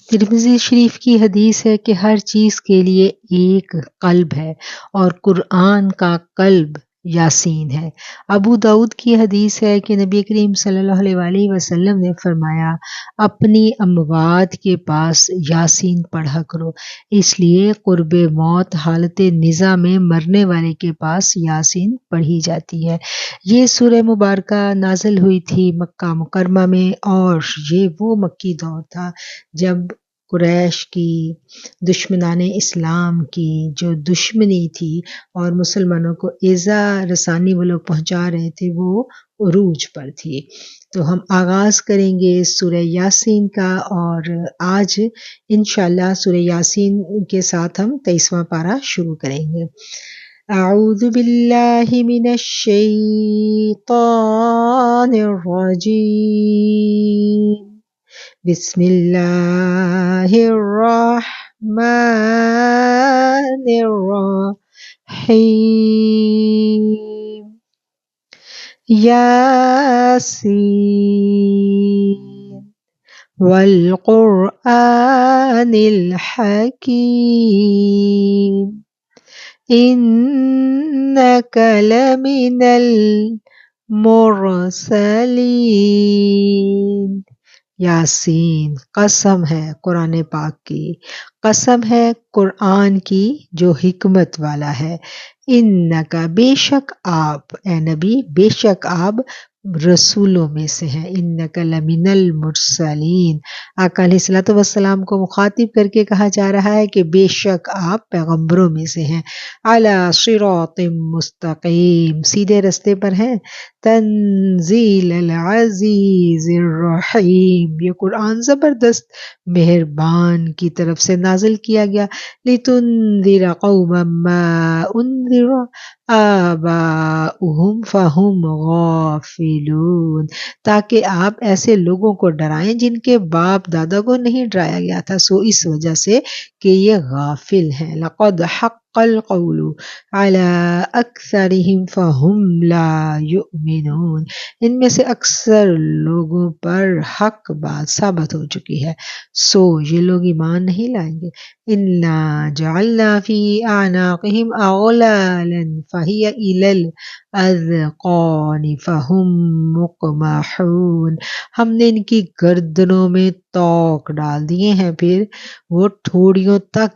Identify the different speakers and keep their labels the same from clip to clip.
Speaker 1: ترمذی شریف کی حدیث ہے کہ ہر چیز کے لیے ایک قلب ہے اور قرآن کا قلب یاسین ہے۔ ابو داؤد کی حدیث ہے کہ نبی کریم صلی اللہ علیہ وسلم نے فرمایا اپنی اموات کے پاس یاسین پڑھا کرو، اس لیے قرب موت حالت نزا میں مرنے والے کے پاس یاسین پڑھی جاتی ہے۔ یہ سورہ مبارکہ نازل ہوئی تھی مکہ مکرمہ میں، اور یہ وہ مکی دور تھا جب قریش کی، دشمنان اسلام کی جو دشمنی تھی اور مسلمانوں کو ایذا رسانی وہ لوگ پہنچا رہے تھے، وہ عروج پر تھی۔ تو ہم آغاز کریں گے سورہ یاسین کا، اور آج انشاءاللہ سورہ یاسین کے ساتھ ہم 23واں پارہ شروع کریں گے۔ اعوذ باللہ من الشیطان الرجیم، بسم اللہ الرحمن الرحیم، یاسین والقرآن الحکیم، انک لمن المرسلین۔ یاسین، قسم ہے قرآن پاک کی، قسم ہے قرآن کی جو حکمت والا ہے۔ انکا، بے شک آپ اے نبی، بے شک آپ رسولوں میں سے ہیں۔ انکا لمن المرسلین، آقا علیہ الصلوۃ والسلام کو مخاطب کر کے کہا جا رہا ہے کہ بے شک آپ پیغمبروں میں سے ہیں۔ علی صراط مستقیم، سیدھے رستے پر ہیں۔ تنزیل العزیز الرحیم، یہ قرآن زبردست مہربان کی طرف سے نازل کیا گیا۔ لتنذر قوما ما انذر آباؤہم فہم غافلون، تاکہ آپ ایسے لوگوں کو ڈرائیں جن کے باپ دادا کو نہیں ڈرایا گیا تھا، سو اس وجہ سے کہ یہ غافل ہیں۔ لقد حق القول علی اکثرہم فہم لا یؤمنون، ان میں سے اکثر لوگوں پر حق بات ثابت ہو چکی ہے، سو یہ لوگ ایمان نہیں لائیں گے۔ انا جعلنا فی اعناقہم اغلالا فہی الی الاذقان فہم مقمحون، ہم نے ان کی گردنوں میں طوق ڈال دیے ہیں، پھر وہ ٹھوڑیوں تک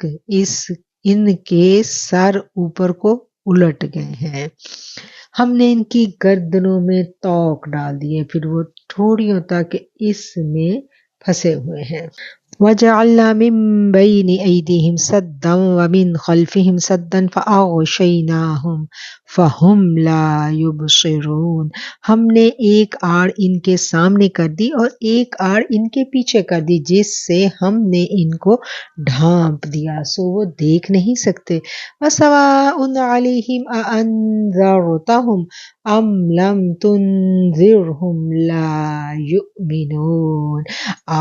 Speaker 1: ان کے سر اوپر کو الٹ گئے ہیں۔ ہم نے ان کی گردنوں میں طوق ڈال دیے، پھر وہ ٹھوڑیوں تک اس میں پھنسے ہوئے ہیں۔ وَجَعَلْنَا مِن بَيْنِ أَيْدِيهِمْ سَدًّا وَمِن خَلْفِهِمْ سَدًّا فَأَغْشَيْنَاهُمْ فَهُمْ لَا يُبْصِرُونَ، ہم نے ایک آڑ ان کے سامنے کر دی اور ایک آڑ ان کے پیچھے کر دی، جس سے ہم نے ان کو ڈھانپ دیا، سو وہ دیکھ نہیں سکتے۔ وَسَوَاءٌ عَلَيْهِمْ أَأَنذَرْتَهُمْ ام لم تنذرہم لا یؤمنون،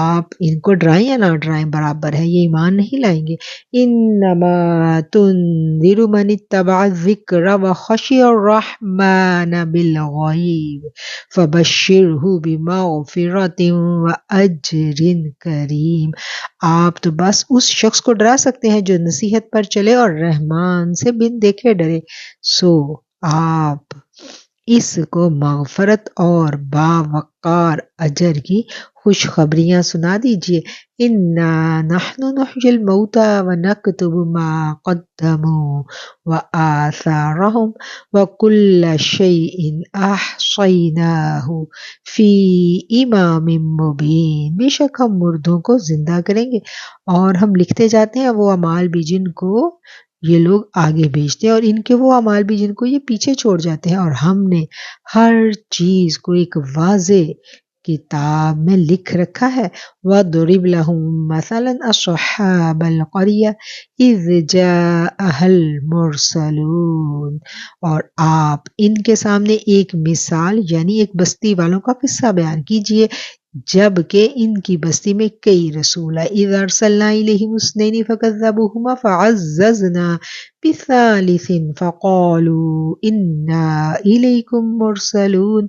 Speaker 1: آپ ان کو ڈرائیں یا نہ ڈرائیں برابر ہے، یہ ایمان نہیں لائیں گے۔ انما تنذر من اتبع الذکر وخشی الرحمن بالغیب فبشرہ بمغفرۃ واجر کریم، آپ تو بس اس شخص کو ڈرا سکتے ہیں جو نصیحت پر چلے اور رحمان سے بن دیکھے ڈرے، سو آپ اس کو مغفرت اور باوقار اجر کی خوشخبریاں سنا دیجئے۔ انا نحن نحیی الموتى ونکتب ما قدموا وآثارهم وکل شیء احصیناہ فی امام مبین، بے شک ہم مردوں کو زندہ کریں گے اور ہم لکھتے جاتے ہیں وہ اعمال بھی جن کو یہ لوگ آگے بھیجتے ہیں، اور ان کے وہ اعمال بھی جن کو یہ پیچھے چھوڑ جاتے ہیں، اور ہم نے ہر چیز کو ایک واضح کتاب میں لکھ رکھا ہے۔ وَضْرِبْ لَهُم مَثَلًا أَصْحَابَ الْقَرْيَةِ إِذْ جَاءَهَا الْمُرْسَلُونَ، اور آپ ان کے سامنے ایک مثال یعنی ایک بستی والوں کا قصہ بیان کیجئے جب کہ ان کی بستی میں کئی رسول آئے۔ اِذْ أَرْسَلْنَا إِلَيْهِمُ اثْنَيْنِ فَكَذَّبُوهُمَا فَعَزَّزْنَا بِثَالِثٍ فَقَالُوا إِنَّا إِلَيْكُمْ مُرْسَلُونَ،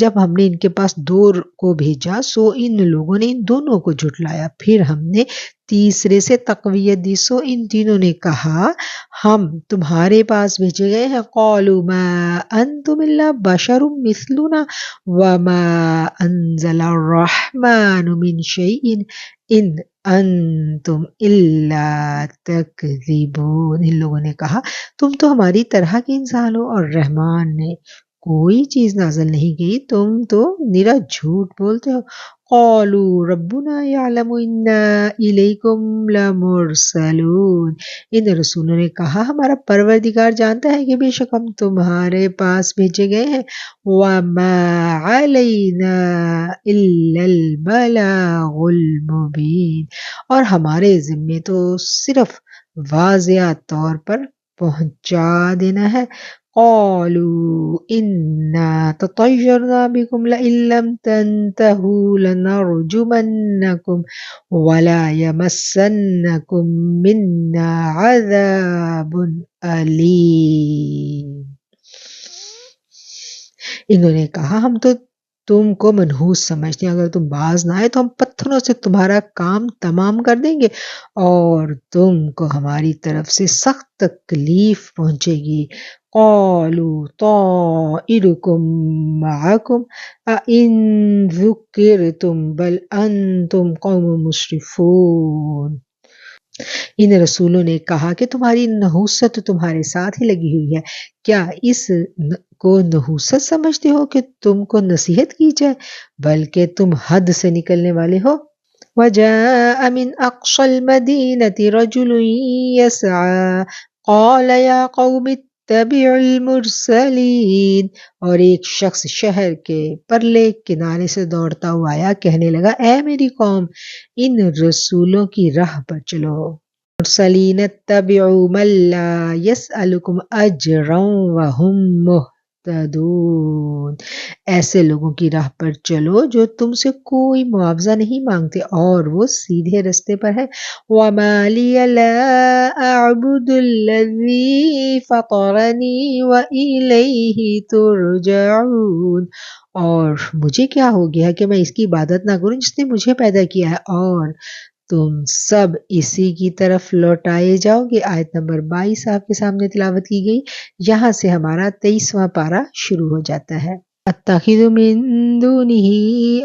Speaker 1: جب ہم نے ان کے پاس دو کو بھیجا، سو ان لوگوں نے ان دونوں کو جھٹلایا، پھر ہم نے تیسرے سے تقویت دی، سو ان تینوں نے کہا ہم تمہارے پاس بھیجے گئے ہیں. قالوا ما انتم الا بشر مثلنا وما انزل الرحمن من شيء ان انتم الا تکذبون. ان لوگوں نے کہا تم تو ہماری طرح کے انسان ہو اور رحمان نے کوئی چیز نازل نہیں کی، تم تو نرا جھوٹ بولتے ہو. قالوا ربنا يعلم انا الیکم لمرسلون. ان رسولوں نے کہا ہمارا پروردگار جانتا ہے کہ بے شک ہم تمہارے پاس بھیجے گئے ہیں. وما علینا الا البلاغ المبین. اور ہمارے ذمے تو صرف واضح طور پر پہنچا دینا ہے. قالوا انا تطیرنا بكم لئن لم تنتهوا لنرجمنكم ولا يمسنكم منا عذاب علیم. انہوں نے کہا ہم تو تم کو منحوس سمجھتے ہیں، اگر تم باز نہ آئے تو ہم پتھروں سے تمہارا کام تمام کر دیں گے اور تم کو ہماری طرف سے سخت تکلیف پہنچے گی. قالوا طائركم معكم أئن ذكرتم بل أنتم قوم مسرفون. ان رسولوں نے کہا کہ تمہاری نحوست تمہارے ساتھ ہی لگی ہوئی ہے، کیا اس کو نحوست سمجھتے ہو کہ تم کو نصیحت کی جائے، بلکہ تم حد سے نکلنے والے ہو. وجاء من اقصى المدينة رجل يسعى قال يا قوم اتبعوا المرسلين. اور ایک شخص شہر کے پرلے کنارے سے دوڑتا ہوا آیا، کہنے لگا اے میری قوم ان رسولوں کی راہ پر چلو. مرسلین اتبعوا من لا يسألكم اجرا وهم مهتدون. ایسے لوگوں کی راہ پر چلو جو تم سے کوئی معاوضہ نہیں مانگتے اور وہ سیدھے رستے پر ہے. وما لي لا اعبد الذي فطرني وإليه ترجعون. اور مجھے کیا ہو گیا کہ میں اس کی عبادت نہ کروں جس نے مجھے پیدا کیا ہے اور تم سب اسی کی طرف لوٹائے جاؤ گے. آیت نمبر 22 آپ کے سامنے تلاوت کی گئی. یہاں سے ہمارا 23واں پارہ شروع ہو جاتا ہے. اتخذ من دونه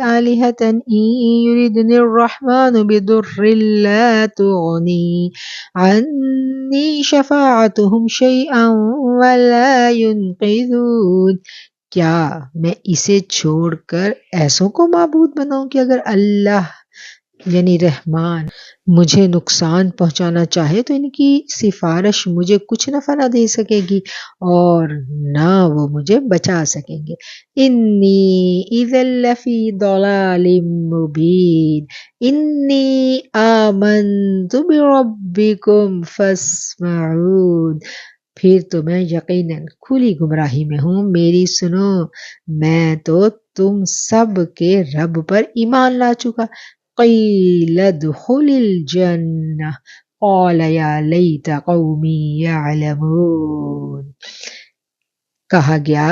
Speaker 1: آلهة إن يردني الرحمن بضر لا تغني عني شفاعتهم شيئا ولا ينقذون. کیا میں اسے چھوڑ کر ایسوں کو معبود بناؤں کہ اگر اللہ یعنی رحمان مجھے نقصان پہنچانا چاہے تو ان کی سفارش مجھے کچھ نفع نہ دے سکے گی اور نہ وہ مجھے بچا سکیں گے. انی اذا لفی ضلال مبین انی آمنت بربکم فاسمعون. پھر تو میں یقیناً کھلی گمراہی میں ہوں، میری سنو، میں تو تم سب کے رب پر ایمان لا چکا. قیل ادخل الجنہ قال یا لیت قومی یعلمون. کہا گیا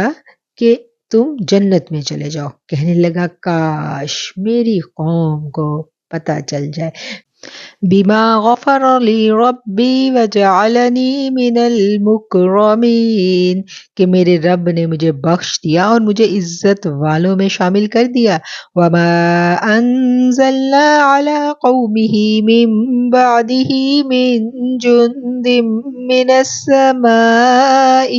Speaker 1: کہ تم جنت میں چلے جاؤ، کہنے لگا کاش میری قوم کو پتہ چل جائے. بما غفر لی ربی وجعلنی من المکرمین، کہ میرے رب نے مجھے بخش دیا اور مجھے عزت والوں میں شامل کر دیا. وما انزلنا علی قومہ من بعدہ من جند من السماء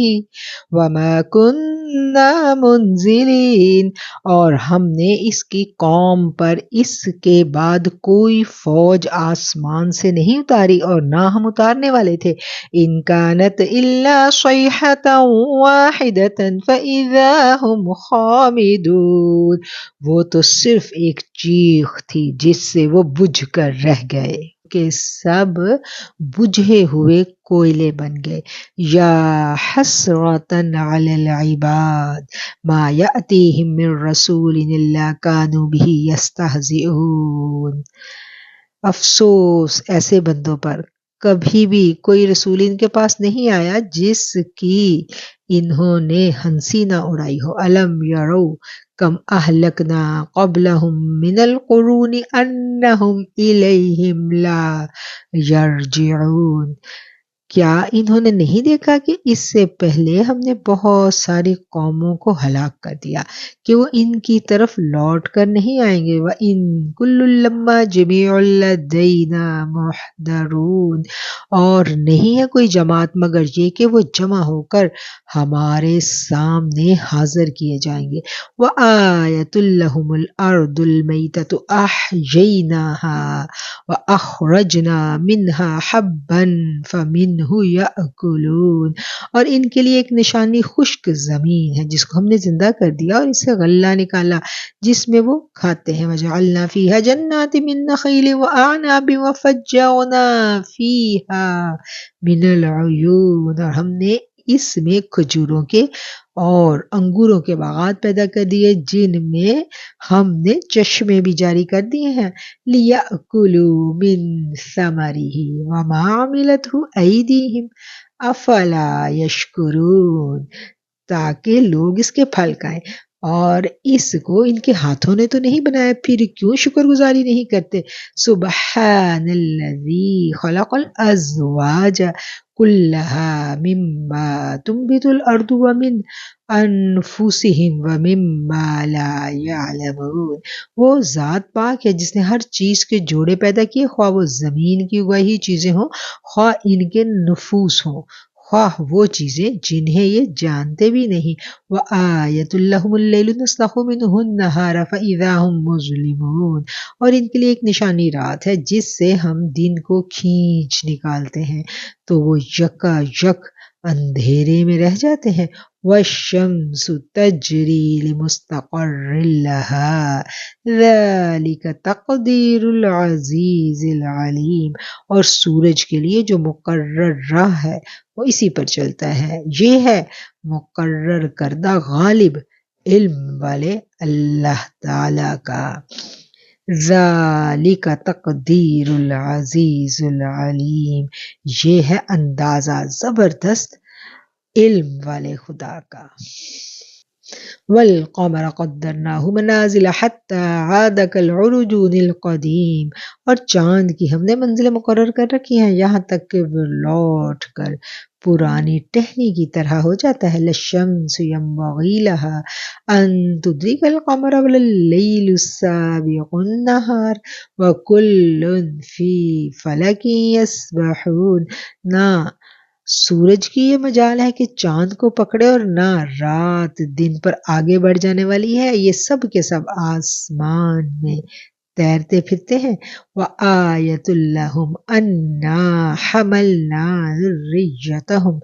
Speaker 1: وما کننا منزلین. اور ہم نے اس کی قوم پر اس کے بعد کوئی فوج آسمان سے نہیں اتاری اور نہ ہم اتارنے والے تھے. ان کانت الا صیحۃ واحدۃ فاذا هم خامدون. وہ تو صرف ایک چیخ تھی جس سے وہ بجھ کر رہ گئے کہ سب بجھے ہوئے کوئلے بن گئے. یا حسرۃ علی العباد ما یأتیہم من رسول الا کانوا بہ یستہزئون. افسوس ایسے بندوں پر، کبھی بھی کوئی رسول ان کے پاس نہیں آیا جس کی انہوں نے ہنسی نہ اڑائی ہو. الم یرو کم اہلکنا قبلہم من القرون انہم الیہم لا یرجعون۔ کیا انہوں نے نہیں دیکھا کہ اس سے پہلے ہم نے بہت ساری قوموں کو ہلاک کر دیا کہ وہ ان کی طرف لوٹ کر نہیں آئیں گے۔ وَإِن كُلٌّ لَمَّا جَمِيعٌ لَدَيْنَا مُحْضَرُونَ، اور نہیں ہے کوئی جماعت مگر یہ کہ وہ جمع ہو کر ہمارے سامنے حاضر کیے جائیں گے۔ وَآیَةٌ لَهُمُ الْأَرْضُ الْمَيْتَةُ أَحْیَيْنَاهَا وَأَخْرَجْنَا مِنْهَا حَبًّا فَمِنْهُ یأکلون، اور ان کے لیے ایک نشانی خشک زمین ہے جس کو ہم نے زندہ کر دیا اور اس سے غلہ نکالا جس میں وہ کھاتے ہیں۔ وَجَعَلْنَا فِيهَا جَنَّاتٍ مِّن نَخِيلٍ وَأَعْنَابٍ وَفَجَّرْنَا فِيهَا مِنَ الْعُیُونِ، اور ہم نے اس میں کھجوروں کے اور انگوروں کے باغات پیدا کر دیے جن میں ہم نے چشمے بھی جاری کر دیے ہیں۔ لِيَأْكُلُوا مِن ثَمَرِهِ وَمَا عَمِلَتْهُ أَيْدِيهِمْ أَفَلَا يَشْكُرُونَ، تاکہ لوگ اس کے پھل کھائیں، اور اس کو ان کے ہاتھوں نے تو نہیں بنایا، پھر کیوں شکر گزاری نہیں کرتے۔ سبحان الذی خلق الازواج كلها مما تنبت الارض ومن انفسهم ومما لا يعلمون، وہ ذات پاک ہے جس نے ہر چیز کے جوڑے پیدا کیے، خواہ وہ زمین کی اگائی ہوئی چیزیں ہوں، خواہ ان کے نفوس ہوں، خواہ وہ چیزیں جنہیں یہ جانتے بھی نہیں۔ وَآیَةٌ لَهُمُ اللَّیلُ نَسْلَخُ مِنْهُ النَّهَارَ فَإِذَا هُمْ مُظْلِمُونَ، اور ان کے لیے ایک نشانی رات ہے جس سے ہم دن کو کھینچ نکالتے ہیں تو وہ یکا یک اندھیرے میں رہ جاتے ہیں۔ وَالشَّمْسُ تَجْرِی لِمُسْتَقَرٍّ لَهَا ذَلِکَ تَقْدِیرُ الْعَزِیزِ الْعَلِیم، اور سورج کے لیے جو مقرر راہ ہے وہ اسی پر چلتا ہے، یہ ہے مقرر کردہ غالب علم والے اللہ تعالی کا۔ ذالک تقدیر العزیز العلیم، یہ ہے اندازہ زبردست علم والے خدا کا۔ والقمر قدرناہ منازل حتی عاد کالعرجون القدیم، اور چاند کی ہم نے منزلیں مقرر کر رکھی ہیں یہاں تک کہ وہ لوٹ کر پرانی ٹہنی کی طرح ہو جاتا ہے۔ للشمس ينبغي لها ان تدرك القمر ولا الليل السابق النهار وكل في فلك يسبحون، نہ سورج کی یہ مجال ہے کہ چاند کو پکڑے اور نہ رات دن پر آگے بڑھ جانے والی ہے، یہ سب کے سب آسمان میں تیرتے پھرتے ہیں۔ وَآیَةٌ لَهُمْ أَنَّا حَمَلْنَا ذُرِّیَّتَهُمْ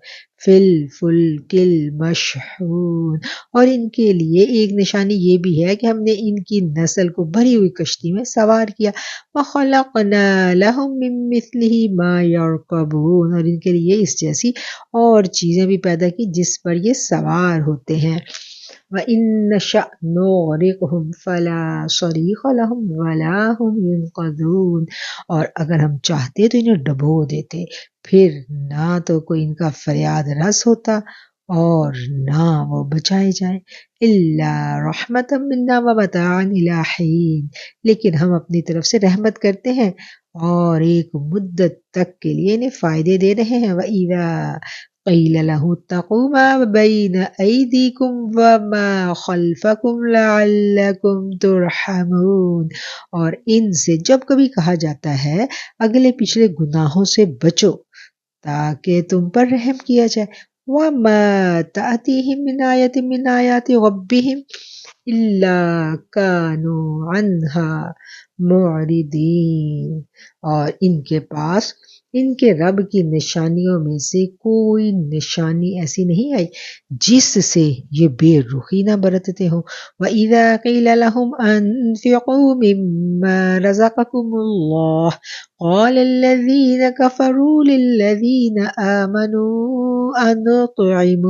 Speaker 1: فِی الْفُلْکِ الْمَشْحُونِ، اور ان کے لیے ایک نشانی یہ بھی ہے کہ ہم نے ان کی نسل کو بھری ہوئی کشتی میں سوار کیا۔ وَخَلَقْنَا لَهُم مِّن مِّثْلِهِ مَا يَرْكَبُونَ، اور ان کے لیے اس جیسی اور چیزیں بھی پیدا کی جس پر یہ سوار ہوتے ہیں۔ وَإِن نَّشَأْ نُغْرِقْهُمْ فَلَا صَرِيخَ لَهُمْ وَلَا هُمْ يُنقَذُونَ، اور اگر ہم چاہتے تو انہیں ڈبو دیتے، پھر نہ تو کوئی ان کا فریاد رس ہوتا اور نہ وہ بچائے جائیں۔ إِلَّا رَحْمَةً مِنَّا وَمَتَاعًا إِلَىٰ حِينٍ، لیکن ہم اپنی طرف سے رحمت کرتے ہیں اور ایک مدت تک کے لیے انہیں فائدے دے رہے ہیں۔ وَإِذَا قِیلَ لَهُ اتَّقُوا مَا بَیْنَ أَیْدِیکُمْ وَمَا خَلْفَکُمْ لَعَلَّکُمْ تُرْحَمُونَ، اور ان سے جب کبھی کہا جاتا ہے اگلے پچھلے گناہوں سے بچو تاکہ تم پر رحم کیا جائے۔ وَمَا تَأْتِیہِم مِّنْ آیَةٍ مِّنْ آیَاتِ رَبِّہِمْ إِلَّا كَانُوا عَنْهَا مُعْرِضِینَ، اور ان کے پاس ان کے رب کی نشانیوں میں سے کوئی نشانی ایسی نہیں آئی جس سے یہ بے رخی نہ برتتے ہوں۔ وَإِذَا قِیلَ لَهُمْ أَنفِقُوا مِمَّا رَزَقَكُمُ اللَّهُ قَالَ الَّذِينَ كَفَرُوا لِلَّذِينَ آمَنُوا أَنُطْعِمُ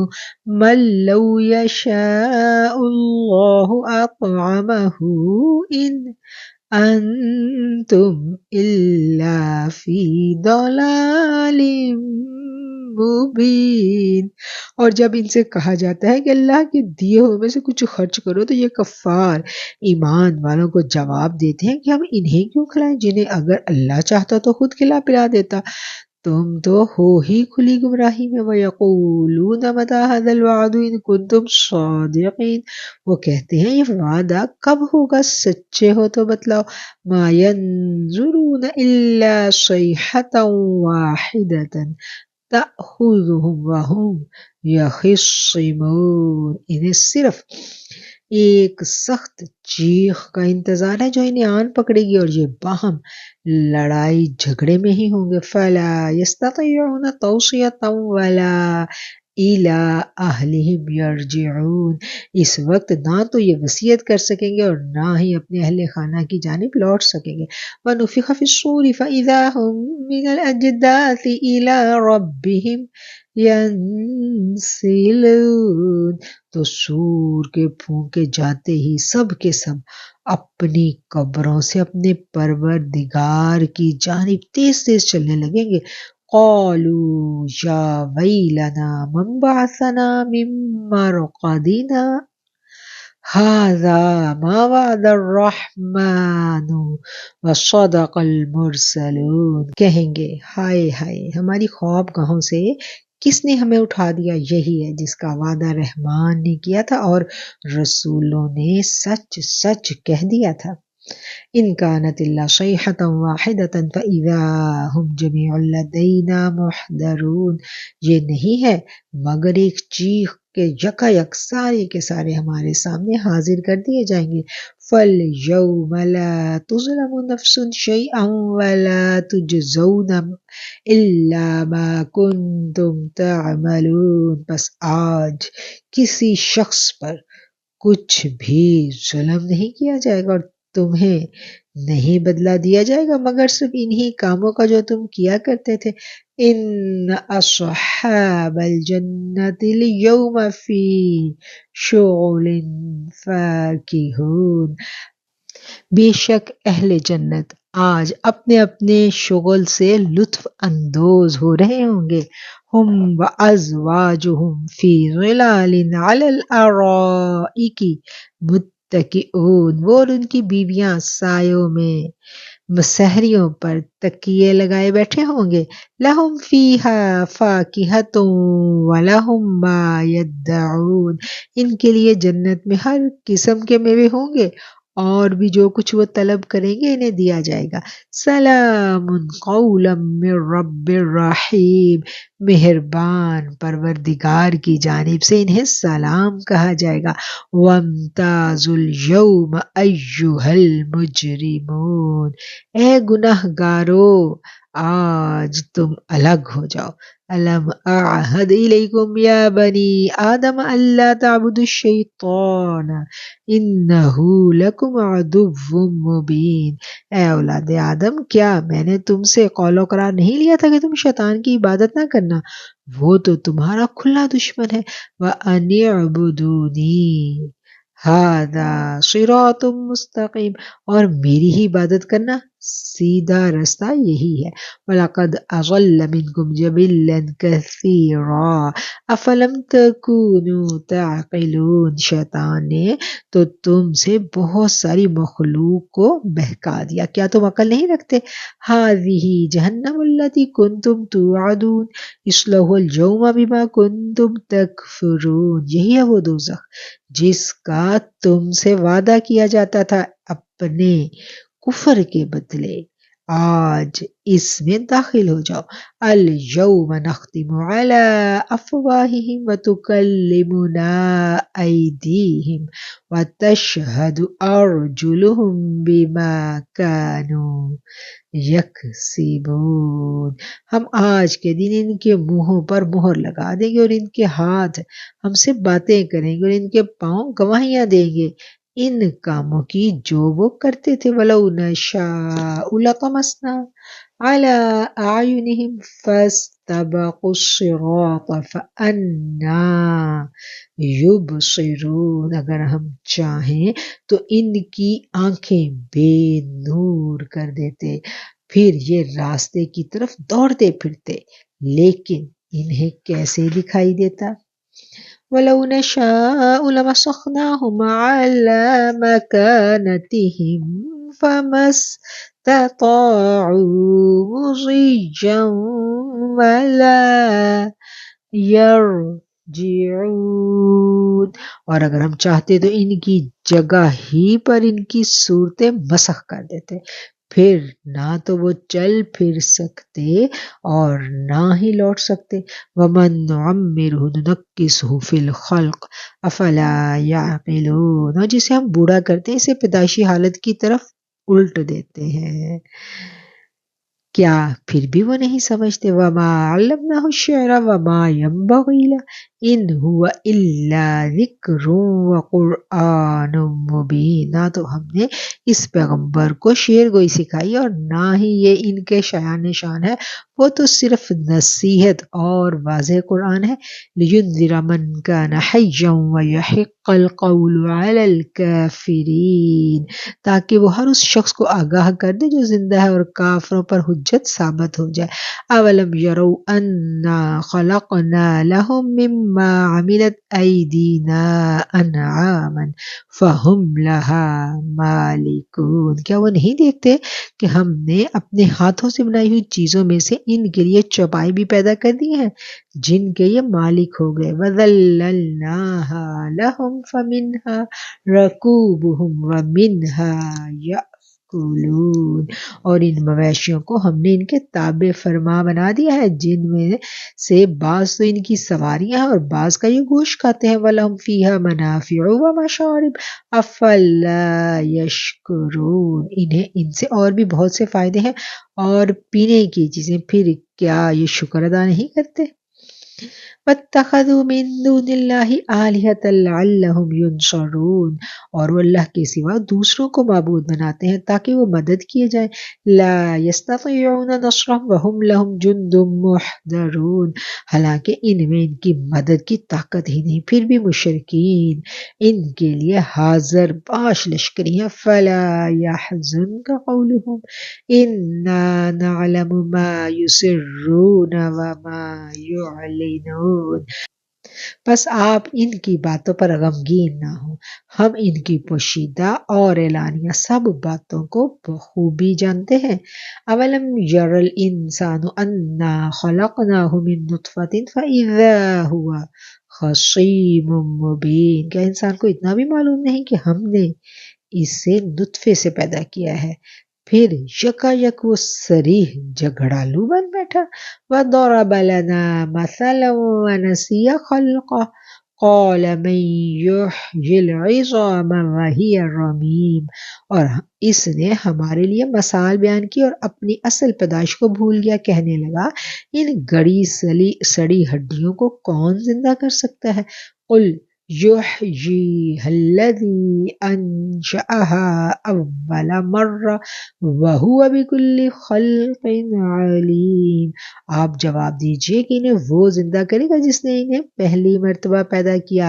Speaker 1: مَن لَّوْ یَشَاءُ اللَّهُ أَطْعَمَهُ إِنْ أَنتُمْ إِلَّا فِی ضَلَالٍ مبین۔ اور جب ان سے کہا جاتا ہے کہ اللہ کے دیے ہوئے میں سے کچھ خرچ کرو تو یہ کفار ایمان والوں کو جواب دیتے ہیں کہ ہم انہیں کیوں کھلائیں جنہیں اگر اللہ چاہتا تو خود کھلا پلا دیتا، تم تو ہو ہی کھلی گمراہی میں۔ وَيَقُولُونَ مَتَىٰ هَٰذَا الْوَعْدُ إِن كُنتُمْ صَادِقِينَ، وہ کہتے ہیں یہ وعدہ کب ہوگا، سچے ہو تو بتلاؤ۔ مَا يَنظُرُونَ إِلَّا صَيْحَةً وَاحِدَةً تَأْخُذُهُمْ وَهُمْ يَخِصِّمُونَ، انہیں صرف ایک سخت چیخ کا انتظار ہے جو انہیں آن پکڑے گی اور یہ باہم لڑائی جھگڑے میں ہی ہوں گے۔ فَلَا يَسْتَطِيعُونَ تَوْصِيَةً وَلَا إِلَىٰ أَهْلِهِمْ يَرْجِعُونَ، اس وقت نہ تو یہ وصیت کر سکیں گے اور نہ ہی اپنے اہل خانہ کی جانب لوٹ سکیں گے۔ وَنُفِخَ فِي الصُّورِ فَإِذَا هُم مِّنَ الْأَجْدَاثِ إِلَىٰ رَبِّهِمْ يَنسِلُونَ، تو سور کے پھونکے جاتے ہی سب کے سب اپنی قبروں سے اپنے پروردگار کی جانب تیز تیز چلنے لگیں گے۔ قالوا یا ویلنا من بعثنا من مرقدنا هذا ما وعد الرحمن وصدق المرسلون، کہیں گے ہائے ہائے ہماری خواب گاہوں سے کس نے ہمیں اٹھا دیا، یہی ہے جس کا وعدہ رحمان نے کیا تھا اور رسولوں نے سچ سچ کہہ دیا تھا۔ ان كانت الا صيحة واحدة فإذا هم جميع لدينا محضرون، یہ نہیں ہے مگر ایک چیخ کے یکا یک سارے کے سارے ہمارے سامنے حاضر کر دیے جائیں گے۔ فَالْيَوْمَ لَا تُظْلَمُ نَفْسٌ شَيْئًا وَلَا تُجْزَوْنَ إِلَّا مَا كُنتُمْ تَعْمَلُونَ، بس آج کسی شخص پر کچھ بھی ظلم نہیں کیا جائے گا اور تمہیں نہیں بدلہ دیا جائے گا مگر صرف انہی کاموں کا جو تم کیا کرتے تھے۔ ان اصحاب الجنت اليوم فی شغل فاکہون، بے شک اہل جنت آج اپنے اپنے شغل سے لطف اندوز ہو رہے ہوں گے۔ ہم وازواجہم فی ظلال علی الارائک متکئون، وہ اور ان کی بیویاں سایوں میں مسہریوں پر تکیے لگائے بیٹھے ہوں گے۔ لہم فیہا فاکہۃ ولہم ما یدعون، ان کے لیے جنت میں ہر قسم کے میوے ہوں گے اور بھی جو کچھ وہ طلب کریں گے انہیں دیا جائے گا۔ سلام قولا من رب الرحیم، مہربان پروردگار کی جانب سے انہیں سلام کہا جائے گا۔ وامتازوا اليوم ایھا المجرمون، اے گناہ گارو آج تم الگ ہو جاؤ۔ الم اعہد الیکم یا بنی آدم الا تعبدوا الشیطان انہ لکم عدو مبین، اے اولاد آدم کیا میں نے تم سے قول و قرار نہیں لیا تھا کہ تم شیطان کی عبادت نہ کرنا، وہ تو تمہارا کھلا دشمن ہے۔ وَأَنِ اعْبُدُونِي ھَذَا صِرَاطٌ مُسْتَقِيمٌ، اور میری ہی عبادت کرنا سیدھا رستہ یہی ہے۔ وَلَقَدْ أَضَلَّ مِنْكُمْ جِبِلًّا كَثِيرًا أَفَلَمْ تَكُونُوا تَعْقِلُونَ، شیطان نے تو تم سے بہت ساری مخلوق کو بہکا دیا، کیا تم عقل نہیں رکھتے؟ هَٰذِهِ جَهَنَّمُ الَّتِي كُنتُمْ تُوعَدُونَ اصْلَوْهُ الْيَوْمَ بِمَا كُنتُمْ تَكْفُرُونَ، یہی ہے وہ دوزخ جس کا تم سے وعدہ کیا جاتا تھا اپنے کفر کے بدلے، آج اس میں داخل ہو جاؤ۔ الیوم نختم علی افواہہم وتکلمنا ایدیہم وتشہد ارجلہم بما کانوا یکسبون، ہم آج کے دن ان کے منہوں پر مہر لگا دیں گے اور ان کے ہاتھ ہم سے باتیں کریں گے اور ان کے پاؤں گواہیاں دیں گے ان کاموں کی جو وہ کرتے تھے۔ وَلَوْ نَشَاءُ لَطَمَسْنَا عَلَىٰ أَعْيُنِهِمْ فَاسْتَبَقُوا الصِّرَاطَ فَأَنَّىٰ يُبْصِرُونَ، اگر ہم چاہیں تو ان کی آنکھیں بے نور کر دیتے، پھر یہ راستے کی طرف دوڑتے پھرتے، لیکن انہیں کیسے دکھائی دیتا؟ وَلَوْ نَشَاءُ لَمَسَخْنَاهُمْ عَلَى مَكَانَتِهِمْ فَمَا اسْتَطَاعُوا مُضِيًّا وَلَا يَرْجِعُونَ۔ اور اگر ہم چاہتے تو ان کی جگہ ہی پر ان کی صورتیں مسخ کر دیتے، پھر نہ تو وہ چل پھر سکتے اور نہ ہی لوٹ سکتے۔ وَمَن نُعَمِّرْهُ نُنَكِّسْهُ فِي الْخَلْقِ أَفَلَا يَعْقِلُونَ، اور جسے ہم بوڑھا کرتے ہیں اسے پیدائشی حالت کی طرف الٹ دیتے ہیں، کیا پھر بھی وہ نہیں سمجھتے؟ وَمَا عَلَّمْنَاهُ الشِّعْرَ وَمَا يَنبَغِي لَهُ إِنْ هُوَ إِلَّا ذِكْرٌ وَقُرْآنٌ مُبِينٌ۔ نہ تو ہم نے اس پیغمبر کو شعر گوئی سکھائی اور نہ ہی یہ ان کے شایان شان ہے، وہ تو صرف نصیحت اور واضح قرآن ہے۔ لِيُنذِرَ مَن كَانَ حَيًّا وَيَحِقَّ الْقَوْلُ عَلَى الْكَافِرِينَ، تاکہ وہ ہر اس شخص کو آگاہ کر دے جو زندہ ہے اور کافروں پر حجت ثابت ہو جائے۔ اولم یروا انا خلقنا لهم مما عملت ایدینا انعاما فهم لها مالکون، کیا وہ نہیں دیکھتے کہ ہم نے اپنے ہاتھوں سے بنائی ہوئی چیزوں میں سے ان کے لیے چوپائے بھی پیدا کر دی ہیں جن کے یہ مالک ہو گئے۔ وَذَلَّلْنَاهَا لَهُمْ فَمِنْهَا رَكُوبُهُمْ وَمِنْهَا يَأْكُلُونَ، اور ان مویشیوں کو ہم نے ان کے تابع فرما بنا دیا ہے جن میں سے بعض تو ان کی سواریاں ہیں اور بعض کا یہ گوشت کھاتے ہیں۔ وَلَهُمْ فِيهَا مَنَافِعُ وَمَشَارِبُ أَفَلَا يَشْكُرُونَ، انہیں ان سے اور بھی بہت سے فائدے ہیں اور پینے کی چیزیں، پھر کیا یہ شکر ادا نہیں کرتے؟ وَاتَّخَذُوا مِن دُونِ اللَّهِ آلِهَةً لَعَلَّهُمْ يُنصَرُونَ، اور وہ اللہ کے سوا دوسروں کو معبود بناتے ہیں تاکہ وہ مدد کیے جائیں۔ لا يستطيعون نصرهم وهم لهم جند محضرون، حالانکہ ان میں ان کی مدد کی طاقت ہی نہیں، پھر بھی مشرکین ان کے لیے حاضر باش لشکری ہیں۔ فلا يحزنك قولهم انا نعلم ما يسرون وما يعلنون، بس آپ ان کی باتوں پر غمگین نہ ہوں، ہم ان کی پوشیدہ اور اعلانیہ سب باتوں کو بخوبی جانتے ہیں۔ اولم یر الانسان انا خلقناہ من نطفۃ فاذا هو خصیم مبین، کیا انسان کو اتنا بھی معلوم نہیں کہ ہم نے اسے نطفے سے پیدا کیا ہے، پھر یکا یک وہ صریح جھگڑالو بن بیٹھا۔ وَضَرَبَ لَنَا مَثَلًا وَنَسِيَ خَلْقَهُ قَالَ مَن يُحْيِي الْعِظَامَ وَهِيَ رَمِيمٌ، اور اس نے ہمارے لیے مثال بیان کی اور اپنی اصل پیدائش کو بھول گیا، کہنے لگا ان گڑی سڑی ہڈیوں کو کون زندہ کر سکتا ہے؟ قُلْ يُحْيِيهَا الَّذِي أَنشَأَهَا أَوَّلَ مَرَّةٍ وَهُوَ بِكُلِّ خَلْقٍ عَلِيمٌ، آپ جواب دیجئے کہ انہیں وہ زندہ کرے گا جس نے انہیں پہلی مرتبہ پیدا کیا،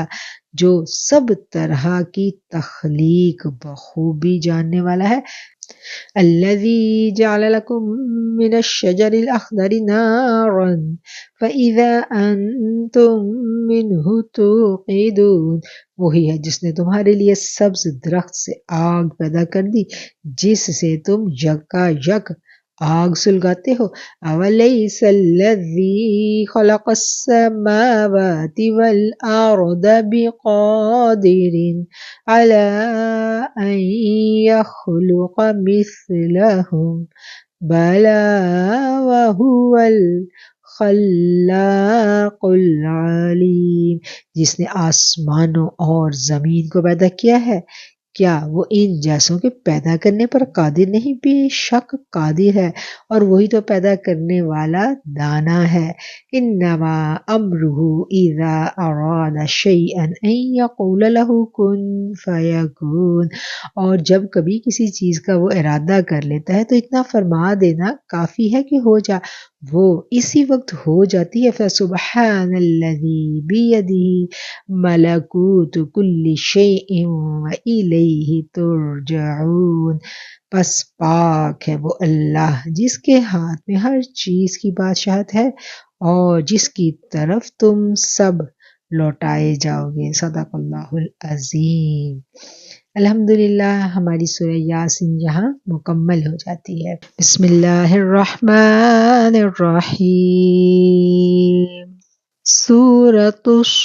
Speaker 1: جو سب طرح کی تخلیق بخوبی جاننے والا ہے۔ الذي جعل لكم من الشجر الأخضر نارا فإذا أنتم منه توقدون، وہی ہے جس نے تمہارے لیے سبز درخت سے آگ پیدا کر دی جس سے تم یکا یک آگ سلگاتے ہو۔ اولیس الذی خلق السماوات والارض بقادر علی ان یخلق مثلهم بلی وهو الخلاق العلیم، جس نے آسمانوں اور زمین کو پیدا کیا ہے، کیا وہ ان جیسوں کے پیدا کرنے پر قادر نہیں؟ بے شک قادر ہے اور وہی تو پیدا کرنے والا دانا ہے۔ انما امرہ اذا اراد شیئا ان یقول له کن فیکون، اور جب کبھی کسی چیز کا وہ ارادہ کر لیتا ہے تو اتنا فرما دینا کافی ہے کہ ہو جا۔ وہ اسی وقت ہو جاتی ہے. فسبحان الذی بیدہ ملکوت کل شیء والیہ ترجعون. پس پاک ہے وہ اللہ جس کے ہاتھ میں ہر چیز کی بادشاہت ہے اور جس کی طرف تم سب لوٹائے جاؤ گے. صدق اللہ العظیم. الحمدللہ ہماری سورہ یاسین یہاں مکمل ہو جاتی ہے. بسم اللہ الرحمن الرحیم. سورۃ الصافات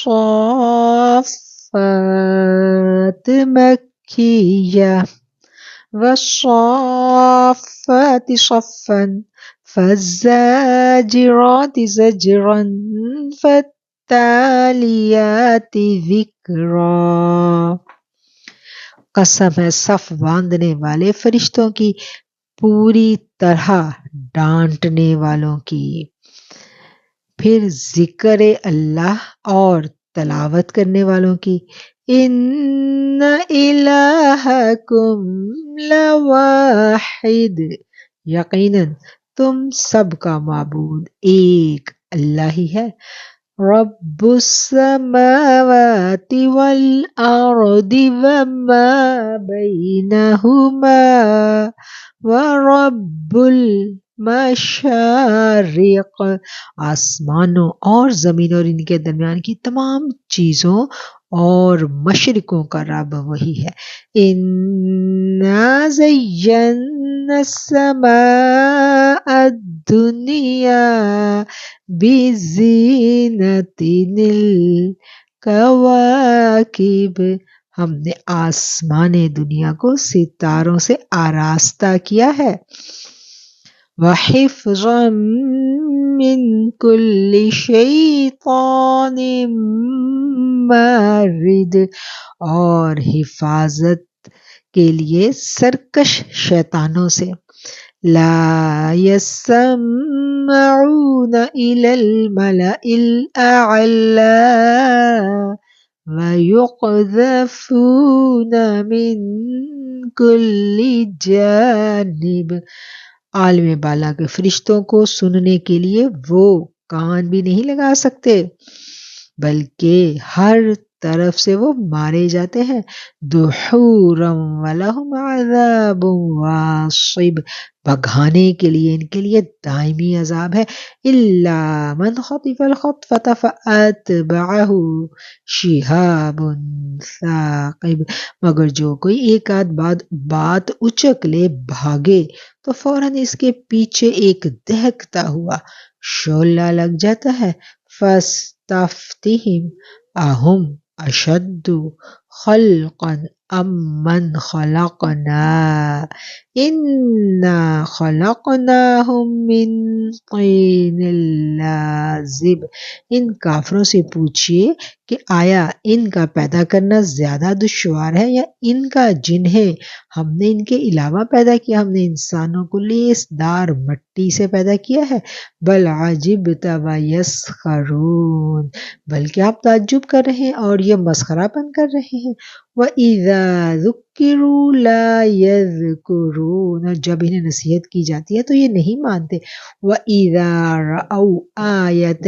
Speaker 1: مکیہ والصافات صفا فالزاجرات زجرا فالتالیات ذکرا. قسم ہے صف باندھنے والے فرشتوں کی، پوری طرح ڈانٹنے والوں کی، پھر ذکر اللہ اور تلاوت کرنے والوں کی. ان الہکم لواحد، یقیناً تم سب کا معبود ایک اللہ ہی ہے. رب السماوات والارض وما بینہما ورب المشارق، آسمانوں اور زمین اور ان کے درمیان کی تمام چیزوں اور مشرقوں کا رب وہی ہے. انا زینا السماء الدنیا بزینۃ الکواکب، ہم نے آسمان دنیا کو ستاروں سے آراستہ کیا ہے. وحفظا من کل شیطان مارد، اور حفاظت کے لیے سرکش شیطانوں سے. لا يسمعون إلى الملأ الأعلى ويقذفون من كل جانب، عالم بالا کے فرشتوں کو سننے کے لیے وہ کان بھی نہیں لگا سکتے بلکہ ہر طرف سے وہ مارے جاتے ہیں. دحورا ولہم عذاب واصب، بھگانے کے لیے ان کے لیے دائمی عذاب ہے. الا من خطف الخطفة فاتبعه شہاب ثاقب، مگر جو کوئی ایک آدھ بات اچک لے بھاگے تو فوراً اس کے پیچھے ایک دہکتا ہوا شعلہ لگ جاتا ہے. فاستفتہم اہم اشد خلقا ام من خلقنا انا خلقناہم من طین لازب، ان کافروں سے پوچھئے کہ آیا ان کا پیدا کرنا زیادہ دشوار ہے یا ان کا جنہیں ہم نے ان کے علاوہ پیدا کیا. ہم نے انسانوں کو لیس دار مٹی سے پیدا کیا ہے. بل عجبت ویسخرون، بلکہ آپ تعجب کر رہے ہیں اور یہ مسخرہ پن کر رہے ہیں. وَإِذَا ذُكِّرُوا لَا يَذْكُرُونَ، جب انہیں نصیحت کی جاتی ہے تو یہ نہیں مانتے. وَإِذَا رَأَوْا آیَةً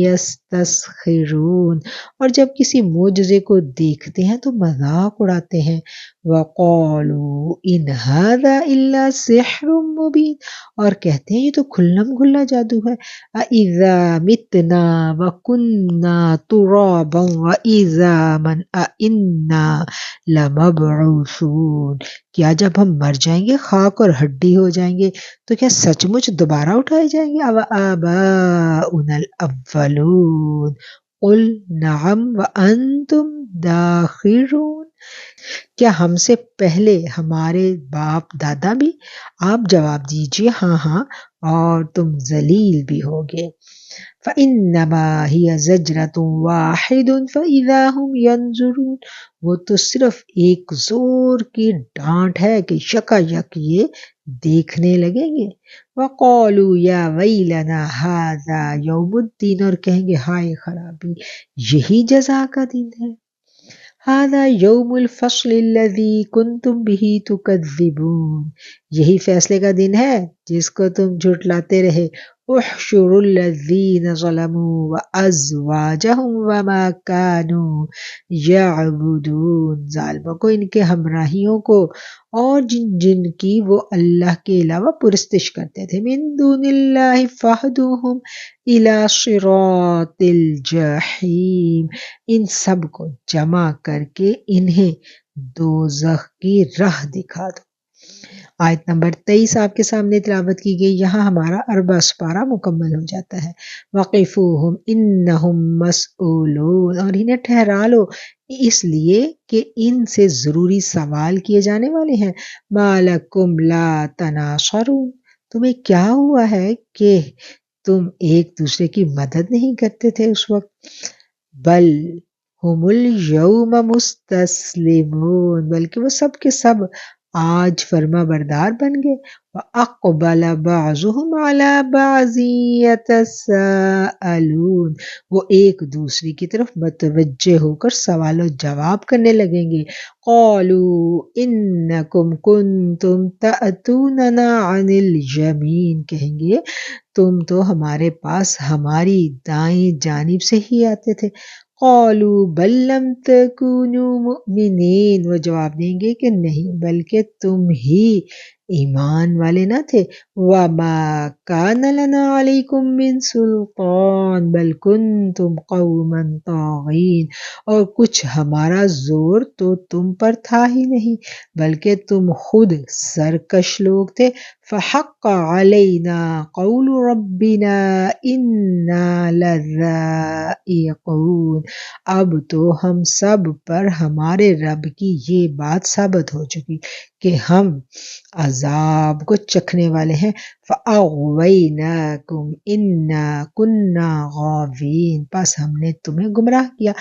Speaker 1: يَسْتَسْخِرُونَ، اور جب کسی معجزے کو دیکھتے ہیں تو مذاق اڑاتے ہیں. وَقَالُوا إِنْ هَذَا إِلَّا سِحْرٌ مُبِينٌ، اور کہتے ہیں یہ تو کھلم کھلا جادو ہے. أَإِذَا مِتْنَا وَكُنَّا تُرَابًا وَعِظَامًا أَإِنَّا لَمَبْعُوثُونَ، کیا جب ہم مر جائیں گے، خاک اور ہڈی ہو جائیں گے تو کیا سچ مچ دوبارہ اٹھائے جائیں گے؟ أَوَآبَاؤُنَا الْأَوَّلُونَ قُلْ نَعَمْ وَأَنْتُمْ دَاخِرُونَ، کیا ہم سے پہلے ہمارے باپ دادا بھی؟ آپ جواب دیجئے ہاں ہاں، اور تم ذلیل بھی ہوگے. فَإِنَّمَا هِيَ زَجْرَةٌ وَاحِدٌ فَإِذَا هُمْ يَنظُرُونَ، وہ تو صرف ایک زور کی ڈانٹ ہے کہ یکا یک یہ دیکھنے لگیں گے. وَقَالُوا يَا وَيْلَنَا هَذَا يَوْمُ الدِّينِ، اور کہیں گے ہائے خرابی، یہی جزا کا دن ہے. هَذَا يَوْمُ الْفَصْلِ الَّذِي كُنْتُمْ بِهِ تُكَذِّبُونَ، یہی فیصلے کا دن ہے جس کو تم جھٹلاتے رہے۔ احشروا الذین ظلموا وازواجہم وما کانوا یعبدون، ظالموں کو، ان کے ہمراہیوں کو اور جن کی وہ اللہ کے علاوہ پرستش کرتے تھے، من دون اللہ فاہدوہم الی صراط الجحیم، ان سب کو جمع کر کے انہیں دوزخ کی راہ دکھا دو۔ آیت نمبر 23 آپ کے سامنے تلاوت کی گئی۔ یہاں ہمارا اربع سپارہ مکمل ہو جاتا ہے۔ وقفوہم انہم مسئولون، اور انہیں ٹھہرا لو اس لیے کہ ان سے ضروری سوال کیے جانے والے ہیں۔ ما لکم لا تناصرون، تمہیں کیا ہوا ہے کہ تم ایک دوسرے کی مدد نہیں کرتے تھے اس وقت؟ بل ہم الیوم مستسلمون، بلکہ وہ سب کے سب آج فرما بردار بن گئے۔ وَأَقْبَلَ بَعْضُهُمْ عَلَى بَعْضٍ يَتَسَاءَلُونَ، وہ ایک دوسرے کی طرف متوجہ ہو کر سوال و جواب کرنے لگیں گے۔ قَالُوا إِنَّكُمْ كُنْتُمْ تَأْتُونَنَا عَنِ الْيَمِينِ، کہیں گے تم تو ہمارے پاس ہماری دائیں جانب سے ہی آتے تھے۔ قالوا بل لم تکونوا مؤمنین، وہ جواب دیں گے کہ نہیں بلکہ تم ہی ایمان والے نہ تھے۔ وما کان لنا علیکم من سلطان بل کنتم قوما طاغین، اور کچھ ہمارا زور تو تم پر تھا ہی نہیں بلکہ تم خود سرکش لوگ تھے۔ فحق علینا قول ربنا انا لذائقون، اب تو ہم سب پر ہمارے رب کی یہ بات ثابت ہو چکی کہ ہم عذاب کو چکھنے والے ہیں۔ فَأَغْوَيْنَاكُمْ إِنَّا كُنَّا غَاوِينَ، پس ہم نے تمہیں گمراہ کیا،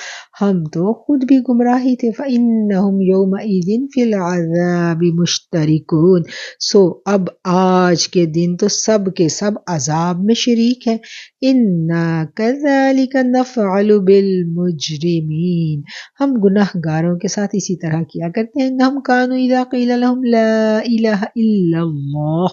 Speaker 1: ہم تو خود بھی گمراہ ہی تھے۔ فَإِنَّهُمْ يَوْمَئِذٍ فِي الْعَذَابِ مُشْتَرِكُونَ، سو اب آج کے دن تو سب کے سب عذاب میں شریک ہیں۔ إِنَّا كَذَلِكَ نَفْعَلُ بِالْمُجْرِمِينَ، ہم گناہ گاروں کے ساتھ اسی طرح کیا کرتے ہیں۔ إِنَّهُمْ كَانُوا إِذَا قِيلَ لَهُمْ لَا إِلَهَ إِلَّا اللَّهُ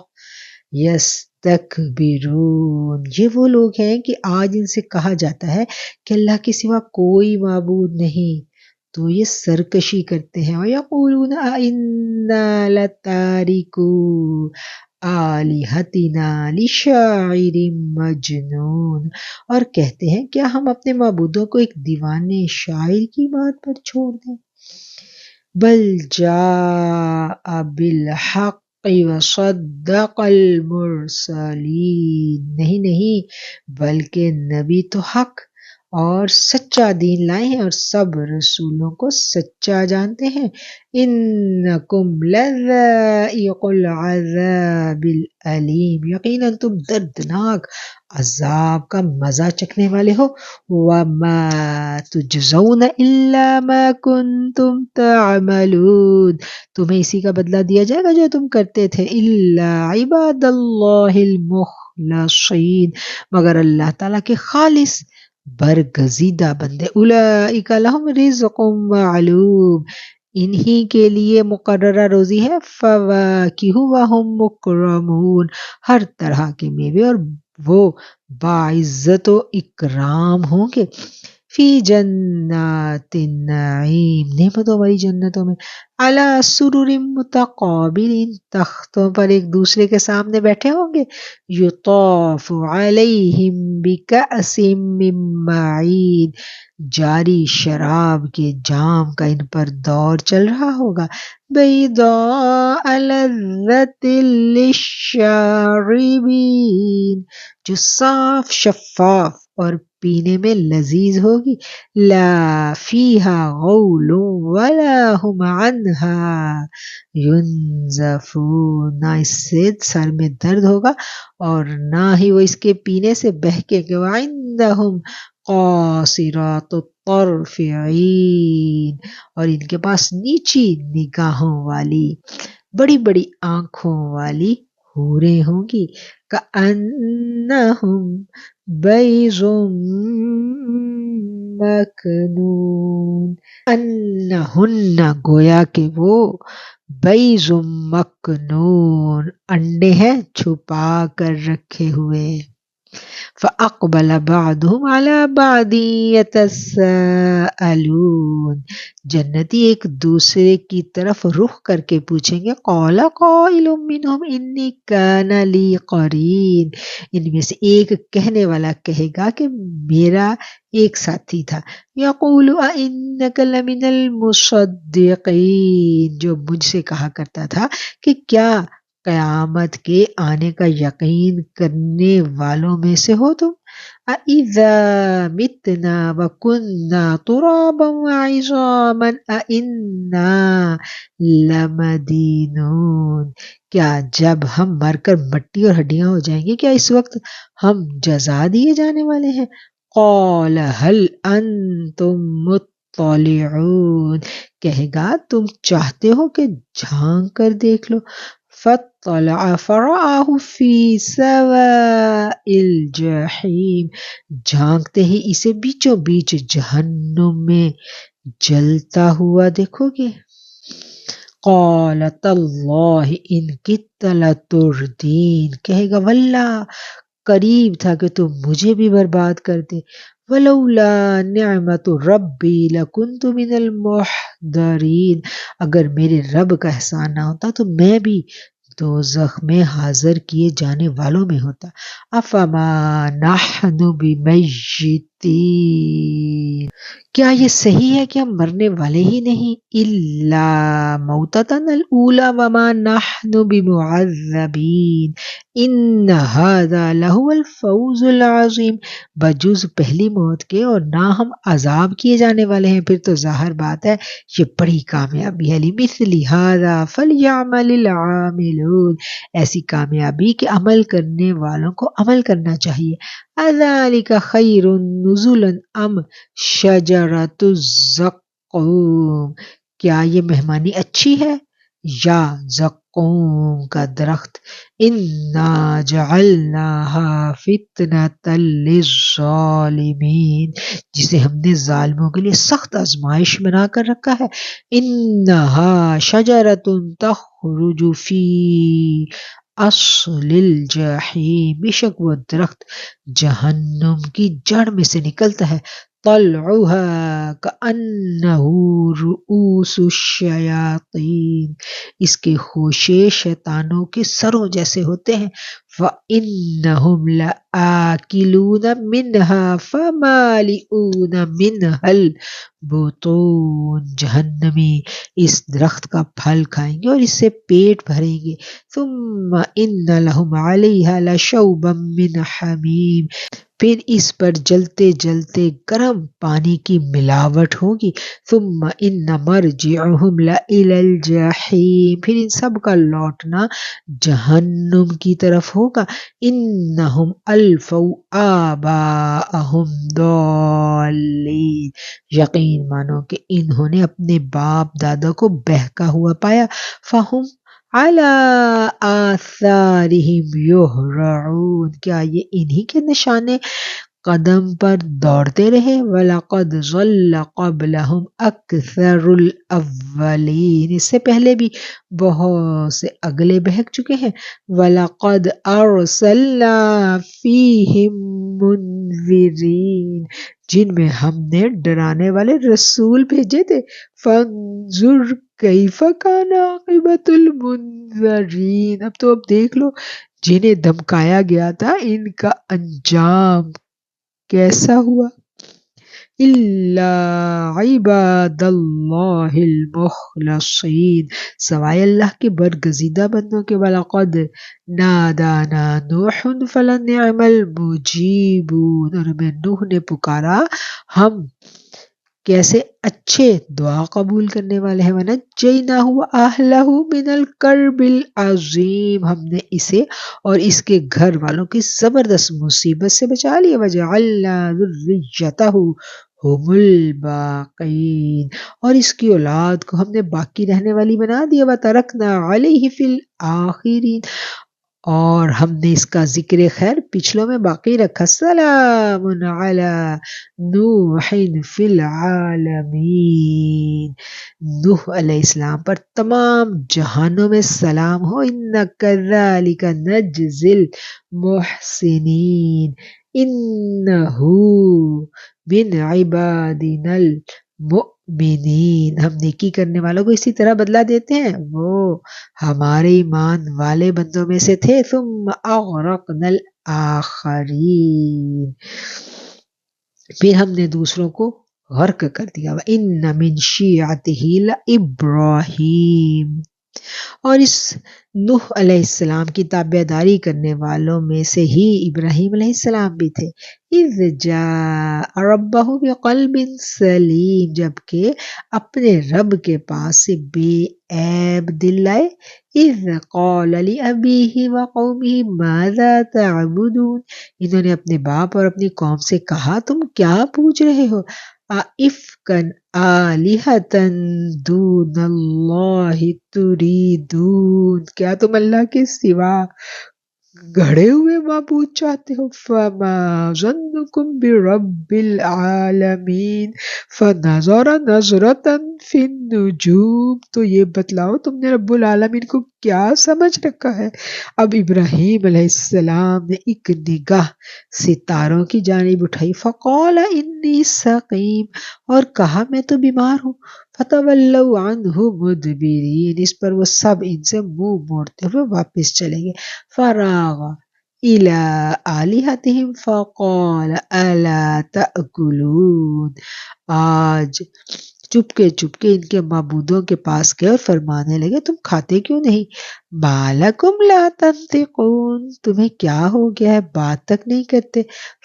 Speaker 1: یستکبرون، یہ وہ لوگ ہیں کہ آج ان سے کہا جاتا ہے کہ اللہ کے سوا کوئی معبود نہیں تو یہ سرکشی کرتے ہیں۔ وَيَقُولُونَ أَإِنَّا لَتَارِكُو آلِهَتِنَا لِشَاعِرٍ مَجْنُونَ، اور کہتے ہیں کیا ہم اپنے معبودوں کو ایک دیوانے شاعر کی بات پر چھوڑ دیں؟ بل جاء بالحق وصدق المرسلین، نہیں بلکہ نبی تو حق اور سچا دین لائے ہیں اور سب رسولوں کو سچا جانتے ہیں۔ انکم لذائق العذاب العلیم، یقیناً تم دردناک عذاب کا مزہ چکھنے والے ہو۔ وما تجزون الا ما کنتم تعملون، تمہیں اسی کا بدلہ دیا جائے گا جو تم کرتے تھے۔ الا عباد اللہ المخلصین، مگر اللہ تعالیٰ کے خالص برگزیدہ بندے۔ اولئک لہم رزق معلوم، انہی کے لیے مقررہ روزی ہے۔ فواکہ وہم مکرمون، ہر طرح کے میوے اور وہ باعزت و اکرام ہوں گے۔ فی جنات النعیم، نعمتوں والی جنتوں میں۔ علی سرر متقابلین، تختوں پر ایک دوسرے کے سامنے بیٹھے ہوں گے۔ یطاف علیہم بکأس من معین، جاری شراب کے جام کا ان پر دور چل رہا ہوگا۔ بیضاء لذۃ للشاربین، جو صاف شفاف اور پینے میں لذیذ ہوگی۔ لا فیہا غول ولا ہم عنہا ینزفون، نہ اس سے سر میں درد ہوگا اور نہ ہی وہ اس کے پینے سے بہکے گے۔ وعندہم قاصرات الطرف عین، اور ان کے پاس نیچی نگاہوں والی بڑی بڑی آنکھوں والی حوریں ہوں گی۔ کأنہم بیض مکنون انہن گویا کہ وہ بیض مکنون انڈے ہیں چھپا کر رکھے ہوئے. فَأَقْبَلَ بَعْضُهُمْ عَلَى بَعْضٍ يَتَسَاءَلُونَ جنتی ایک دوسرے کی طرف رخ کر کے پوچھیں گے قَالَ قَائِلٌ مِّنْهُمْ إِنِّي كَانَ لِي قَرِينٌ ان میں سے ایک کہنے والا کہے گا کہ میرا ایک ساتھی تھا. يَقُولُ أَإِنَّكَ لَمِنَ الْمُصَدِّقِينَ جو مجھ سے کہا کرتا تھا کہ کیا قیامت کے آنے کا یقین کرنے والوں میں سے ہو تم. اَإِذَا مِتْنَا وَكُنَّا تُرَابًا وَعِظَامًا أَإِنَّا لَمَدِينُونَ کیا جب ہم مر کر مٹی اور ہڈیاں ہو جائیں گے کیا اس وقت ہم جزا دیے جانے والے ہیں. قَالَ هَلْ أَنْتُمْ مُطَّلِعُونَ کہے گا تم چاہتے ہو کہ جھانک کر دیکھ لو. فَاطَّلَعَ فَرَآهُ فِي سَوَاءِ الْجَحِيمِ جھانکتے ہی اسے بیچوں بیچ جہنم میں جلتا ہوا دیکھو گے. قَالَ تَاللَّهِ إِن كِدتَّ لَتُرْدِينِ کہے گا واللہ قریب تھا کہ تم مجھے بھی برباد کر دے. وَلَوْلَا نِعْمَةُ رَبِّي لَكُنْتُ مِنَ الْمُحْضَرِينَ اگر میرے رب کا احسان نہ ہوتا تو میں بھی دوزخ میں حاضر کیے جانے والوں میں ہوتا. افما نحن بمیتین کیا یہ صحیح ہے کہ ہم مرنے والے ہی نہیں. الا موتتنا الاولی وما نحن بمعذبین ان هذا لهو الفوز العظیم بجز پہلی موت کے اور نہ ہم عذاب کیے جانے والے ہیں پھر تو ظاہر بات ہے یہ بڑی کامیابی ہے. لمثل هذا فلیعمل العاملون ایسی کامیابی کے عمل کرنے والوں کو عمل کرنا چاہیے. اذالک خیر نزلا ام شجرۃ الزقوم کیا یہ مہمانی اچھی ہے یا زقوم کا درخت. انا جعلناها فتنة للظالمین جسے ہم نے ظالموں کے لیے سخت آزمائش بنا کر رکھا ہے. انها شجرۃ تخرج فی اصل الجحیم بے شک وہ درخت جہنم کی جڑ میں سے نکلتا ہے. طلعها كأنه رؤوس الشیاطین اس کے خوشے شیطانوں کے سروں جیسے ہوتے ہیں. فَإِنَّهُمْ لَآكِلُونَ مِنْهَا فَمَالِئُونَ مِنْهَا الْبُطُونَ جہنمی اس درخت کا پھل کھائیں گے اور اس سے پیٹ بھریں گے. ثُمَّ إِنَّ لَهُمْ عَلَيْهَا لَشَوْبًا مِّنْ حَمِيمٍ پھر اس پر جلتے جلتے گرم پانی کی ملاوٹ ہوگی. ثم ان مرجعهم لإلى الجحیم پھر ان سب کا لوٹنا جہنم کی طرف ہوگا. انہم الفوا آباءہم ضالین یقین مانو کہ انہوں نے اپنے باپ دادا کو بہکا ہوا پایا. فہم علی آثارہم یہرعون کیا یہ انہی کے نشانے قدم پر دوڑتے رہے. وَلَقَدْ ضَلَّ قَبْلَهُمْ أَكْثَرُ الْأَوَّلِينَ اس سے پہلے بھی بہت سے اگلے بہک چکے ہیں. وَلَقَدْ أَرْسَلْنَا فِيهِمْ مُنذِرِينَ جن میں ہم نے ڈرانے والے رسول بھیجے تھے. فَانظُرْ كَيْفَ كَانَ عَاقِبَةُ الْمُنذَرِينَ اب دیکھ لو جنہیں دھمکایا گیا تھا ان کا انجام کیسا ہوا. الا عباد اللہ المخلصین سوائے اللہ کے برگزیدہ بندوں کے. وَلَقَدْ نَادَانَا نُوحٌ فَلَنِعْمَ الْمُجِيبُونَ اور ہمیں نوح نے پکارا ہم کیسے اچھے دعا قبول کرنے والے ہیں. وَنَجَّيْنَاهُ وَأَهْلَهُ مِنَ الْكَرْبِ الْعَظِيمِ ہم نے اسے اور اس کے گھر والوں کی زبردست مصیبت سے بچا لیا. وَجَعَلْنَا ذُرِّيَّتَهُ هُمُ الْبَاقِينَ اور اس کی اولاد کو ہم نے باقی رہنے والی بنا دیا. وَتَرَكْنَا عَلَيْهِ فِي الْآخِرِينَ اور ہم نے اس کا ذکر خیر پچھلوں میں باقی رکھا، سلام علی نوح فی العالمین، نوح علیہ السلام پر تمام جہانوں میں سلام ہو، اِنَّا کَذَلِکَ نَجْزِی الْمُحْسِنِین، اِنَّہُ من عبادنا المؤمنین، ہم نیکی کرنے والوں کو اسی طرح بدلہ دیتے ہیں، وہ ہمارے ایمان والے بندوں میں سے تھے، ثم اغرقنا الآخرین، پھر ہم نے دوسروں کو غرق کر دیا، وَإِنَّ مِن شِیعَتِهِ لَإِبْرَاہِیم، اور اس نوح علیہ السلام کی تابعداری کرنے والوں میں سے ہی ابراہیم علیہ السلام بھی تھے، اذ جاء ربہ بقلب سلیم، جبکہ اپنے رب کے پاس سے بے عیب دل لائے، اذ قال لأبیہ وقومہ ماذا تعبدون، انہوں نے اپنے باپ اور اپنی قوم سے کہا تم کیا پوچھ رہے ہو، ائفکا آلہۃ دون اللہ تریدون، کیا تم اللہ کے سوا گھڑے ہوئے معبود چاہتے ہو، فما ظنکم برب العالمین، فنظر نظرۃ فی النجوم، تو یہ بتلاؤ تم نے رب العالمین کو کیا سمجھ رکھا ہے۔ اب ابراہیم علیہ السلام نے ایک نگاہ ستاروں کی جانب اٹھائی، فقال انی سقیم، اور کہا میں تو بیمار ہوں، فتولوا عنہ مدبرین، اس پر وہ سب ان سے منہ موڑتے ہوئے واپس چلے گئے، فراغ الی آلہتہم فقال الا تأکلون، آج چپکے چپکے ان کے معبودوں کے پاس گئے اور فرمانے لگے تم کھاتے کیوں نہیں، ما لکم لا تنطقون، تمہیں کیا ہو گیا ہے بات تک نہیں کرتے،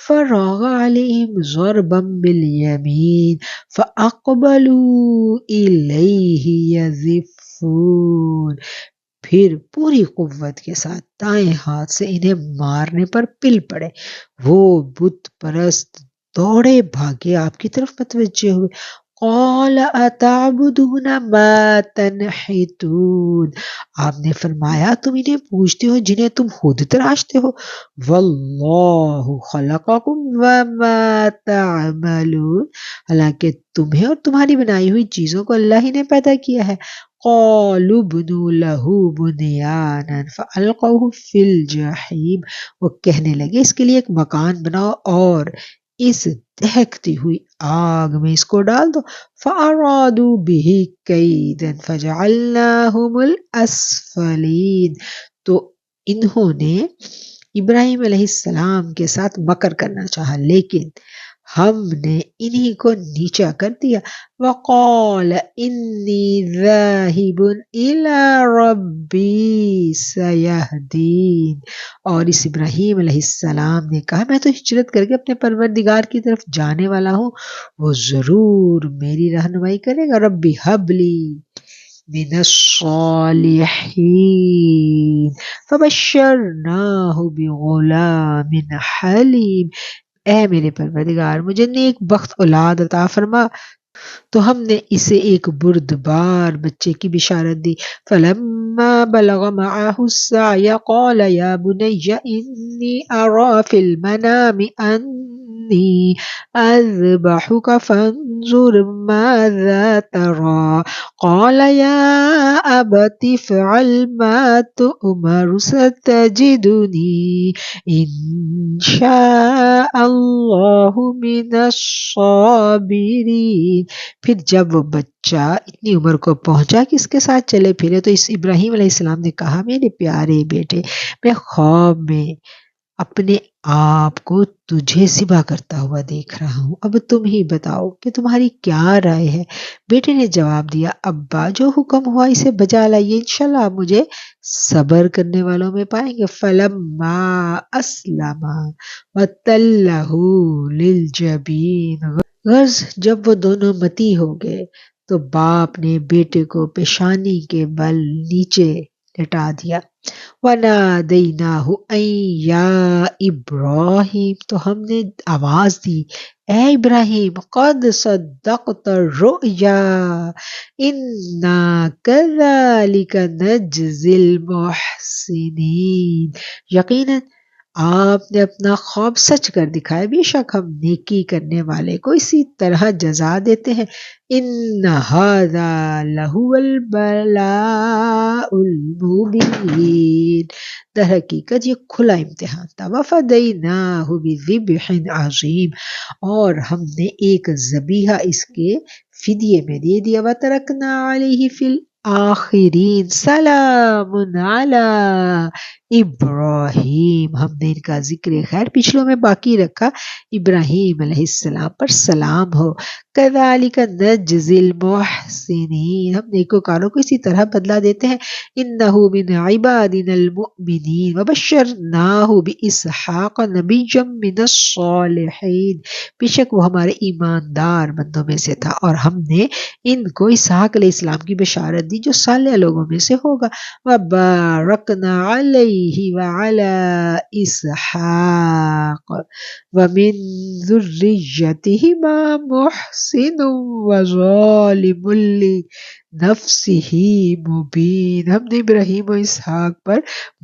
Speaker 1: فراغ علیہم ضربا بالیمین فاقبلوا الیہ یزفون، پھر پوری قوت کے ساتھ دائیں ہاتھ سے انہیں مارنے پر پل پڑے، وہ بت پرست دوڑے بھاگے آپ کی طرف متوجہ ہوئے، قال اتعبدون ما تنحتون، آپ نے فرمایا تم انہیں پوجتے ہو جنہیں تم خود تراشتے ہو، واللہ خلقکم وما تعملون، حالانکہ تمہیں اور تمہاری بنائی ہوئی چیزوں کو اللہ ہی نے پیدا کیا ہے، قالوا ابنوا له بنیانا فالقوه فی الجحیم، وہ کہنے لگے اس کے لیے ایک مکان بناؤ اور اس دہکتی ہوئی آگ میں اس کو ڈال دو، فارادوا به کیدا فجعلناهم الاسفلین، تو انہوں نے ابراہیم علیہ السلام کے ساتھ مکر کرنا چاہا لیکن ہم نے انہی کو نیچا کر دیا، وقال انی ذاہب الی ربی سیہدین، اور اس ابراہیم علیہ السلام نے کہا میں تو ہجرت کر کے اپنے پروردگار کی طرف جانے والا ہوں، وہ ضرور میری رہنمائی کرے گا، ربی حب لی من الصالحین فبشرناہ بغلام حلیم، اے میرے پروردگار مجھے نیک بخت اولاد عطا فرما، تو ہم نے اسے ایک بردبار بچے کی بشارت دی، فلما بلغ معه السعی قال یا بنی انی ارى فی المنام انی اذبحک فانظر ماذا ترى، قال یا ابت افعل ما تؤمر ستجدنی ان شاء اللہ من الصابرین، پھر جب وہ بچہ اتنی عمر کو پہنچا کہ اس کے ساتھ چلے پھرے تو اس ابراہیم علیہ السلام نے کہا میرے پیارے بیٹے میں خواب میں اپنے آپ کو تجھے ذبح کرتا ہوا دیکھ رہا ہوں، اب تم ہی بتاؤ کہ تمہاری کیا رائے ہے، بیٹے نے جواب دیا ابا جو حکم ہوا اسے بجا لائیے، انشاءاللہ آپ مجھے صبر کرنے والوں میں پائیں گے، فلما اسلم وتلہ للجبین، غرض جب وہ دونوں متی ہو گئے تو باپ نے بیٹے کو پیشانی کے بل نیچے لٹا دیا۔ وَنَادَيْنَاهُ أَن يَا إِبْرَاهِيمُ، تو ہم نے آواز دی، اے ابراہیم، قد صدقت الرؤیا انا كذلك نجزی المحسنین، یقیناً آپ نے اپنا خواب سچ کر دکھایا، بے شک ہم نیکی کرنے والے کو اسی طرح جزا دیتے ہیں۔ ان ھذا لہو البلاء المبین، در حقیقت یہ کھلا امتحان تھا۔ وفدیناہ بذبح عظیم، اور ہم نے ایک ذبیحہ اس کے فدیے میں دے دیا۔ وترکنا علیہ فی الآخرین سلام علی ابراہیم، ہم نے ان کا ذکر خیر پچھلوں میں باقی رکھا، ابراہیم علیہ السلام پر سلام ہو۔ کذالک نجزی المحسنین، ہم نیکوکاروں کو اسی طرح بدلہ دیتے ہیں۔ انہ من عبادنا المؤمنین وبشرناہ باسحاق نبیا من الصالحین، بے شک وہ ہمارے ایماندار بندوں میں سے تھا اور ہم نے ان کو اسحاق علیہ السلام کی بشارت دی جو صالح لوگوں میں سے ہوگا۔ وبارکنا علیہ وعلی اسحاق ومن ذریتہما محسن وظالم لنفسہ مبین، ہم نے ابراہیم و اسحاق پر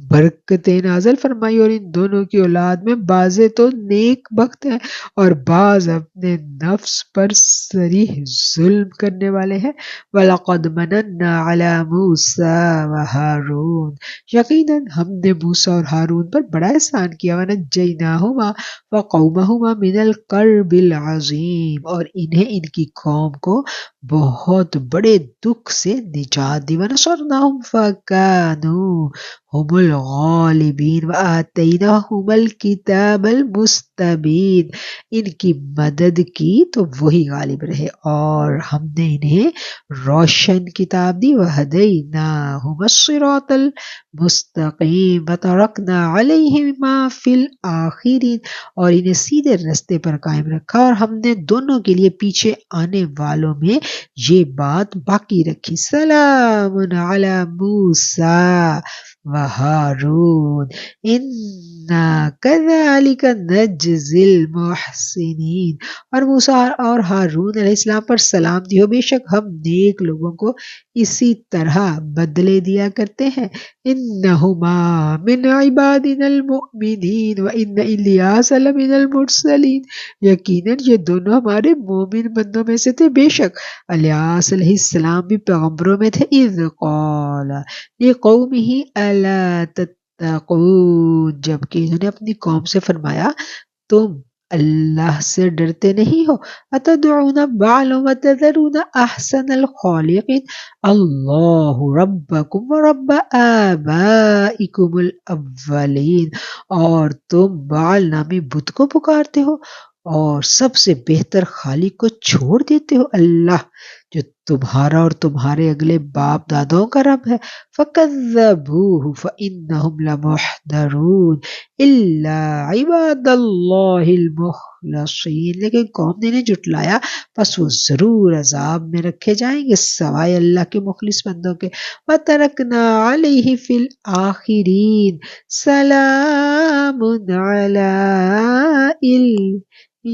Speaker 1: برکتیں نازل فرمائی اور ان دونوں کی اولاد میں بعض تو نیک بخت ہیں اور بعض اپنے نفس پر صریح ظلم کرنے والے ہیں۔ وَلَقَدْ مَنَنَّا عَلَى مُوسَى وَهَارُونَ، یقیناً ہم نے موسیٰ اور ہارون پر بڑا احسان کیا۔ وَنَجَّيْنَاهُمَا وَقَوْمَهُمَا مِنَ الْكَرْبِ الْعَظِيمِ، اور انہیں ان کی قوم کو بہت بڑے دکھ سے نجات دی۔ وَنَصَرْنَاهُمْ فَكَانُوا هُمُ الْغَالِبِينَ وَآتَيْنَاهُمَ الْكِتَابَ الْمُسْتَبِينَ، ان کی مدد کی تو وہی غالب رہے اور ہم نے انہیں روشن کتاب دی۔ وَهَدَيْنَاهُمَ الصِّرَاطَ الْمُسْتَقِيمَ وَتَرَكْنَا عَلَيْهِمَا فِي الْآخِرِينَ، اور انہیں سیدھے رستے پر قائم رکھا اور ہم نے دونوں کے لیے پیچھے آنے والوں میں یہ بات باقی رکھی۔ سلام علی موسیٰ وہارون انا کذالک نجزی المحسنین، اور موسیٰ اور ہارون علیہ السلام پر سلام دی ہو، بے شک ہم نیک لوگوں کو اسی طرح بدلے دیا کرتے ہیں۔ انہما من عبادنا المؤمنین وان الیاس لمن المرسلین، یقیناً یہ دونوں ہمارے مومن بندوں میں سے تھے، بے شک الیاس علیہ السلام بھی پیغمبروں میں تھے۔ اذ قال لقومہ الا تتقون، جبکہ انہوں نے اپنی قوم سے فرمایا تم اللہ سے ڈرتے نہیں ہو۔ اتدعون بعلا وتذرون احسن الخالقین، اللہ ربکم ورب آبائکم الاولین، اور تم بعل نامی بت کو پکارتے ہو اور سب سے بہتر خالق کو چھوڑ دیتے ہو، اللہ جو تمہارا اور تمہارے اگلے باپ دادوں کا رب ہے۔ فَكَذَّبُوهُ فَإِنَّهُمْ لَمُحْضَرُونَ إِلَّا عِبَادَ اللَّهِ الْمُخْلَصِينَ، لیکن قوم نے انہیں جھٹلایا پس وہ ضرور عذاب میں رکھے جائیں گے سوائے اللہ کے مخلص بندوں کے۔ وَتَرَكْنَا عَلَيْهِ فِي الْآخِرِينَ سَلَامٌ عَلَى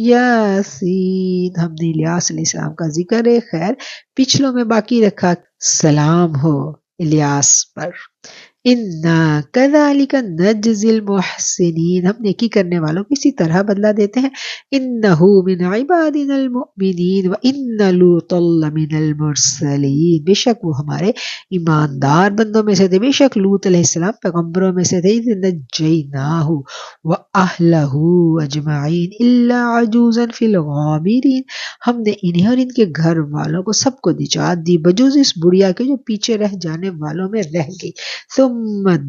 Speaker 1: یاسین، ہم نے الیاس علیہ السلام کا ذکر خیر پچھلوں میں باقی رکھا، سلام ہو الیاس پر۔ انا کذالک نجزی المحسنین، ہم نیکی کرنے والوں کو اسی طرح بدلہ دیتے ہیں۔ انہ من عبادنا المؤمنین وان لوطا لمن المرسلین، بے شک وہ ہمارے ایماندار بندوں میں سے تھے، بے شک لوط علیہ السلام پیغمبروں میں سے تھے۔ اذ نجیناہ واہلہ اجمعین الا عجوزا فی الغابرین، ہم نے انہیں اور ان کے گھر والوں کو سب کو نجات دی بجز اس بڑھیا کے جو پیچھے رہ جانے والوں میں رہ گئی۔ ثم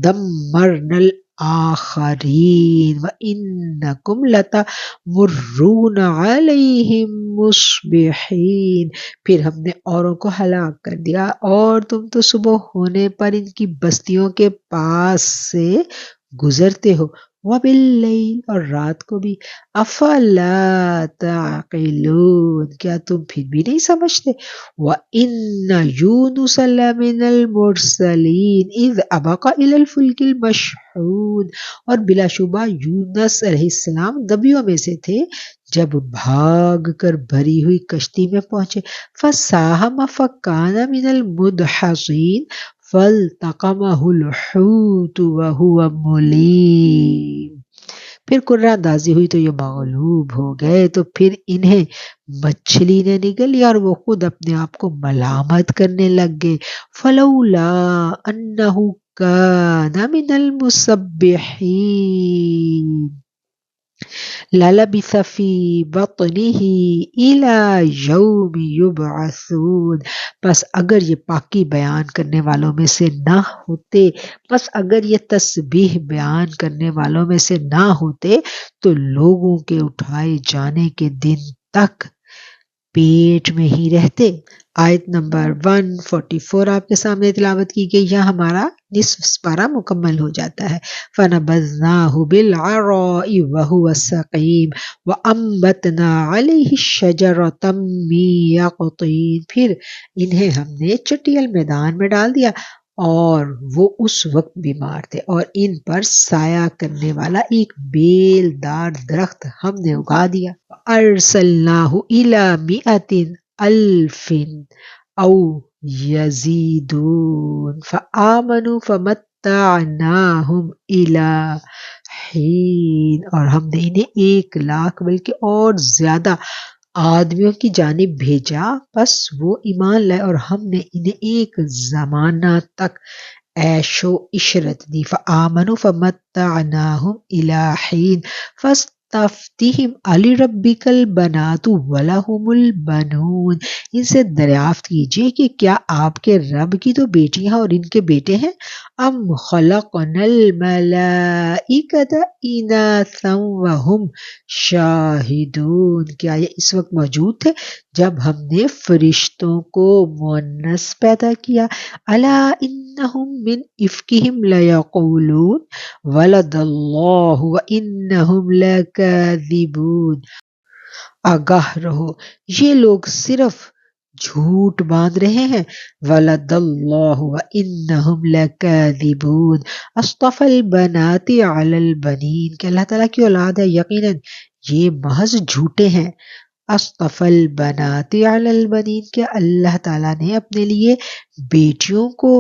Speaker 1: دمرنا الآخرین وانکم لتمرون علیہم مصبحین، پھر ہم نے اوروں کو ہلاک کر دیا اور تم تو صبح ہونے پر ان کی بستیوں کے پاس سے گزرتے ہو۔ وباللیل اور رات کو بھی افلا تعقلون کیا تم پھر بھی نہیں سمجھتے وَإِنَّ يُونُسَ لَمِنَ الْمُرْسَلِينَ اِذْ أَبَقَ إِلَى الْفُلْكِ الْمَشْحُونِ اور بلا شبہ یونس علیہ السلام نبیوں میں سے تھے جب بھاگ کر بھری ہوئی کشتی میں پہنچے فَسَاهَمَ فَكَانَ مِنَ الْمُدْحَضِينَ فَالْتَقَمَهُ الْحُوتُ وَهُوَ مُلِيمٌ پھر قرہ اندازی ہوئی تو یہ مغلوب ہو گئے تو پھر انہیں مچھلی نے نگل لیا اور وہ خود اپنے آپ کو ملامت کرنے لگ گئے فلولا انہ کان من المسبحین لَلَبِثَ فِي بَطْنِهِ إِلَى يَوْمِ يُبْعَثُونَ پس اگر یہ پاکی بیان کرنے والوں میں سے نہ ہوتے پس اگر یہ تسبیح بیان کرنے والوں میں سے نہ ہوتے تو لوگوں کے اٹھائے جانے کے دن تک پیٹ میں ہی رہتے آیت نمبر 144 آپ کے سامنے تلاوت کی گئی یہاں ہمارا نصف سپارہ مکمل ہو جاتا ہے فَنَبَذْنَاهُ بِالْعَرَاءِ وَهُوَ سَقِيمٌ وَأَنبَتْنَا عَلَيْهِ شَجَرَةً مِّن يَقْطِينٍ پھر انہیں ہم نے چٹیل میدان میں ڈال دیا اور وہ اس وقت بیمار تھے اور ان پر سایہ کرنے والا ایک بیل دار درخت ہم نے اگا دیا ارسلناہ الی مئۃ الف او یزیدون فآمنوا فمتعناہم الی حین اور ہم نے انہیں 1,00,000 بلکہ اور زیادہ آدمیوں کی جانب بھیجا بس وہ ایمان لائے اور ہم نے انہیں ایک زمانہ تک عیش و عشرت دی فآمنوا فمتعناہم الی حین فاستفتہم الربک البنات ولہم البنون ان سے دریافت کیجئے کہ کیا آپ کے رب کی تو بیٹیاں اور ان کے بیٹے ہیں ام خلقنا الملائکۃ اناثا وہم شاہدون کیا یہ اس وقت موجود تھے جب ہم نے فرشتوں کو مؤنث پیدا کیا الا انہم من افکہم لیقولون ولد اللہ وانہم لکاذبون آگاہ رہو یہ لوگ صرف جھوٹ باندھ رہے ہیں ولد اللہ وانہم لکاذبون اصطفى البنات علی البنین کہ اللہ تعالیٰ کی اولاد ہے یقیناً یہ محض جھوٹے ہیں اصطفى البنات علی البنین کہ اللہ تعالیٰ نے اپنے لیے بیٹیوں کو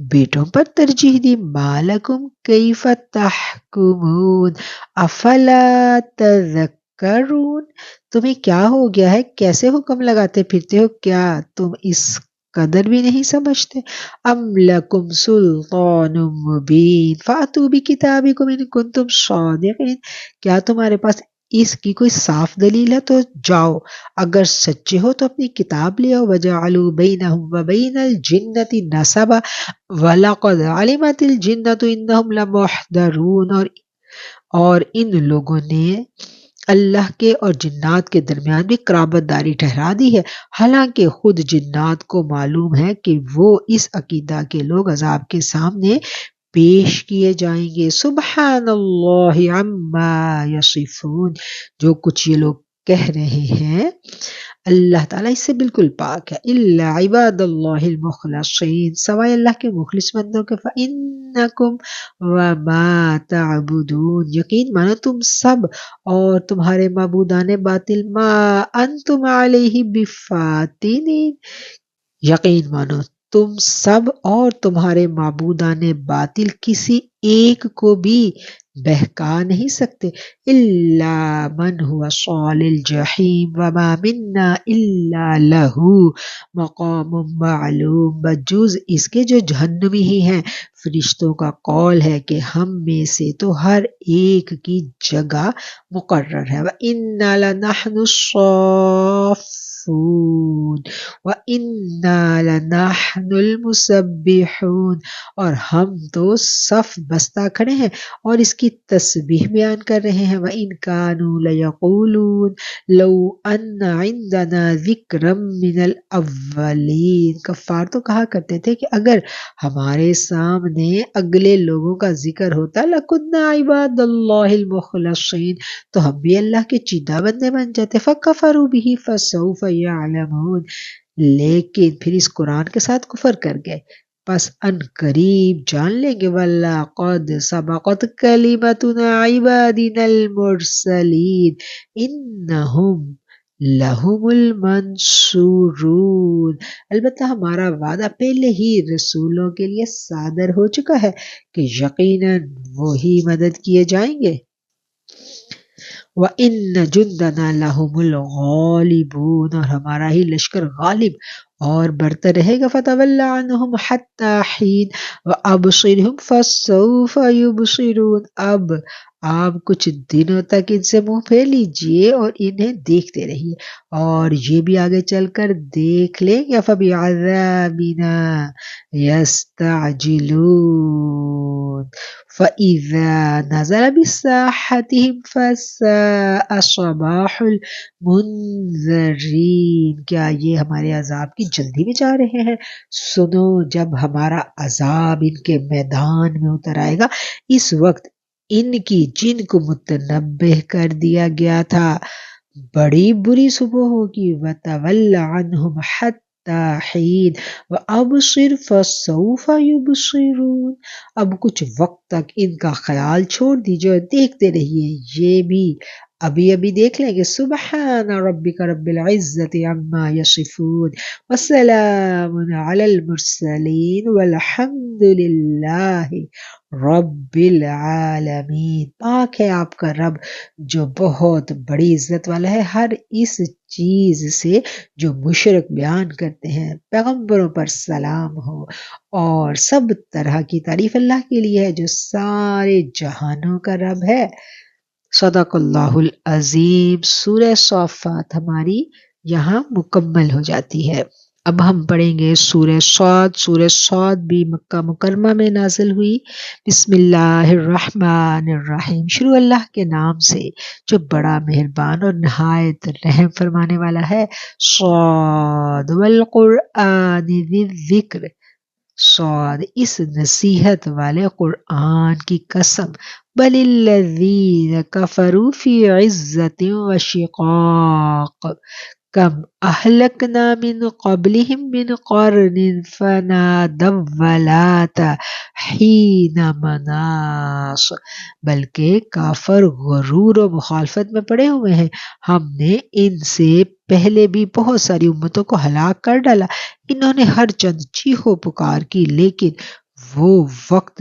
Speaker 1: بیٹوں پر ترجیح دی مالکم کیف تحکمون افلا تذکرون تمہیں کیا ہو گیا ہے کیسے حکم لگاتے پھرتے ہو کیا تم اس قدر بھی نہیں سمجھتے ام لکم سلطان مبین فاتوا بکتابکم ان کنتم صادقین کیا تمہارے پاس اس کی کوئی صاف دلیل ہے تو جاؤ اگر سچے ہو تو اپنی کتاب لے آؤ وجعلوا بینہم وبین الجنۃ نسبا ولقد علمت الجنۃ انہم لمحضرون اور ان لوگوں نے اللہ کے اور جنات کے درمیان بھی قرابت داری ٹھہرا دی ہے حالانکہ خود جنات کو معلوم ہے کہ وہ اس عقیدہ کے لوگ عذاب کے سامنے پیش کیے جائیں گے سبحان اللہ عما یصفون جو کچھ یہ لوگ کہہ رہے ہیں اللہ تعالیٰ اس سے بالکل پاک ہے الا عباد اللہ المخلصین سوائے اللہ کے مخلص بندوں کے فإنکم وما تعبدون یقین مانو تم سب اور تمہارے معبودان باطل ما انتم علیہ بفاتنین یقین مانو تم سب اور تمہارے معبودان باطل کسی ایک کو بھی بہکا نہیں سکتے الا من هو صال الجحیم وما منا الا له مقام معلوم بجز اس کے جو جہنمی ہی ہیں فرشتوں کا قول ہے کہ ہم میں سے تو ہر ایک کی جگہ مقرر ہے وَإِنَّا لَنَحْنُ الصَّافُّونَ يصفون وَإِنَّا لَنَحْنُ الْمُسَبِّحُونَ، اور ہم تو صف بستہ کھڑے ہیں اور اس کی تسبیح بیان کر رہے ہیں. وَإِن كَانُوا لَيَقُولُونَ لَوْ أَنَّ عِندَنَا ذِكْرًا مِّنَ الْأَوَّلِينَ، کفار تو کہا کرتے تھے کہ اگر ہمارے سامنے اگلے لوگوں کا ذکر ہوتا لَكُنَّا عِبَادَ اللَّهِ الْمُخْلَصِينَ، تو ہم بھی اللہ کے چیدہ بندے بن جاتے. فَكَفَرُوا بِهِ فَسَوْفَ يَعْلَمُونَ، لیکن پھر اس قرآن کے ساتھ کفر کر گئے، پس ان قریب جان لیں گے. وَلَقَدْ سَبَقَتْ كَلِمَتُنَا عِبَادِنَا الْمُرْسَلِينَ إِنَّهُمْ لَهُمُ الْمَنْصُورُونَ، البتہ ہمارا وعدہ پہلے ہی رسولوں کے لیے صادر ہو چکا ہے کہ یقیناً وہی مدد کیے جائیں گے. وَإِنَّ جُنْدَنَا لَهُمُ الْغَالِبُونَ، اور ہمارا ہی لشکر غالب اور برتر رہے گا. فَتَوَلَّ عَنْهُمْ حَتَّى حِينٍ وَأَبْصِرْهُمْ فَسَوْفَ يُبْصِرُونَ، اب آپ کچھ دنوں تک ان سے منہ پھیر لیجئے اور انہیں دیکھتے رہیے، اور یہ بھی آگے چل کر دیکھ لیں گے. فَبِعَذَابِنَا يَسْتَعْجِلُونَ فَإِذَا نَزَلَ بِسَاحَتِهِمْ فَسَاءَ صَبَاحُ الْمُنذَرِينَ، کیا یہ ہمارے عذاب کی جلدی میں جا رہے ہیں؟ سنو، جب ہمارا عذاب ان کے میدان میں اتر آئے گا، اس وقت ان کی جن کو متنبہ کر دیا گیا تھا بڑی بری صبح ہوگی. وَتَوَلَّ عَنْهُمْ حَتَّى حِينٍ وَأَبْصِرْ فَسَوْفَ يُبْصِرُونَ، اب کچھ وقت تک ان کا خیال چھوڑ دیجئے اور دیکھتے رہیے، یہ بھی ابھی ابھی دیکھ لیں گے. سبحان ربک رب العزت عما یصفون وسلام علی المرسلین والحمد للہ رب العالمین. پاک ہے آپ کا رب جو بہت بڑی عزت والا ہے ہر اس چیز سے جو مشرک بیان کرتے ہیں. پیغمبروں پر سلام ہو، اور سب طرح کی تعریف اللہ کے لیے ہے جو سارے جہانوں کا رب ہے. صدق اللہ العظیم. سورہ صافات ہماری یہاں مکمل ہو جاتی ہے. اب ہم پڑھیں گے سورہ صاد. سورہ صاد بھی مکہ مکرمہ میں نازل ہوئی. بسم اللہ الرحمن الرحیم، شروع اللہ کے نام سے جو بڑا مہربان اور نہایت رحم فرمانے والا ہے. صاد والقرآن ذی الذکر، صاد اس نصیحت والے قرآن کی قسم. بل الذین کفروا فی عزت و شقاق، کم اہلکنا من قبلہم من قرن فنادوا ولات حین مناص، بلکہ کافر غرور و مخالفت میں پڑے ہوئے ہیں. ہم نے ان سے پہلے بھی بہت ساری امتوں کو ہلاک کر ڈالا، انہوں نے ہر چند چیخو پکار کی لیکن وہ وقت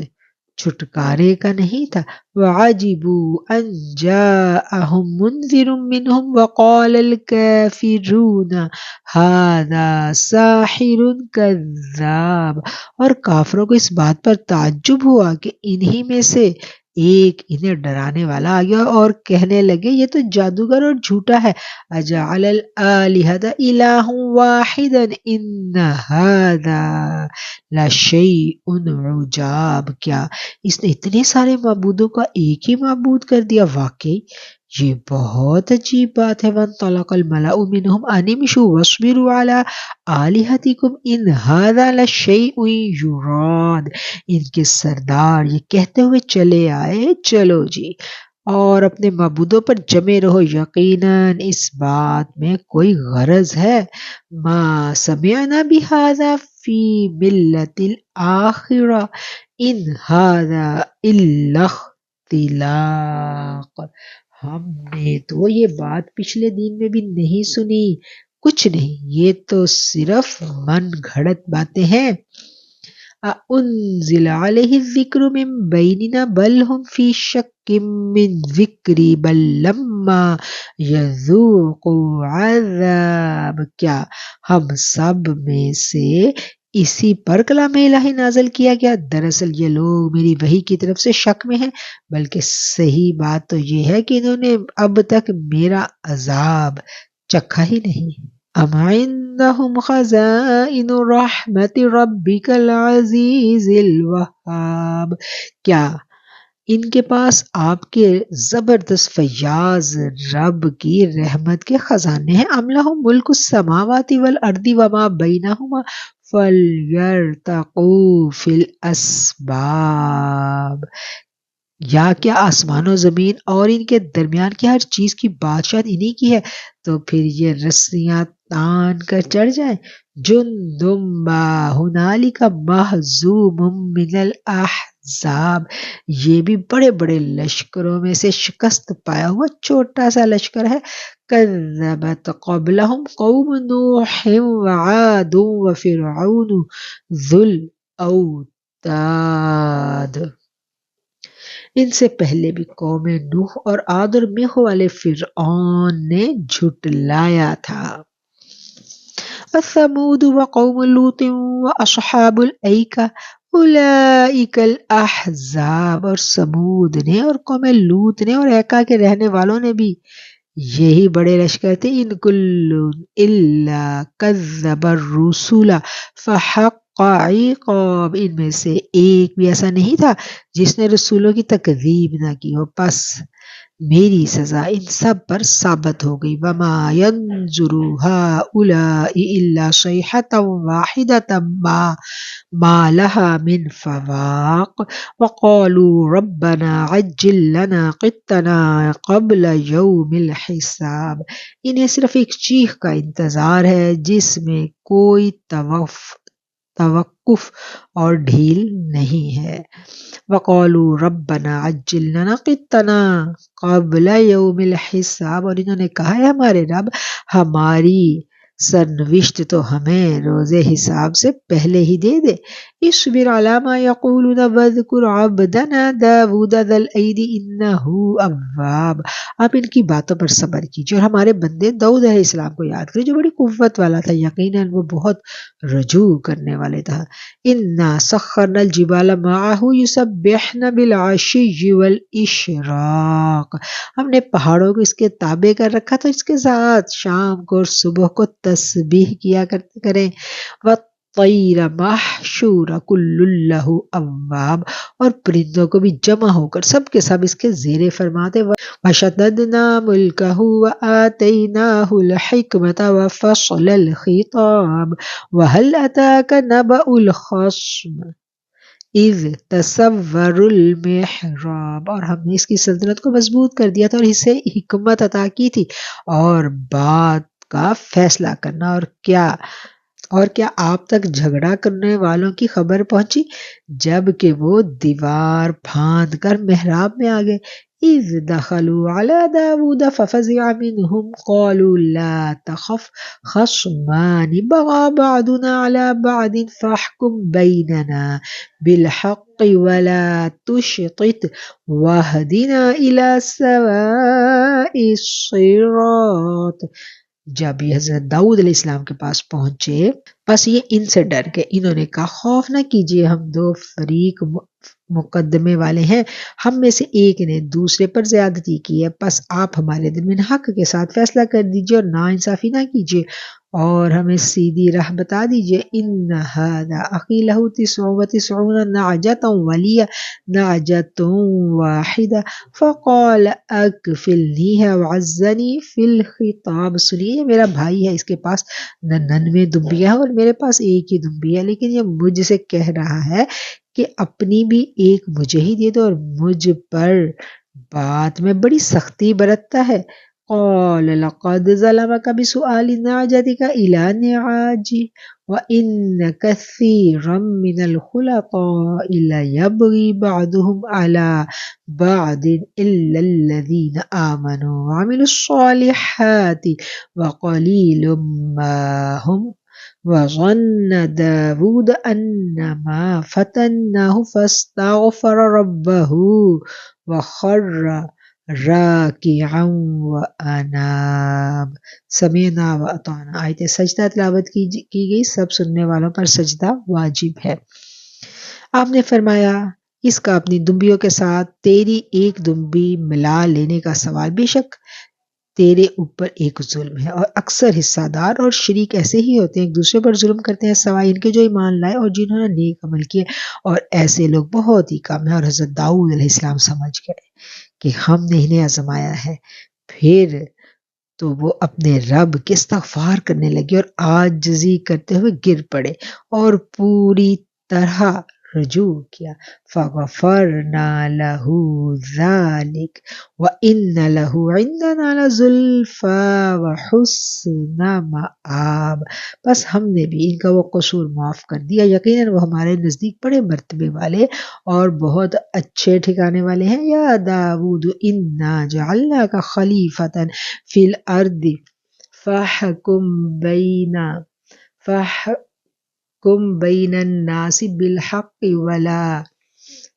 Speaker 1: چھٹکارے کا نہیں تھا. وَعَجِبُوا أَن جَاءَهُم مُنذِرٌ مِّنْهُمْ وَقَالَ الْكَافِرُونَ هَٰذَا سَاحِرٌ كَذَّابٌ، اور کافروں کو اس بات پر تعجب ہوا کہ انہی میں سے ایک انہیں ڈرانے والا آ گیا اور کہنے لگے یہ تو جادوگر اور جھوٹا ہے. اجعل الآلہۃ الہا واحدا ان ھذا لشیء عجاب، کیا اس نے اتنے سارے معبودوں کا ایک ہی معبود کر دیا؟ واقعی یہ بہت عجیب بات ہے. وانطلق الملأ منهم ان امشوا واصبروا على آلہتکم ان ھذا لشیء یراد، ان کے سردار یہ کہتے ہوئے چلے آئے چلو جی اور اپنے معبودوں پر جمے رہو، یقیناً اس بات میں کوئی غرض ہے. ما سمعنا بہذا فی ملت الآخرہ ان ھذا الا اختلاق، ہم نے تو یہ بات پچھلے دین میں بھی نہیں سنی، کچھ نہیں، یہ تو صرف من گھڑت باتیں ہیں. اَأُنزِلَ عَلَيْهِ الذِّكْرُ مِن بَيْنِنَا بَلْ هُمْ فِي شَكٍّ مِّن ذِكْرِي بَل لَّمَّا يَذُوقُوا عَذَابِ، کیا ہم سب میں سے اسی پر کلام الہی نازل کیا گیا؟ دراصل یہ لوگ میری وحی کی طرف سے شک میں ہیں، بلکہ صحیح بات تو یہ ہے کہ انہوں نے اب تک میرا عذاب چکھا ہی نہیں. ام عندهم خزائن رحمت ربک العزیز الوہاب، کیا ان کے پاس آپ کے زبردست فیاض رب کی رحمت کے خزانے ہیں؟ ام لہم ملک السماوات والارض وما بینہما فلیرتقوا فی الاسباب، یا کیا آسمان و زمین اور ان کے درمیان کی ہر چیز کی بادشاہت انہی کی ہے، تو پھر یہ رسیاں تان کر چڑھ جائیں۔ جندم ما ہنالک مہزوم من الاحزاب، یہ بھی بڑے بڑے لشکروں میں سے شکست پایا ہوا چھوٹا سا لشکر ہے۔ کذبت قبلہم قوم نوح وعاد وفرعون ذو الاوتاد، ان سے پہلے بھی قوم نوح اور عاد اور میخ والے فرعون نے جھٹلایا تھا۔ وثمود وقوم لوط واصحاب الایکہ اولئک الاحزاب، اور سمود نے اور قوم لوط نے اور ایکا کے رہنے والوں نے بھی یہی بڑے لشکر تھے۔ ان کل الا کذب الرسل فحق عقاب، ان میں سے ایک بھی ایسا نہیں تھا جس نے رسولوں کی تکذیب نہ کی ہو، پس میری سزا ان سب پر ثابت ہو گئی۔ وما ينظر هؤلاء الا صيحة واحدة ما لها من فواق وقالوا ربنا عجل لنا قطنا قبل يوم الحساب، انہیں صرف ایک چیخ کا انتظار ہے جس میں کوئی توقف اور ڈھیل نہیں ہے۔ وقالوا ربنا عجل لنا قطنا قبل یوم الحساب، اور انہوں نے کہا ہے ہمارے رب ہماری سرنوشت تو ہمیں روز حساب سے پہلے ہی دے دے۔ اصبر علی ما یقولون واذکر عبدنا داود ذا الایدی انہ اواب، آپ ان کی باتوں پر صبر کیجیے اور ہمارے بندے داؤد علیہ السلام کو یاد کریں جو بڑی قوت والا تھا، یقیناً وہ بہت رجوع کرنے والے تھا۔ انا سخرنا الجبال معه یسبحن بالعشی والاشراق، ہم نے پہاڑوں کو اس کے تابع کر رکھا تو اس کے ساتھ شام کو اور صبح کو تسبیح کیا کریں۔ والطیر محشور کل لہ اواب، اور پرندوں کو بھی جمع ہو کر سب کے سب اس کے زیر فرماتے۔ وشددنا ملکہ وآتیناہ الحکمت وفصل الخطاب وهل اتاک نبأ الخصم اذ تصوروا المحراب، اور ہم نے اس کی سلطنت کو مضبوط کر دیا تھا اور اسے حکمت عطا کی تھی اور بات کا فیصلہ کرنا، اور کیا آپ تک جھگڑا کرنے والوں کی خبر پہنچی جب کہ وہ دیوار پھاند کر محراب میں آ گئے۔ اذ دخلوا على داود ففزع منهم قالوا لا تخف خصمان بغى بعضنا على بعض فاحكم بيننا بالحق ولا تشطط واهدنا إلى سواء الصراط، جب یہ حضرت داؤد علیہ السلام کے پاس پہنچے بس یہ ان سے ڈر گئے، انہوں نے کہا خوف نہ کیجیے، ہم دو فریق مقدمے والے ہیں، ہم میں سے ایک نے دوسرے پر زیادتی کی ہے، پس آپ ہمارے درمیان حق کے ساتھ فیصلہ کر دیجیے اور ناانصافی نہ کیجیے اور ہمیں سیدھی راہ بتا دیجیے۔ ان ھذا اخی لہ 99 نعجۃ ولی نعجۃ واحدہ فقال اکفلنیھا وعزنی فی الخطاب، سنیے یہ میرا بھائی ہے، اس کے پاس 99 دمبیاں ہیں اور میرے پاس ایک ہی دمبی ہے، لیکن یہ مجھ سے کہہ رہا ہے کہ اپنی بھی ایک مجھے ہی دے دو اور مجھ پر بات میں بڑی سختی برتتا ہے۔ قال لقد ظلمك بسؤال نعجتك إلى نعاجه وإن كثيرا من الخلطاء ليبغي بعضهم على بعض إلا الذين آمنوا وعملوا الصالحات وقليل ما هم وظن داود أنما فتناه فاستغفر ربه وخر راکعا واناب۔ سمعنا واطعنا، آیت سجدہ تلاوت کی گئی، سب سننے والوں پر سجدہ واجب ہے۔ آپ نے فرمایا اس کا اپنی دمبیوں کے ساتھ تیری ایک دمبی ملا لینے کا سوال، بے شک تیرے اوپر ایک ظلم ہے، اور اکثر حصہ دار اور شریک ایسے ہی ہوتے ہیں، ایک دوسرے پر ظلم کرتے ہیں سوائے ان کے جو ایمان لائے اور جنہوں نے نیک عمل کیے، اور ایسے لوگ بہت ہی کم ہیں۔ اور حضرت داؤد علیہ السلام سمجھ گئے کہ ہم نے انہیں آزمایا ہے، پھر تو وہ اپنے رب کے استغفار کرنے لگے اور عاجزی کرتے ہوئے گر پڑے اور پوری طرح رجوع کیا۔ فَغَفَرْنَا لَهُ ذَلِكَ وَإِنَّ لَهُ عِندَنَا لَزُلْفَىٰ وَحُسْنَ مَآبٍ، بس ہم نے بھی ان کا وہ قصور معاف کر دیا، یقیناً وہ ہمارے نزدیک بڑے مرتبے والے اور بہت اچھے ٹھکانے والے ہیں۔ یا داود انا جعلناک خلیفۃ فی الارض فاحکم بین الناس بالحق ولا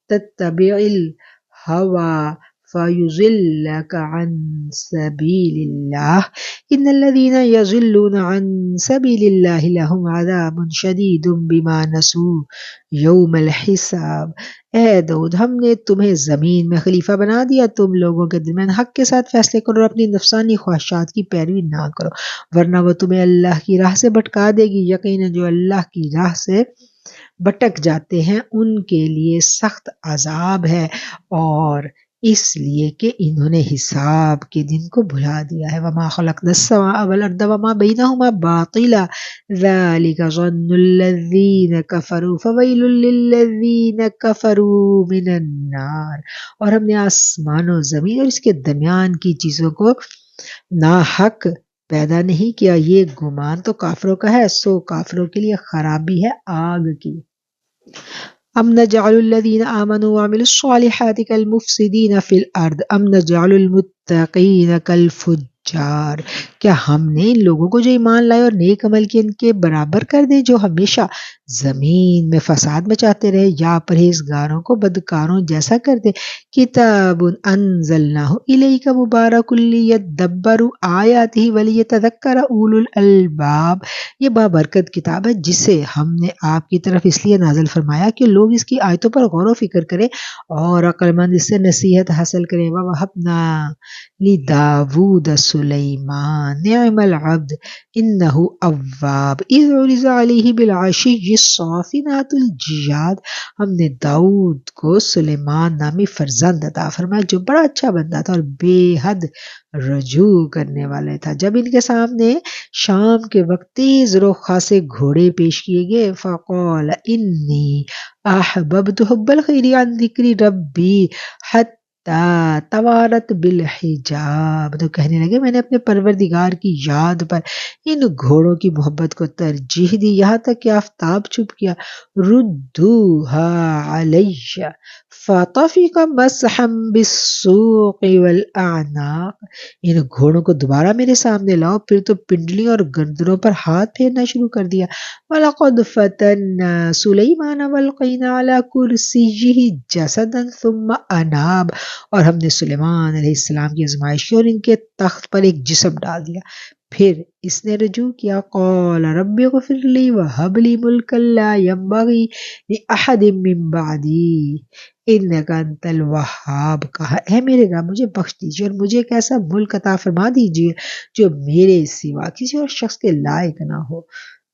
Speaker 1: تتبع الہوی فیضلک عن سبیل اللہ ان الذین یضلون عن سبیل اللہ لہم عذاب شدید بما نسوا یوم الحساب۔ اے داؤد، ہم نے تمہیں زمین میں خلیفہ بنا دیا، تم لوگوں کے درمیان حق کے ساتھ فیصلے کرو اور اپنی نفسانی خواہشات کی پیروی نہ کرو، ورنہ وہ تمہیں اللہ کی راہ سے بھٹکا دے گی۔ یقیناً جو اللہ کی راہ سے بھٹک جاتے ہیں ان کے لیے سخت عذاب ہے، اور اس لیے کہ انہوں نے حساب کے دن کو بھلا دیا ہے۔ وَمَا خَلَقْنَا السَّمَاءَ وَالْأَرْضَ وَمَا بَيْنَهُمَا بَاطِلًا ذَلِكَ ظَنُّ الَّذِينَ كَفَرُوا فَوَيْلٌ لِّلَّذِينَ كَفَرُوا مِنَ النَّارِ، اور ہم نے آسمان و زمین اور اس کے درمیان کی چیزوں کو ناحق پیدا نہیں کیا، یہ گمان تو کافروں کا ہے، سو کافروں کے لیے خرابی ہے آگ کی۔ ام نجعل الذین آمنوا وعملوا الصالحات کالمفسدین فی الارض ام نجعل المتقین کالفجار، کیا ہم نے ان لوگوں کو جو ایمان لائے اور نیک عمل کیے ان کے برابر کر دیں جو ہمیشہ زمین میں فساد مچاتے رہے، یا پرہیزگاروں کو بدکاروں جیسا کر دے؟ کتاب انزلناہ الیک مبارک لیدبروا آیاتہ ولیتذکر اولی الالباب، یہ بابرکت کتاب ہے جسے ہم نے آپ کی طرف اس لیے نازل فرمایا کہ لوگ اس کی آیتوں پر غور و فکر کریں اور عقل مند اس سے نصیحت حاصل کریں۔ وَوَهَبْنَا لِدَاوُودَ سُلَيْمَانَ نِعْمَ الْعَبْدُ إِنَّهُ أَوَّابٌ إِذْ عُرِضَ عَلَيْهِ بِالْعَشِيِّ الصَّافِنَاتُ الْجِيَادُ، ہم نے داؤد کو سلیمان نامی فرزند عطا فرمایا جو بڑا اچھا بندہ تھا اور بے حد رجوع کرنے والے تھا۔ جب ان کے سامنے شام کے وقت تیز رخ سے گھوڑے پیش کیے گئے، فقال انی احببت حب الخیر عن ذکر ربی حتی توارت بالحجاب، تو کہنے لگے میں نے اپنے پروردگار کی یاد پر ان گھوڑوں کی محبت کو ترجیح دی یہاں تک کہ آفتاب چھپ گیا۔ ردوها علی فطفق مسحا بالسوق والاعناق، ان گھوڑوں کو دوبارہ میرے سامنے لاؤ، پھر تو پنڈلیوں اور گردنوں پر ہاتھ پھیرنا شروع کر دیا۔ وَلَقَدْ فَتَنَّا سُلَيْمَانَ وَأَلْقَيْنَا عَلَى كُرْسِيِّهِ جَسَدًا ثُمَّ أَنَابَ، اور ہم نے سلیمان علیہ السلام کی آزمائش کی اور ان کے تخت پر ایک جسم ڈال دیا، پھر اس نے رجوع کیا۔ قال رب اغفر لی وہب لی ملکا لا ينبغی لأحد من بعدی انک انت الوہاب، کہا اے میرے رب مجھے بخش دیجیے اور مجھے ایک ایسا ملک عطا فرما دیجیے جو میرے سوا کسی اور شخص کے لائق نہ ہو،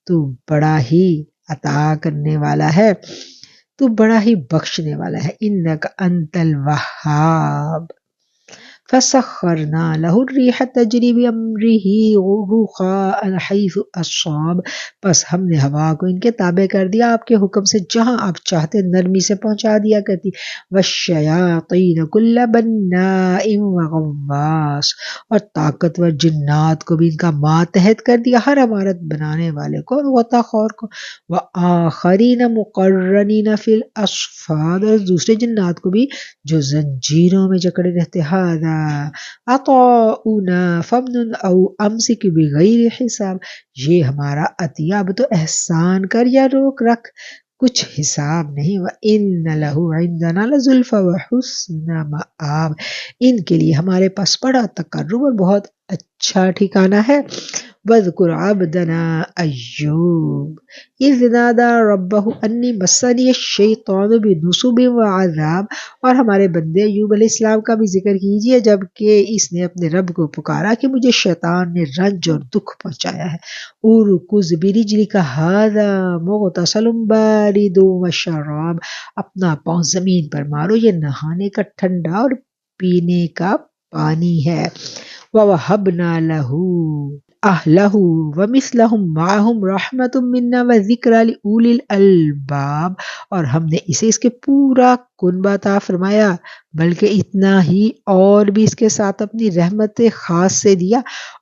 Speaker 1: تو بڑا ہی عطا کرنے والا ہے، تو بڑا ہی بخشنے والا ہے، انک انت الوہاب۔ فسخرنا له الريح تجري بأمره رخاء حيث أصاب، بس ہم نے ہوا کو ان کے تابع کر دیا آپ کے حکم سے جہاں آپ چاہتے نرمی سے پہنچا دیا کرتی۔ والشیاطین کل بناء وغواص، اور طاقتور جنات کو بھی ان کا ماتحت کر دیا، ہر عمارت بنانے والے کو اور غوطہ خور کو۔ وآخرین مقرنین فی الاصفاد، اور دوسرے جنات کو بھی جو زنجیروں میں جکڑے رہتے۔ هذا عطاؤنا فمنن او امسک بغیر حساب، یہ ہمارا عطیہ، اب تو احسان کر یا روک رکھ، کچھ حساب نہیں۔ وَإِنَّ لَهُ عِندَنَا لَزُلْفَىٰ وَحُسْنَ مَآبٍ، ان کے لیے ہمارے پاس بڑا تقرب اور بہت اچھا ٹھکانہ ہے۔ وَاذْكُرْ عَبْدَنَا أَيُّوبَ اِذْ نَادَى رَبَّهُ أَنِّي مَسَّنِيَ الشَّيْطَانُ بِنُصُبٍ وَعَذَابٍ، اور ہمارے بندے ایوب علیہ السلام کا بھی ذکر کیجئے جبکہ اس نے اپنے رب کو پکارا کہ مجھے شیطان نے رنج اور دکھ پہنچایا ہے۔ اُرْكُضْ بِرِجْلِكَ هَذَا مُغْتَسَلٌ بَارِدٌ وَشَرَابٌ، اپنا پاؤں زمین پر مارو، یہ نہانے کا ٹھنڈا اور پینے کا پانی ہے۔ وَوَهَبْنَا لَهُ أَهْلَهُ وَمِثْلَهُمْ مَعَهُمْ رَحْمَةٌ مِنَّا وَذِكْرَىٰ لِأُولِي الْأَلْبَابِ، اور ہم نے اسے اس کے پورا کنبہ عطا فرمایا، بلکہ اتنا ہی اور بھی اس کے ساتھ اپنی رحمت خاص سے دیا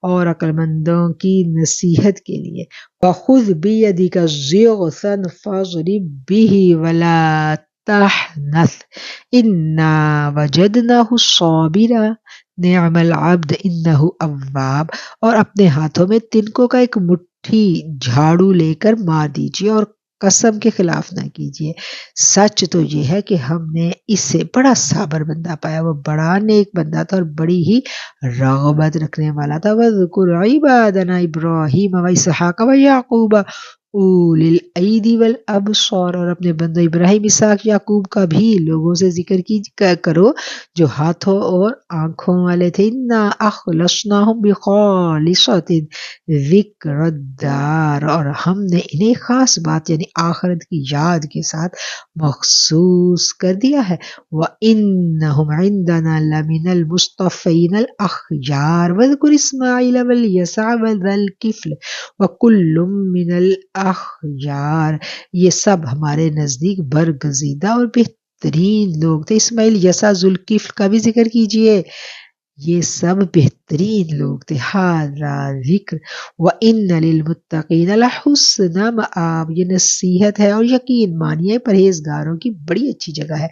Speaker 1: اور عقل مندوں کی نصیحت کے لیے۔ وَخُذْ بِيَدِكَ ضِغْثًا فَاضْرِب بِّهِ وَلَا تَحْنَثْ إِنَّا وَجَدْنَاهُ صَابِرًا نِعْمَ الْعَبْدُ إِنَّهُ أَوَّابٌ، اور اپنے ہاتھوں میں تنکوں کا ایک مٹھی جھاڑو لے کر مار دیجئے اور قسم کے خلاف نہ کیجیے، سچ تو یہ ہے کہ ہم نے اس سے بڑا صابر بندہ پایا، وہ بڑا نیک بندہ تھا اور بڑی ہی رغبت رکھنے والا تھا۔ وَاذْكُرْ عِبَادَنَا إِبْرَاهِيمَ وَإِسْحَاقَ وَيَعْقُوبَ اُولِي الْأَيْدِي وَالْأَبْصَارِ، اور اپنے بندوں ابراہیم، اسحاق، یعقوب کا بھی لوگوں سے ذکر کرو جو ہاتھوں اور آنکھوں والے تھے۔ اِنَّا أَخْلَصْنَاهُمْ بِخَالِصَةٍ ذِكْرَ الدَّارِ، اور ہم نے انہیں خاص بات یعنی آخرت کی یاد کے ساتھ مخصوص کر دیا ہے۔ وَإِنَّهُمْ عِندَنَا لَمِنَ الْمُصْطَفَيْنَ الْأَخْيَارِ وَاذْكُرْ إِسْمَاعِيلَ وَالْيَسَعَ وَذَا الْكِفْلِ وَكُلٌّ مِّنَ الْأَخْيَارِ، یہ سب ہمارے نزدیک برگزیدہ اور بہترین لوگ تھے۔ اسماعیل، یسع، ذوالکفل کا بھی ذکر کیجئے، یہ سب بہترین لوگ تھے۔ ھذا ذکر وَإِنَّ لِلْمُتَّقِينَ لَحُسْنَ مآب، یہ نصیحت ہے اور یقین مانیے پرہیزگاروں کی بڑی اچھی جگہ ہے۔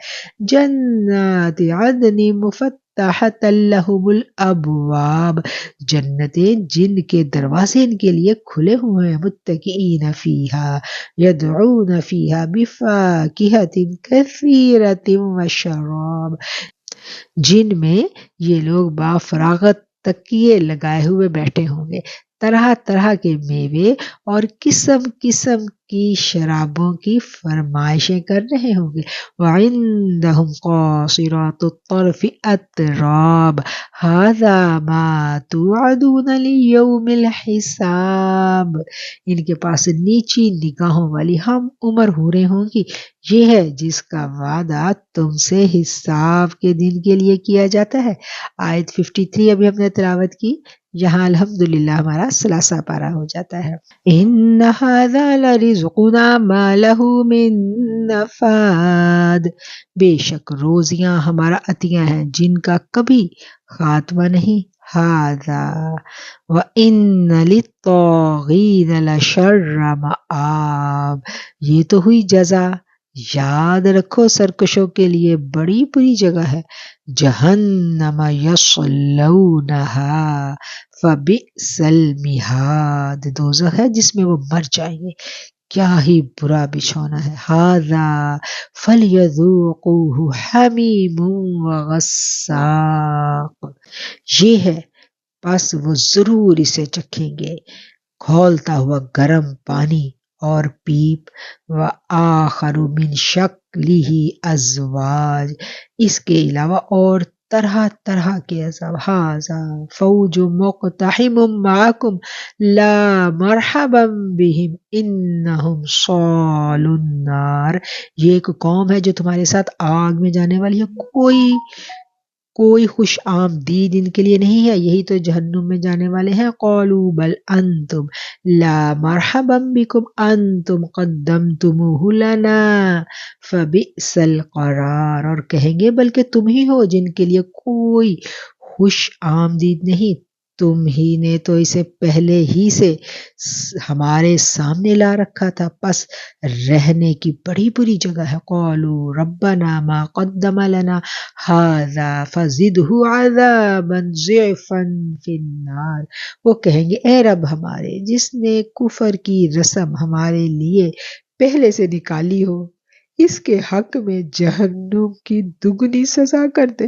Speaker 1: جنات عدن مفتحۃ لہم الابواب، جنتیں جن کے دروازے ان کے لیے کھلے ہوئے ہیں۔ متکئین فیہا یدعون فیہا بفاکہۃ کثیرۃ وشراب، جن میں یہ لوگ بافراغت تکیے لگائے ہوئے بیٹھے ہوں گے، طرح طرح کے میوے اور قسم قسم کی شرابوں کی فرمائشیں کر رہے ہوں گے۔ وَعِندَهُمْ قَاصِرَاتُ الطَّرْفِ أَتْرَابٌ هَذَا مَا تُوعَدُونَ لِيَوْمِ الْحِسَابِ، ان کے پاس نیچی نگاہوں والی ہم عمر حوریں ہوں گی، یہ ہے جس کا وعدہ تم سے حساب کے دن کے لیے کیا جاتا ہے۔ آیت 53 ابھی ہم نے تلاوت کی، یہاں الحمدللہ ہمارا ثلاثہ پارہ ہو جاتا ہے۔ ان ھذا لرزقنا ما له من نفاد، بے شک روزیاں ہمارا عطیہ ہیں جن کا کبھی خاتمہ نہیں۔ ھذا وَإِنَّ لِلطَّاغِينَ لَشَرَّ مَآب، یہ تو ہوئی جزا، یاد رکھو سرکشوں کے لیے بڑی بری جگہ ہے۔ جہنم یصلونہا فبئس المہاد، دوزخ ہے جس میں وہ مر جائیں گے، کیا ہی برا بچھونا ہے۔ ھذا فلیذوقوہ حمیم وغساق، یہ ہے پس وہ ضرور اسے چکھیں گے، کھولتا ہوا گرم پانی اور پیپ۔ وآخر من شکلہ ازواج، اس کے علاوہ اور طرح طرح کے عذاب۔ ھذا فوج مقتحم معکم لا مرحبا بہم انہم صالوا النار، یہ ایک قوم ہے جو تمہارے ساتھ آگ میں جانے والی ہے، کوئی خوش آمدید ان کے لیے نہیں ہے، یہی تو جہنم میں جانے والے ہیں۔ قالوا بل انتم لا مرحبا بکم انتم قدمتموہ لنا فبئس القرار، اور کہیں گے بلکہ تم ہی ہو جن کے لیے کوئی خوش آمدید نہیں، تم ہی نے تو اسے پہلے ہی سے ہمارے سامنے لا رکھا تھا، پس رہنے کی بڑی بری جگہ ہے۔ قالوا ربنا ما قدم لنا ھذا فزدہ عذابا ضعفا فی النار، وہ کہیں گے اے رب ہمارے جس نے کفر کی رسم ہمارے لیے پہلے سے نکالی ہو، اس کے حق میں جہنم کی دگنی سزا کر دے۔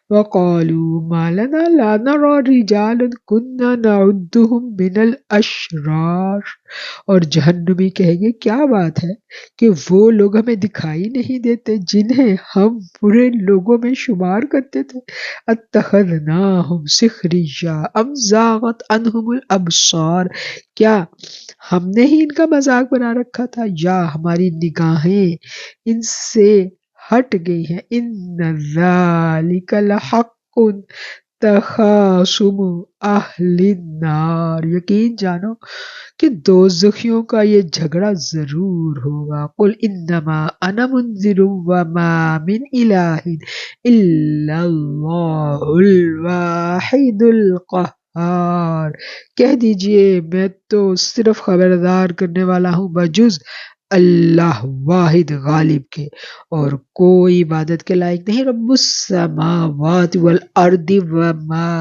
Speaker 1: وقالوا ما لنا لا نرى رجالا كنا نعدهم من الاشرار، اور جہنمی کہیں گے کیا بات ہے کہ وہ لوگ ہمیں دکھائی نہیں دیتے جنہیں ہم برے لوگوں میں شمار کرتے تھے۔ اتخذناہم سخریا ام زاغت عنہم الابصار، کیا ہم نے ہی ان کا مذاق بنا رکھا تھا یا ہماری نگاہیں ان سے ہٹ گئی ہیں۔ ان ذالک لحق تخاصم اہل النار، یقین جانو کہ دوزخیوں کا یہ جھگڑا ضرور ہوگا۔ قل انما انا منذر وما من الہ الا اللہ الواحد القہار، کہہ دیجئے میں تو صرف خبردار کرنے والا ہوں بجز اللہ واحد غالب کے، اور کوئی عبادت کے لائق نہیں۔ رب السماوات والارض وما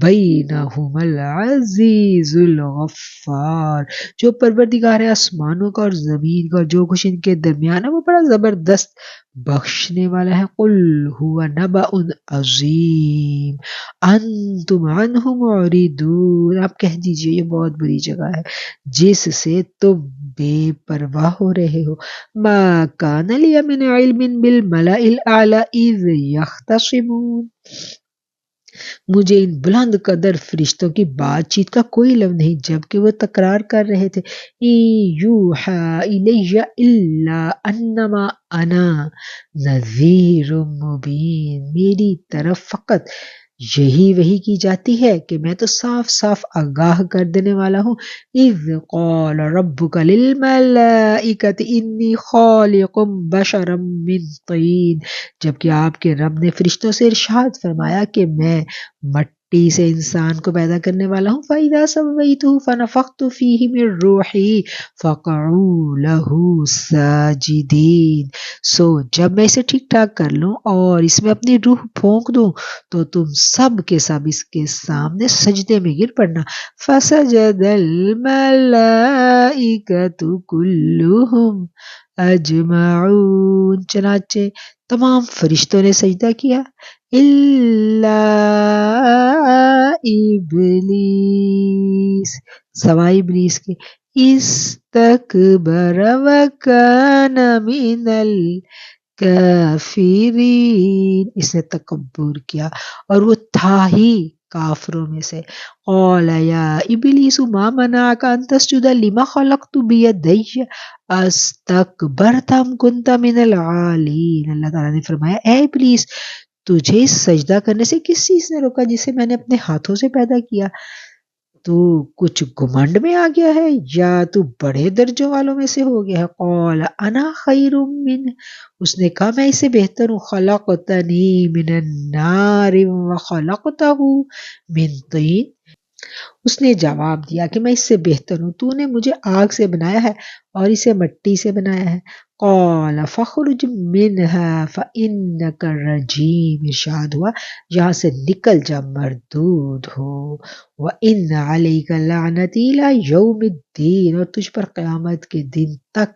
Speaker 1: بینہما العزیز الغفار، جو پروردگار ہے آسمانوں کا اور زمین کا اور جو کچھ ان کے درمیان ہے وہ بڑا زبردست بخشنے والا ہے۔ قل هو نبأ عظیم انتم عنہ معرضون، آپ کہہ دیجئے یہ بہت بڑی جگہ ہے جس سے تم بے پرواہ ہو رہے ہو۔ ما کان لی من علم بالملأ الاعلی اذ یختصمون، مجھے ان بلند قدر فرشتوں کی بات چیت کا کوئی علم نہیں جبکہ وہ تکرار کر رہے تھے۔ یوحی الی الا انما انا نذیر مبین، میری طرف فقط یہی وحی کی جاتی ہے کہ میں تو صاف صاف آگاہ کر دینے والا ہوں۔ اذ قال ربک للملائکۃ انی خالق بشرا من طین، جبکہ آپ کے رب نے فرشتوں سے ارشاد فرمایا کہ میں مٹی سے انسان کو پیدا کرنے والا ہوں۔ فَإِذَا سَوَّيْتُهُ فَنَفَخْتُ فِيهِ مِن رُوحِي فَقَعُوا لَهُ سَاجِدِينَ، سو جب میں اسے ٹھیک ٹھاک کر لوں اور اس میں اپنی روح پھونک دوں تو تم سب کے سب اس کے سامنے سجدے میں گر پڑنا۔ فَسَجَدَ الْمَلَائِكَةُ كُلُّهُمْ اجمعون، چنانچہ تمام فرشتوں نے سجدہ کیا الا ابلیس، سوائے ابلیس کے، استکبر وکان من الکافرین، اس نے تکبر کیا اور وہ تھا ہی کافروں میں سے۔ قال یا ابلیس ما منعک ان تسجد لما خلقت بیدی استکبرت ام کنت من العالین، اللہ تعالیٰ نے فرمایا اے ابلیس تجھے اس سجدہ کرنے سے کس چیز نے روکا جسے میں نے اپنے ہاتھوں سے پیدا کیا؟ تو کچھ گھمنڈ میں آ گیا ہے یا تو بڑے درجوں والوں میں سے ہو گیا ہے؟ قال انا خیر من، اس نے کہا میں اسے بہتر ہوں، خلقتنی من النار وخلقتہ من طین، اس نے جواب دیا کہ میں اس سے بہتر ہوں، تو نے مجھے آگ سے بنایا ہے اور اسے مٹی سے بنایا ہے۔ قال فاخرج منها فإنك رجیم، ارشاد ہوا یہاں سے نکل جا مردود ہو۔ وإن عليك لعنتی إلى يوم الدین، اور تجھ پر قیامت کے دن تک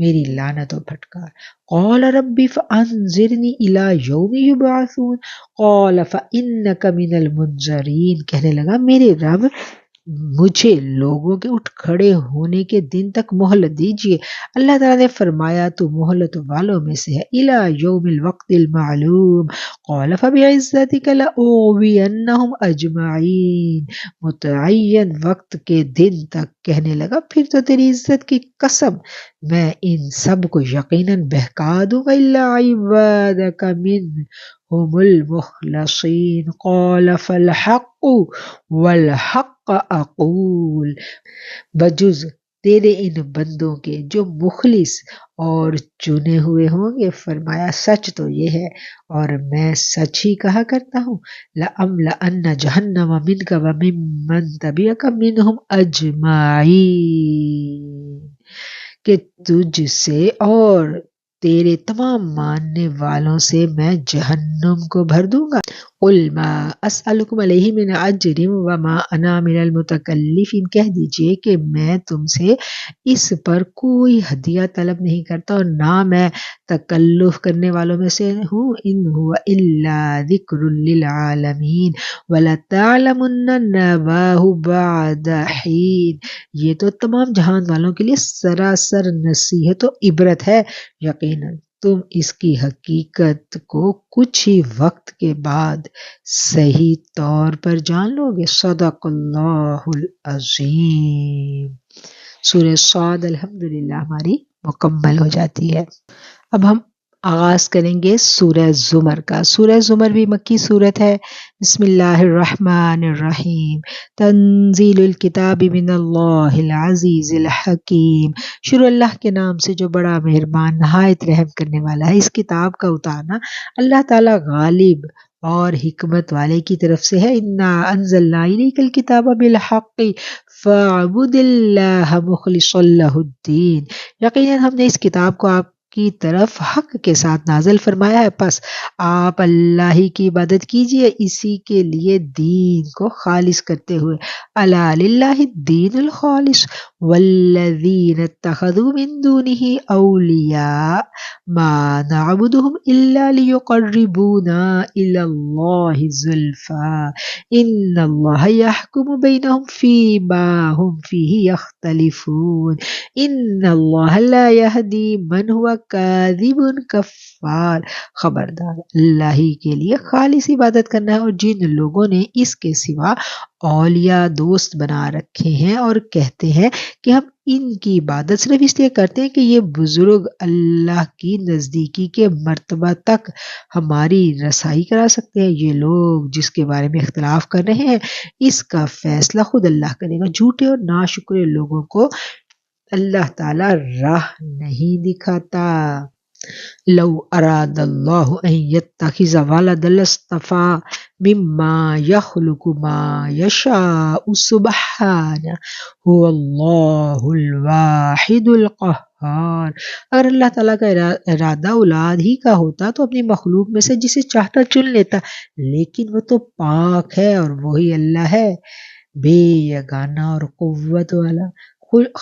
Speaker 1: میری لعنت و پھٹکار۔ قال ربی فانظرنی إلى يوم يبعثون قال فإنك من المنظرین، کہنے لگا میرے رب مجھے لوگوں کے اٹھ کھڑے ہونے کے دن تک مہلت دیجیے۔ اللہ تعالیٰ نے فرمایا تو مہلت والوں میں سے ہے۔ إلى يوم الوقت المعلوم قال فبعزتك لأغوینہم اجمعین، متعین وقت کے دن تک، کہنے لگا پھر تو تیری عزت کی قسم میں ان سب کو یقیناً بہکا دوں گا۔ إلا عبادك منهم المخلصین قال فالحق والحق اقول، بجز تیرے ان بندوں کے جو مخلص اور چنے ہوئے ہوں گے، فرمایا سچ تو یہ ہے اور میں سچ ہی کہا کرتا ہوں۔ لَأَمْلَأَنَّ جَهَنَّمَ مِنْكَ وَمِمَّنْ تَبِعَكَ مِنْهُمْ أَجْمَعِينَ، کہ تجھ سے اور تیرے تمام ماننے والوں سے میں جہنم کو بھر دوں گا۔ قل ما اسألکم علیہ من اجر وما انا من المتکلفین، کہہ دیجئے کہ میں تم سے اس پر کوئی ہدیہ طلب نہیں کرتا اور نہ میں تکلف کرنے والوں میں سے ہوں، ان هو الا ذکر للعالمین ولتعلمن نباہ بعد حین، یہ تو تمام جہان والوں کے لیے سراسر نصیحت و عبرت ہے، یقیناً تم اس کی حقیقت کو کچھ ہی وقت کے بعد صحیح طور پر جان لو گے۔ صدق اللہ العظیم۔ سورہ صاد الحمدللہ ہماری مکمل ہو جاتی ہے۔ اب ہم آغاز کریں گے سورہ زمر کا۔ سورہ زمر بھی مکی صورت ہے۔ بسم اللہ الرحمن الرحیم۔ تنزیل الکتاب من اللہ العزیز الحکیم۔ شروع اللہ کے نام سے جو بڑا مہربان نہایت رحم کرنے والا ہے۔ اس کتاب کا اتارنا اللہ تعالی غالب اور حکمت والے کی طرف سے ہے۔ انا انزلنا الیک الکتاب بالحق فاعبد اللہ مخلصا لہ الدین، یقیناً ہم نے اس کتاب کو آپ کی طرف حق کے ساتھ نازل فرمایا ہے، پس آپ اللہ ہی کی عبادت کیجئے اسی کے لیے دین کو خالص کرتے ہوئے۔ الا للہ الدین الخالص والذین اتخذوا من دونہ اولیاء ما نعبدهم الا لیقربونا الی اللہ زلفی ان اللہ یحکم بینہم فیما ہم فیہ یختلفون ان اللہ لا یہدی من ہوا کاذب کفار، خبردار اللہ ہی کے لیے خالص عبادت کرنا ہے، اور جن لوگوں نے اس کے سوا اولیاء دوست بنا رکھے ہیں اور کہتے ہیں کہ ہم ان کی عبادت صرف اس لیے کرتے ہیں کہ یہ بزرگ اللہ کی نزدیکی کے مرتبہ تک ہماری رسائی کرا سکتے ہیں، یہ لوگ جس کے بارے میں اختلاف کر رہے ہیں اس کا فیصلہ خود اللہ کرے گا۔ جھوٹے اور ناشکرے لوگوں کو اللہ تعالی راہ نہیں دکھاتا۔ لو اراد اللہ ان یتخذ ولدا لاصطفى مما یخلق ما یشاء سبحانہ هو اللہ الواحد القہار، اگر اللہ تعالیٰ کا ارادہ اولاد ہی کا ہوتا تو اپنی مخلوق میں سے جسے چاہتا چن لیتا، لیکن وہ تو پاک ہے اور وہی اللہ ہے بے یگانہ اور قوت والا۔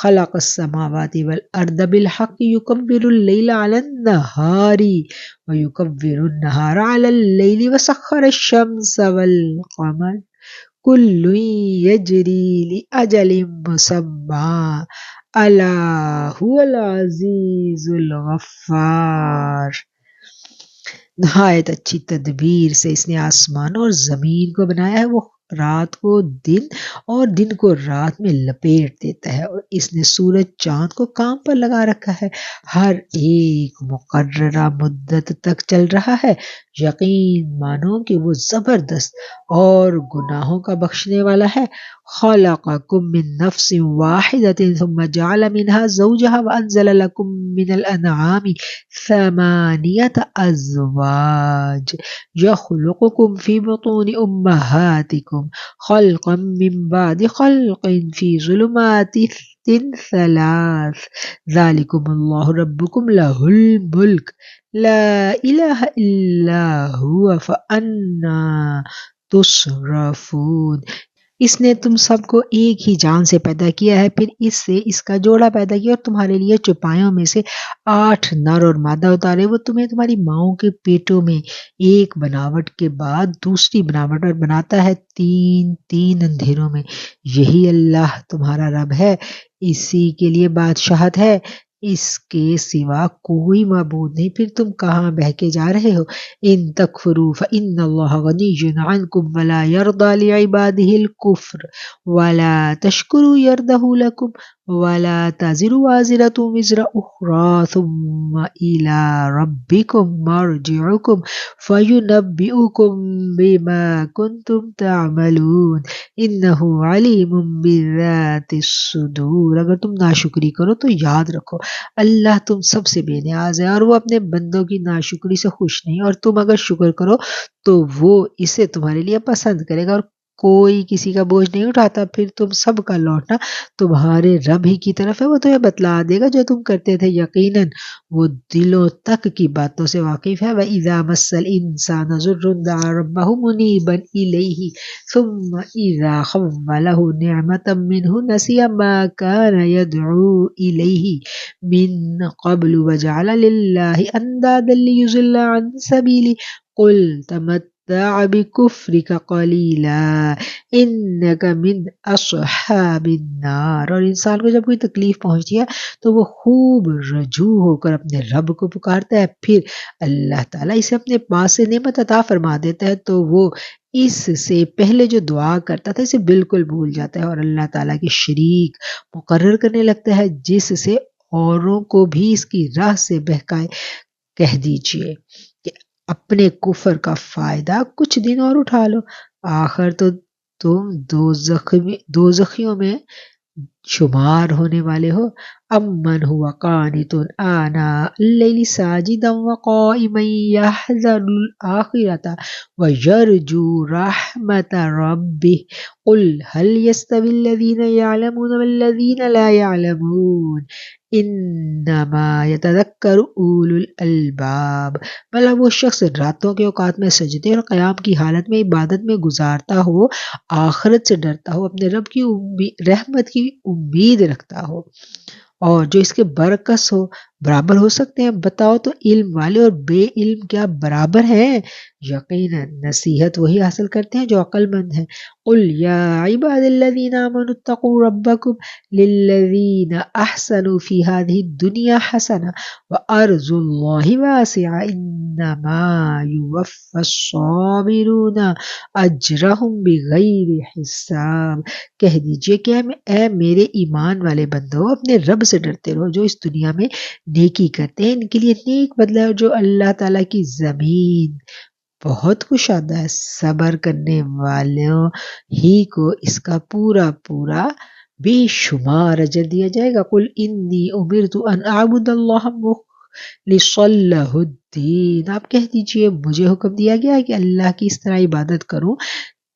Speaker 1: خلق السماوات والارض بالحق یکبر اللیل علی النہار ویکبر النہار علی اللیل وسخر الشمس والقمر کل یجری لاجل مسمى الا هو العزیز الغفار۔ نہایت اچھی تدبیر سے اس نے آسمان اور زمین کو بنایا ہے، وہ رات کو دن اور دن کو رات میں لپیٹ دیتا ہے، اور اس نے سورج چاند کو کام پر لگا رکھا ہے، ہر ایک مقررہ مدت تک چل رہا ہے، یقین مانو کہ وہ زبردست اور گناہوں کا بخشنے والا ہے۔ خلقکم من نفس واحدۃ ثم جعل منها زوجها وانزل لكم من الانعام ثمانیۃ ازواج یخلقکم فی بطون امہاتکم خلقا من بعد خلق فی ظلمات ثلاث ذالکم اللہ ربکم لہ الملک لا الہ الا ہوا فانا تصرفون۔ اس نے تم سب کو ایک ہی جان سے پیدا کیا ہے، پھر اس سے اس کا جوڑا پیدا کیا اور تمہارے لیے چوپایوں میں سے 8 نر اور مادہ اتارے، وہ تمہیں تمہاری ماؤں کے پیٹوں میں ایک بناوٹ کے بعد دوسری بناوٹ پر بناتا ہے، تین اندھیروں میں۔ یہی اللہ تمہارا رب ہے، اسی کے لیے بادشاہت ہے، اس کے سوا کوئی معبود نہیں، پھر تم کہاں بہکے جا رہے ہو؟ ان تکفروا فإن اللہ غنی عنکم ولا یرضی لعبادہ الکفر ولا تشکروا یرضہ لکم ولا تزر وازرۃ وزر اخری ثم الی ربکم مرجعکم فینبئکم بما کنتم تعملون انہ علیم بذات الصدور۔ اگر تم ناشکری کرو تو یاد رکھو اللہ تم سب سے بے نیاز ہے اور وہ اپنے بندوں کی ناشکری سے خوش نہیں، اور تم اگر شکر کرو تو وہ اسے تمہارے لیے پسند کرے گا، اور کوئی کسی کا بوجھ نہیں اٹھاتا، پھر تم سب کا لوٹنا تمہارے رب ہی کی طرف ہے، وہ تمہیں بتلا دے گا جو تم کرتے تھے، یقیناً وہ دلوں تک کی باتوں سے واقف ہے۔ وَإِذَا مَسَّ الْإِنسَانَ ضُرٌّ دَعَا رَبَّهُ مُنِيبًا إِلَيْهِ ثُمَّ إِذَا خَوَّلَهُ نِعْمَةً مِّنْهُ نَسِيَ مَا كَانَ يَدْعُو إِلَيْهِ مِن قَبْلُ وَجَعَلَ لِلَّهِ أَندَادًا لِّيُضِلَّ عَن سَبِيلِهِ قُلْ تَمَتَّعْ بِكُفْرِكَ قَلِيلًا إِنَّكَ مِنْ أَصْحَابِ النَّارِ۔ اور انسان کو جب کوئی تکلیف پہنچتی ہے تو وہ خوب رجوع ہو کر اپنے رب کو پکارتا ہے، پھر اللہ تعالیٰ اسے اپنے پاس سے نعمت عطا فرما دیتا ہے تو وہ اس سے پہلے جو دعا کرتا تھا اسے بالکل بھول جاتا ہے اور اللہ تعالیٰ کی شریک مقرر کرنے لگتا ہے، جس سے اوروں کو بھی اس کی راہ سے بہکائے۔ کہہ دیجئے کہ اپنے کفر کا فائدہ کچھ دن اور اٹھا لو، آخر تو تم دوزخیوں میں شمار ہونے والے ہو۔ امن ہوا قانت آناء اللیل ساجدا وقائما یحذر الآخرۃ ویرجو رحمت ربہ قل هل يستوی الذین یعلمون والذین لا یعلمون انما یتذکر اولو الالباب۔ بھلا وہ شخص راتوں کے اوقات میں سجدے اور قیام کی حالت میں عبادت میں گزارتا ہو، آخرت سے ڈرتا ہو، اپنے رب کی رحمت کی امید رکھتا ہو، اور جو اس کے برعکس ہو، برابر ہو سکتے ہیں؟ بتاؤ تو علم والے اور بے علم کیا برابر ہیں؟ یقیناً نصیحت وہی حاصل کرتے ہیں جو عقل مند ہیں۔ قل یا عباد الذین آمنوا اتقوا ربکم للذین احسنوا فی هذه الدنیا حسنہ وارض اللہ واسعہ انما یوفی الصابرون اجرہم بغیر حساب۔ کہہ دیجئے کہ اے میرے ایمان والے بندو، اپنے رب سے ڈرتے رہو، جو اس دنیا میں نیکی کرتے ہیں ان کے لیے نیک بدلہ ہے، جو اللہ تعالیٰ کی زمین بہت کشادہ ہے، صبر کرنے والوں ہی کو اس کا پورا پورا بے شمار اجر دیا جائے گا۔ قل انی امرت ان اعبد اللہ مخلصا لہ الدین۔ آپ کہہ دیجئے مجھے حکم دیا گیا ہے کہ اللہ کی اس طرح عبادت کروں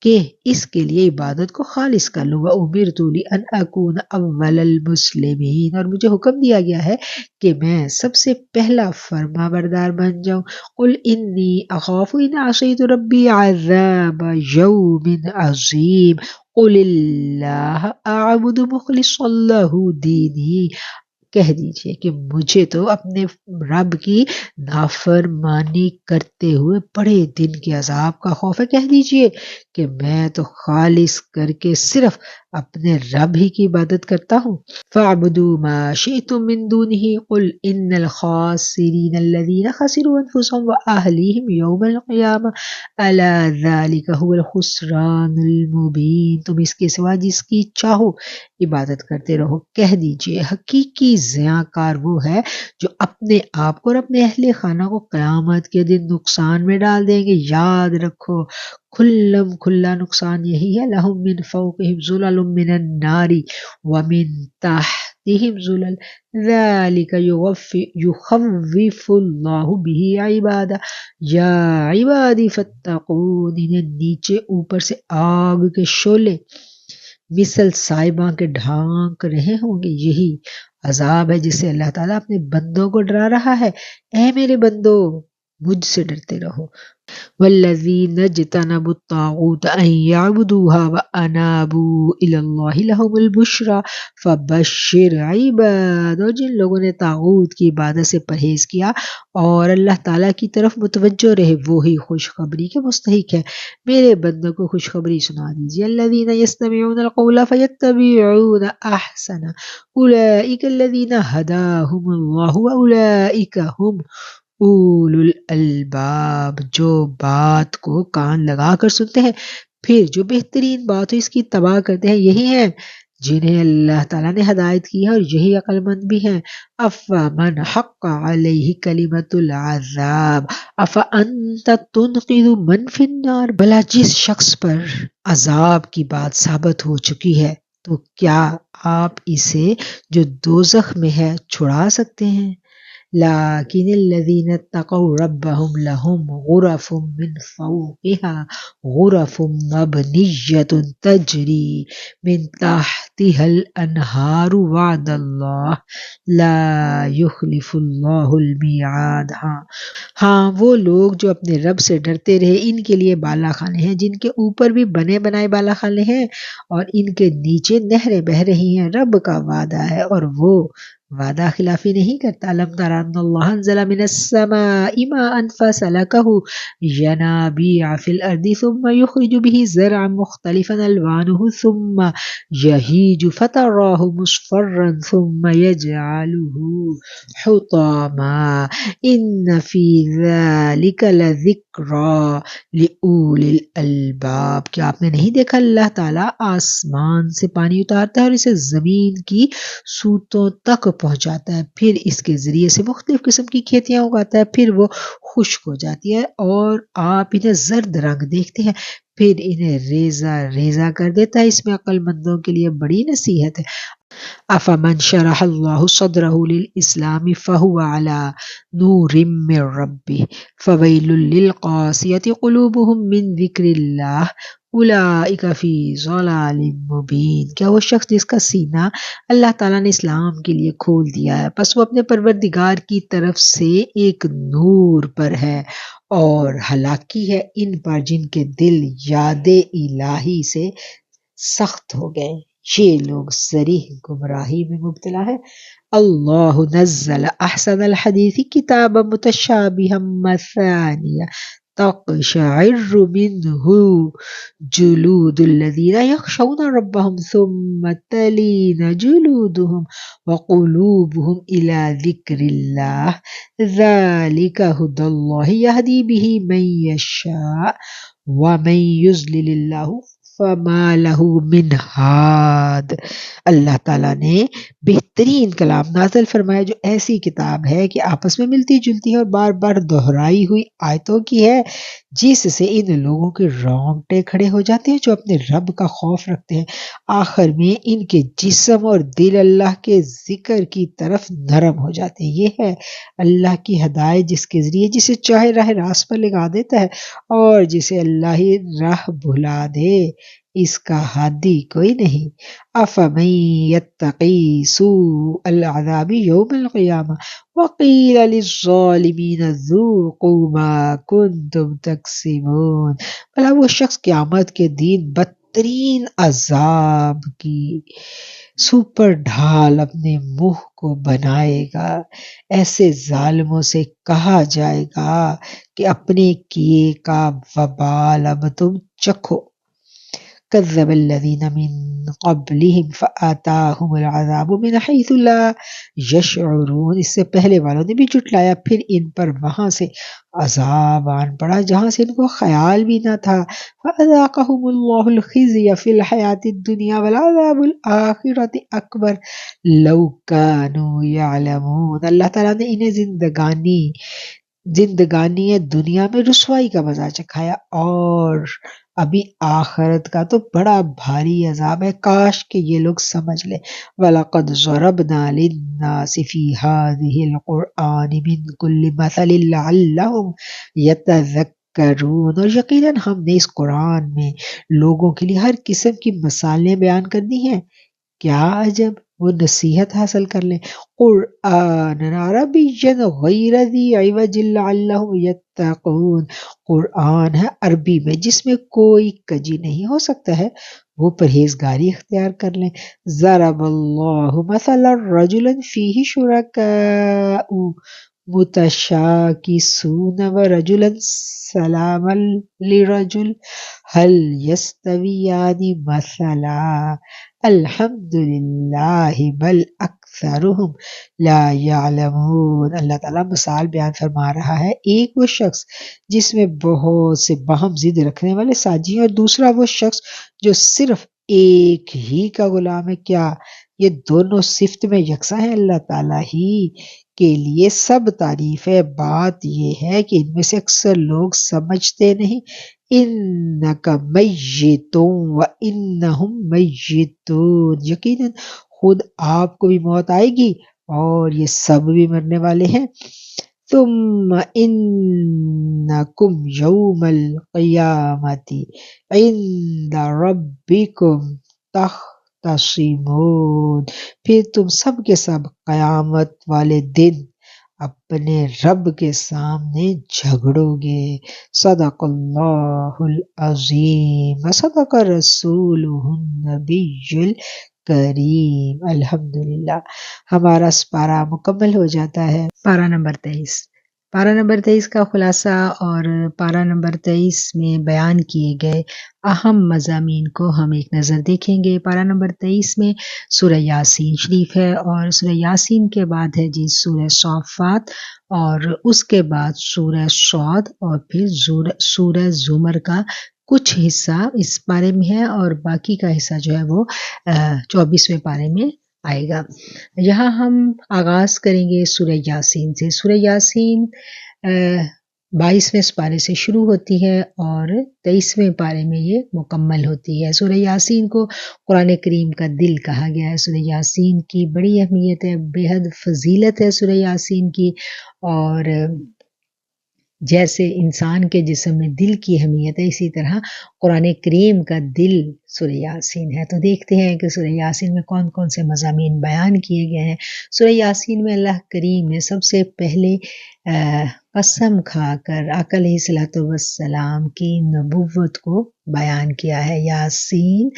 Speaker 1: کہ اس کے لیے عبادت کو خالص کر لوں۔ وَأُمِرْتُ لِأَنْ أَكُونَ أَوَّلَ الْمُسْلِمِينَ، اور مجھے حکم دیا گیا ہے کہ میں سب سے پہلا فرما بردار بن جاؤں۔ قُلْ إِنِّي أَخَافُ إِنْ عَصَيْتُ رَبِّي عَذَابَ يَوْمٍ عَظِيمٍ۔ قُلِ اللَّهَ أَعْبُدُ مُخْلِصًا لَهُ دِينِي۔ کہہ دیجئے کہ مجھے تو اپنے رب کی نافرمانی کرتے ہوئے بڑے دن کے عذاب کا خوف ہے۔ کہہ دیجئے کہ میں تو خالص کر کے صرف اپنے رب ہی کی عبادت کرتا ہوں۔ فَاعْبُدُوا مَا شِئْتُم مِّن دُونِهِ قُلْ إِنَّ الْخَاسِرِينَ الَّذِينَ خَسِرُوا أَنفُسَهُمْ وَأَهْلِيهِمْ يَوْمَ الْقِيَامَةِ أَلَا ذَلِكَ هُوَ الْخُسْرَانُ الْمُبِينُ۔ تم اس کے سوا جس کی چاہو عبادت کرتے رہو۔ کہہ دیجئے حقیقی زیاں کار وہ ہے جو اپنے آپ کو اور اپنے اہل خانہ کو قیامت کے دن نقصان میں ڈال دیں گے۔ یاد رکھو کھلم کھلا نقصان یہی ہے۔ لَهُم مِّن فَوْقِهِمْ ظُلَلٌ مِّنَ النَّارِ وَمِن تَحْتِهِمْ ظُلَلٌ ذَلِكَ يُخَوِّفُ اللَّهُ بِهِ عِبَادَهُ یا عبادی فاتقون۔ انہیں نیچے اوپر سے آگ کے شعلے مثل سائباں کے ڈھانک رہے ہوں گے، یہی عذاب ہے جسے اللہ تعالیٰ اپنے بندوں کو ڈرا رہا ہے۔ اے میرے بندو مجھ سے ڈرتے رہو۔ والذین اجتنبوا الطاغوت ان یعبدوها وانابوا الی اللہ لہم البشری فبشر عباد۔ اور جن لوگوں نے طاغوت کی عبادت سے پرہیز کیا اور اللہ تعالیٰ کی طرف متوجہ رہے، وہی خوشخبری کے مستحق ہے۔ میرے بندوں کو خوشخبری سنا دیجیے۔ الذین یستمعون القول فیتبعون احسنہ اولئک الذین ہداہم اللہ واولئک ہم اولو الالباب۔ جو بات کو کان لگا کر سنتے ہیں پھر جو بہترین بات ہو اس کی اتباع کرتے ہیں، یہی ہیں جنہیں اللہ تعالیٰ نے ہدایت کی ہے اور یہی عقل مند بھی ہیں۔ افمن حق علیہ کلمۃ العذاب افانت تنقذ من فی النار۔ بھلا جس شخص پر عذاب کی بات ثابت ہو چکی ہے تو کیا آپ اسے جو دوزخ میں ہے چھڑا سکتے ہیں؟ لكن الذين اتقوا ربهم لهم غرف من فوقها غرف مبنية تجري من تحتها الأنهار وعد الله لا يخلف الله الميعاد. ہاں وہ لوگ جو اپنے رب سے ڈرتے رہے ان کے لیے بالا خانے ہیں جن کے اوپر بھی بنے بنائے بالا خانے ہیں اور ان کے نیچے نہریں بہہ رہی ہیں. رب کا وعدہ ہے اور وہ وعدہ خلافی نہیں کرتا. لم تر ان اللہ انزل من السماء ماء فسلكه ينابيع في الارض ثم يخرج به زرعا مختلفا الوانه ثم يهيج فتراه مصفرا ثم يجعله حطاما ان في ذلك لذکریٰ لأولی الالباب. کیا آپ نے نہیں دیکھا اللہ تعالیٰ آسمان سے پانی اتارتا ہے اور اسے زمین کی سوتوں تک پہنچاتا ہے، پھر اس کے ذریعے سے مختلف قسم کی کھیتیاں اگاتا ہے، پھر وہ خشک ہو جاتی ہے اور آپ انہیں زرد رنگ دیکھتے ہیں، پھر انہیں ریزہ ریزہ کر دیتا ہے. اس میں عقل مندوں کے لیے بڑی نصیحت ہے. افمن شرح اللہ صدرہ للاسلام فہو علی نور من ربہ فویل للقاسیۃ قلوبہم من ذکر اللہ اولئک فی ضلال مبین. کیا وہ شخص جس کا سینہ اللہ تعالیٰ نے اسلام کے لیے کھول دیا ہے پس وہ اپنے پروردگار کی طرف سے ایک نور پر ہے، اور ہلاکی ہے ان پر جن کے دل یاد الہی سے سخت ہو گئے، یہ لوگ صریح گمراہی میں مبتلا ہے. اللہ نزل احسن الحدیث کتابا متشابہا مثانیہ تقشعر منہ جلود الذین یخشون ربهم ثم تلین جلودهم وقلوبهم الی ذکر اللہ ذلک ھدی اللہ یہدی بہ من یشاء ومن یضلل اللہ فما لہ من ہاد. اللہ تعالیٰ نے بہترین کلام نازل فرمایا جو ایسی کتاب ہے کہ آپس میں ملتی جلتی ہے اور بار بار دہرائی ہوئی آیتوں کی ہے، جس سے ان لوگوں کے رونگٹے کھڑے ہو جاتے ہیں جو اپنے رب کا خوف رکھتے ہیں. آخر میں ان کے جسم اور دل اللہ کے ذکر کی طرف نرم ہو جاتے ہیں. یہ ہے اللہ کی ہدایت جس کے ذریعے جسے چاہے راہ راست پر لگا دیتا ہے اور جسے اللہ ہی راہ بھلا دے اس کا ہادی کوئی نہیں. افمن یتقی سوء العذاب یوم القیامہ وقیل للظالمین ذوقوا ما کنتم تکسبون. بھلا وہ شخص قیامت کے دن بدترین عذاب کی سوپر ڈھال اپنے منہ کو بنائے گا. ایسے ظالموں سے کہا جائے گا کہ اپنے کیے کا وبال اب تم چکھو. كذب الذين من قبلهم فآتاهم العذاب من حيث لا يشعرون. اس سے پہلے والوں نے بھی جھٹلایا پھر ان پر وہاں سے عذاب آن پڑا جہاں سے ان کو خیال بھی نہ تھا. فأذاقهم الله الخزي في الحياة الدنيا والعذاب الآخرة أكبر لو كانوا يعلمون. اللہ تعالیٰ نے انہیں زندگانی دنیا میں رسوائی کا مزہ چکھایا اور ابھی آخرت کا تو بڑا بھاری عذاب ہے، کاش کہ یہ لوگ سمجھ لیں. وَلَقَدْ ضَرَبْنَا لِلنَّاسِ فِي هَذِهِ الْقُرْآنِ مِنْ كُلِّ مَثَلٍ لَعَلَّهُمْ يَتَذَكَّرُونَ. اور یقیناً ہم نے اس قرآن میں لوگوں کے لیے ہر قسم کی مثالیں بیان کر دی ہیں، کیا عجب وہ نصیحت حاصل کر لیں. قرآن عربی غیر ذی عوج لعلہم یتقون. قرآن ہے عربی میں جس میں کوئی کجی نہیں ہو سکتا ہے، وہ پرہیزگاری اختیار کر لیں. ضرب اللہ مثلا رجلا فیہ شرکاء متشاکسون ورجلا سلاما لرجل هل یستویان مثلا الحمدللہ بل اکثرہم لا یعلمون. اللہ تعالیٰ مثال بیان فرما رہا ہے، ایک وہ شخص جس میں بہت سے باہم ضد رکھنے والے ساجی ہیں اور دوسرا وہ شخص جو صرف ایک ہی کا غلام ہے. کیا یہ دونوں صفت میں یکساں ہیں؟ اللہ تعالیٰ ہی کے لیے سب تعریف ہے، بات یہ ہے کہ ان میں سے اکثر لوگ سمجھتے نہیں. انک میتون و انہم میتون. یقیناً خود آپ کو بھی موت آئے گی اور یہ سب بھی مرنے والے ہیں. ثم انکم یوم القیامت عند ربکم تختصمون، پھر تم سب کے سب قیامت والے دن اپنے رب کے سامنے جھگڑو گے. صدق اللہ العظیم و صدق رسولہ النبی الکریم. الحمدللہ ہمارا پارہ مکمل ہو جاتا ہے. پارہ نمبر 23. پارہ نمبر 23 کا خلاصہ اور پارہ نمبر 23 میں بیان کیے گئے اہم مضامین کو ہم ایک نظر دیکھیں گے. پارہ نمبر 23 میں سورہ یاسین شریف ہے، اور سورہ یاسین کے بعد ہے جی سورہ صافات، اور اس کے بعد سورہ صاد، اور پھر سورہ زمر کا کچھ حصہ اس پارے میں ہے، اور باقی کا حصہ جو ہے وہ 24ویں پارے میں آئے گا. یہاں ہم آغاز کریں گے سورہ یاسین سے. سورہ یاسین 22ویں پارے سے شروع ہوتی ہے اور 23ویں پارے میں یہ مکمل ہوتی ہے. سورہ یاسین کو قرآن کریم کا دل کہا گیا ہے. سورہ یاسین کی بڑی اہمیت ہے، بے حد فضیلت ہے سورہ یاسین کی، اور جیسے انسان کے جسم میں دل کی اہمیت ہے اسی طرح قرآن کریم کا دل سورہ یاسین ہے. تو دیکھتے ہیں کہ سورہ یاسین میں کون کون سے مضامین بیان کیے گئے ہیں. سورہ یاسین میں اللہ کریم نے سب سے پہلے قسم کھا کر آقا علیہ الصلوۃ والسلام کی نبوت کو بیان کیا ہے. یاسین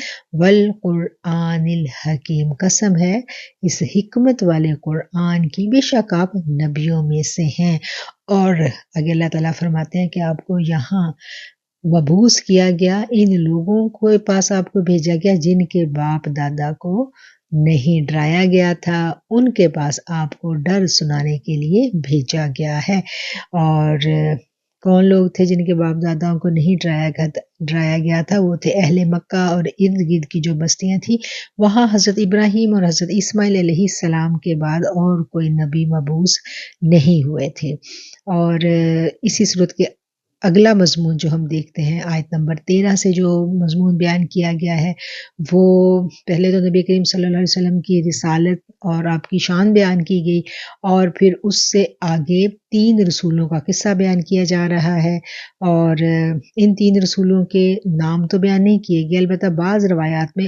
Speaker 1: والقرآن الحکیم، قسم ہے اس حکمت والے قرآن کی، بے شک آپ نبیوں میں سے ہیں. اور اگر اللہ تعالیٰ فرماتے ہیں کہ آپ کو یہاں مبعوث کیا گیا، ان لوگوں کے پاس آپ کو بھیجا گیا جن کے باپ دادا کو نہیں ڈرایا گیا تھا، ان کے پاس آپ کو ڈر سنانے کے لیے بھیجا گیا ہے. اور کون لوگ تھے جن کے باپ داداؤں کو نہیں ڈرایا گیا تھا؟ وہ تھے اہل مکہ اور ارد گرد کی جو بستیاں تھیں. وہاں حضرت ابراہیم اور حضرت اسماعیل علیہ السلام کے بعد اور کوئی نبی مبعوث نہیں ہوئے تھے. اور اسی صورت کے اگلا مضمون جو ہم دیکھتے ہیں آیت نمبر 13 سے جو مضمون بیان کیا گیا ہے، وہ پہلے تو نبی کریم صلی اللہ علیہ وسلم کی رسالت اور آپ کی شان بیان کی گئی، اور پھر اس سے آگے 3 رسولوں کا قصہ بیان کیا جا رہا ہے. اور ان 3 رسولوں کے نام تو بیان نہیں کیے گئے، البتہ بعض روایات میں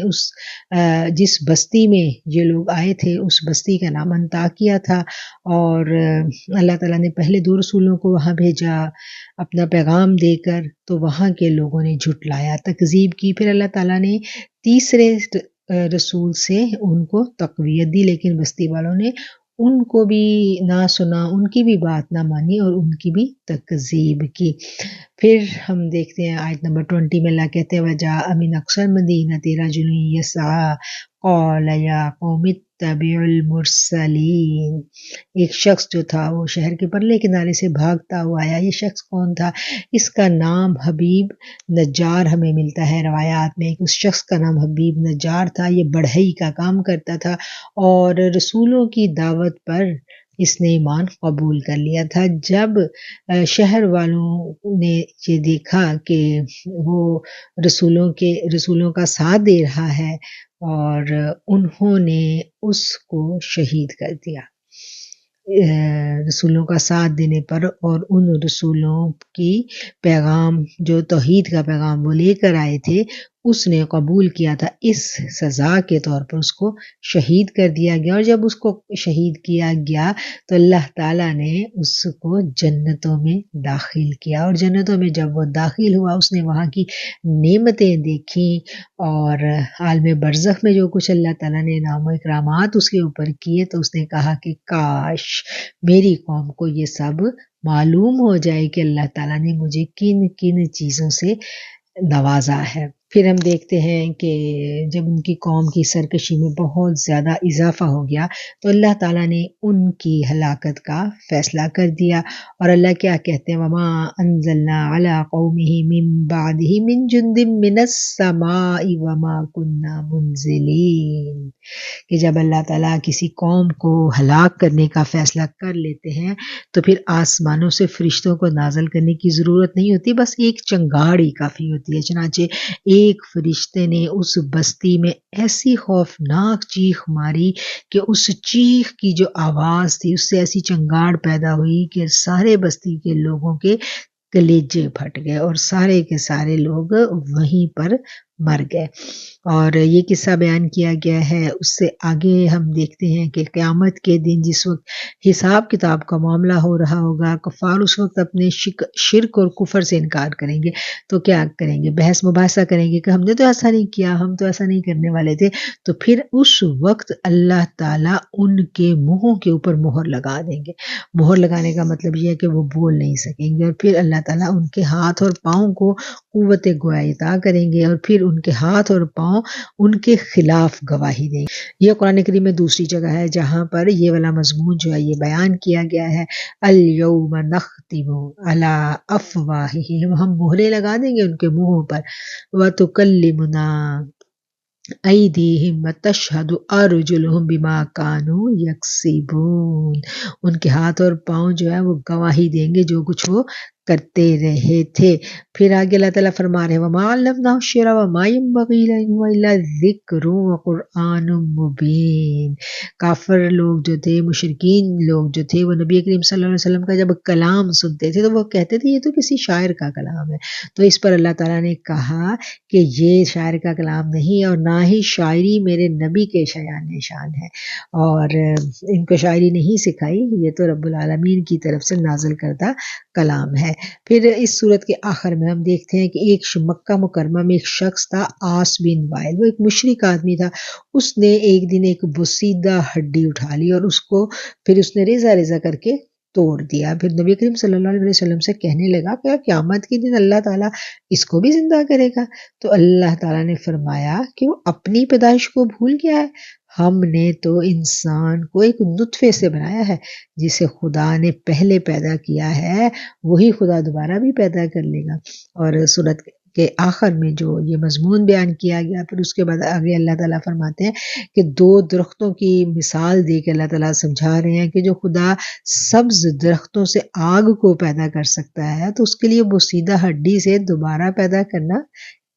Speaker 1: جس بستی میں یہ لوگ آئے تھے اس بستی کا نام انطاکیہ تھا، اور اللہ تعالیٰ نے پہلے 2 رسولوں کو وہاں بھیجا اپنا پیغام دے کر، تو وہاں کے لوگوں نے جھٹلایا، تکذیب کی. پھر اللہ تعالیٰ نے تیسرے رسول سے ان کو تقویت دی، لیکن بستی والوں نے ان کو بھی نہ سنا، ان کی بھی بات نہ مانی اور ان کی بھی تکذیب کی. پھر ہم دیکھتے ہیں آیت نمبر 20 میں اللہ کہتے ہیں وَجَاءَ مِنْ أَقْصَى الْمَدِينَةِ رَجُلٌ يَسْعَىٰ قَالَ يَا قَوْمِ اتَّبِعُوا الْمُرْسَلِينَ. ایک شخص جو تھا وہ شہر کے پرلے کنارے سے بھاگتا ہوا آیا. یہ شخص کون تھا؟ اس کا نام حبیب نجار ہمیں ملتا ہے روایات میں کہ اس شخص کا نام حبیب نجار تھا. یہ بڑھئی کا کام کرتا تھا اور رسولوں کی دعوت پر اس نے ایمان قبول کر لیا تھا. جب شہر والوں نے یہ دیکھا کہ وہ رسولوں کا ساتھ دے رہا ہے، اور انہوں نے اس کو شہید کر دیا. رسولوں کا ساتھ دینے پر اور ان رسولوں کی پیغام جو توحید کا پیغام وہ لے کر آئے تھے اس نے قبول کیا تھا، اس سزا کے طور پر اس کو شہید کر دیا گیا. اور جب اس کو شہید کیا گیا تو اللہ تعالیٰ نے اس کو جنتوں میں داخل کیا، اور جنتوں میں جب وہ داخل ہوا اس نے وہاں کی نعمتیں دیکھیں، اور عالم برزخ میں جو کچھ اللہ تعالیٰ نے انعام و اکرامات اس کے اوپر کیے، تو اس نے کہا کہ کاش میری قوم کو یہ سب معلوم ہو جائے کہ اللہ تعالیٰ نے مجھے کن کن چیزوں سے نوازا ہے. پھر ہم دیکھتے ہیں کہ جب ان کی قوم کی سرکشی میں بہت زیادہ اضافہ ہو گیا تو اللہ تعالیٰ نے ان کی ہلاکت کا فیصلہ کر دیا. اور اللہ کیا کہتے ہیں وَمَا أَنزَلْنَا عَلَىٰ قَوْمِهِ مِن بَعْدِهِ مِن جُندٍ مِّنَ السَّمَاءِ وَمَا كُنَّا مُنزِلِينَ. کہ جب اللہ تعالیٰ کسی قوم کو ہلاک کرنے کا فیصلہ کر لیتے ہیں تو پھر آسمانوں سے فرشتوں کو نازل کرنے کی ضرورت نہیں ہوتی، بس ایک چنگاڑ ہی کافی ہوتی ہے. چنانچہ ایک فرشتے نے اس بستی میں ایسی خوفناک چیخ ماری کہ اس چیخ کی جو آواز تھی اس سے ایسی چنگاڑ پیدا ہوئی کہ سارے بستی کے لوگوں کے کلیجے پھٹ گئے اور سارے کے سارے لوگ وہیں پر مر گئے۔ اور یہ قصہ بیان کیا گیا ہے۔ اس سے آگے ہم دیکھتے ہیں کہ قیامت کے دن جس وقت حساب کتاب کا معاملہ ہو رہا ہوگا، کفار اس وقت اپنے شرک اور کفر سے انکار کریں گے تو کیا کریں گے؟ بحث مباحثہ کریں گے کہ ہم نے تو ایسا نہیں کیا، ہم تو ایسا نہیں کرنے والے تھے۔ تو پھر اس وقت اللہ تعالیٰ ان کے منہوں کے اوپر مہر لگا دیں گے۔ مہر لگانے کا مطلب یہ ہے کہ وہ بول نہیں سکیں گے، اور پھر اللہ تعالیٰ ان کے ہاتھ اور پاؤں کو قوت گویا عطا کریں گے، اور پھر ان کے ہاتھ اور پاؤں ان کے خلاف گواہی دیں گے۔ یہ قرآن کریم میں دوسری جگہ ہے جہاں پر یہ والا مضمون جو ہے یہ بیان کیا گیا ہے۔ الیوم نختم علی افواہہم، ہم مہرے لگا دیں گے ان کے منہوں پر، وتکلمنا ایدیہم وتشہد ارجلہم بما کانوا یکسبون، ان کے ہاتھ اور پاؤں جو ہے وہ گواہی دیں گے جو کچھ وہ کرتے رہے تھے۔ پھر آگے اللہ تعالیٰ فرما رہے ہیں وَمَا عَلَّمْنَاهُ الشِّعْرَ وَمَا يَنبَغِي لَهُ إِنْ هُوَ إِلَّا ذِكْرٌ وَقُرْآنٌ مُبِينٌ۔ کافر لوگ جو تھے، مشرکین لوگ جو تھے، وہ نبی کریم صلی اللہ علیہ وسلم کا جب کلام سنتے تھے تو وہ کہتے تھے یہ تو کسی شاعر کا کلام ہے۔ تو اس پر اللہ تعالیٰ نے کہا کہ یہ شاعر کا کلام نہیں، اور نہ ہی شاعری میرے نبی کے شایان شان ہے، اور ان کو شاعری نہیں سکھائی، یہ تو رب العالمین کی طرف سے نازل کردہ کلام ہے۔ پھر اس صورت کے آخر میں ہم دیکھتے ہیں کہ ایک مکہ مکرمہ میں ایک شخص تھا، عاص بن وائل، وہ ایک مشرک آدمی تھا۔ اس نے ایک دن ایک بوسیدہ ہڈی اٹھا لی اور اس کو پھر اس نے ریزہ ریزہ کر کے توڑ دیا۔ پھر نبی کریم صلی اللہ علیہ وسلم سے کہنے لگا کہ قیامت کے دن اللہ تعالیٰ اس کو بھی زندہ کرے گا؟ تو اللہ تعالیٰ نے فرمایا کہ وہ اپنی پیدائش کو بھول گیا ہے، ہم نے تو انسان کو ایک نطفے سے بنایا ہے، جسے خدا نے پہلے پیدا کیا ہے وہی خدا دوبارہ بھی پیدا کر لے گا۔ اور سورت کے آخر میں جو یہ مضمون بیان کیا گیا، پھر اس کے بعد آگے اللہ تعالیٰ فرماتے ہیں کہ دو درختوں کی مثال دے کے اللہ تعالیٰ سمجھا رہے ہیں کہ جو خدا سبز درختوں سے آگ کو پیدا کر سکتا ہے تو اس کے لیے بوسیدہ ہڈی سے دوبارہ پیدا کرنا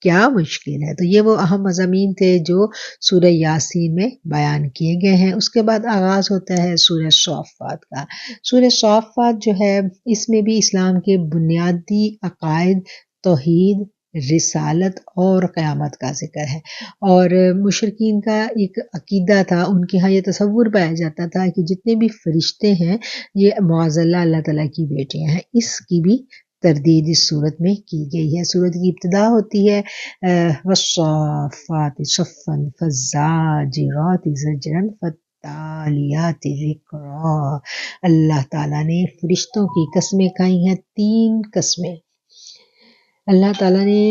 Speaker 1: کیا مشکل ہے۔ تو یہ وہ اہم مضامین تھے جو سورہ یاسین میں بیان کیے گئے ہیں۔ اس کے بعد آغاز ہوتا ہے سورہ صافات کا۔ سورہ صافات جو ہے اس میں بھی اسلام کے بنیادی عقائد، توحید، رسالت اور قیامت کا ذکر ہے، اور مشرکین کا ایک عقیدہ تھا، ان کے ہاں یہ تصور پایا جاتا تھا کہ جتنے بھی فرشتے ہیں یہ معاذ اللہ تعالیٰ کی بیٹیاں ہیں۔ اس کی بھی تردید اس صورت میں کی گئی ہے۔ صورت کی ابتدا ہوتی ہے والصافات صفا فالزاجرات زجرا فالتالیات ذکرا۔ اللہ تعالیٰ نے فرشتوں کی قسمیں کھائی ہیں، 3 قسمیں اللہ تعالیٰ نے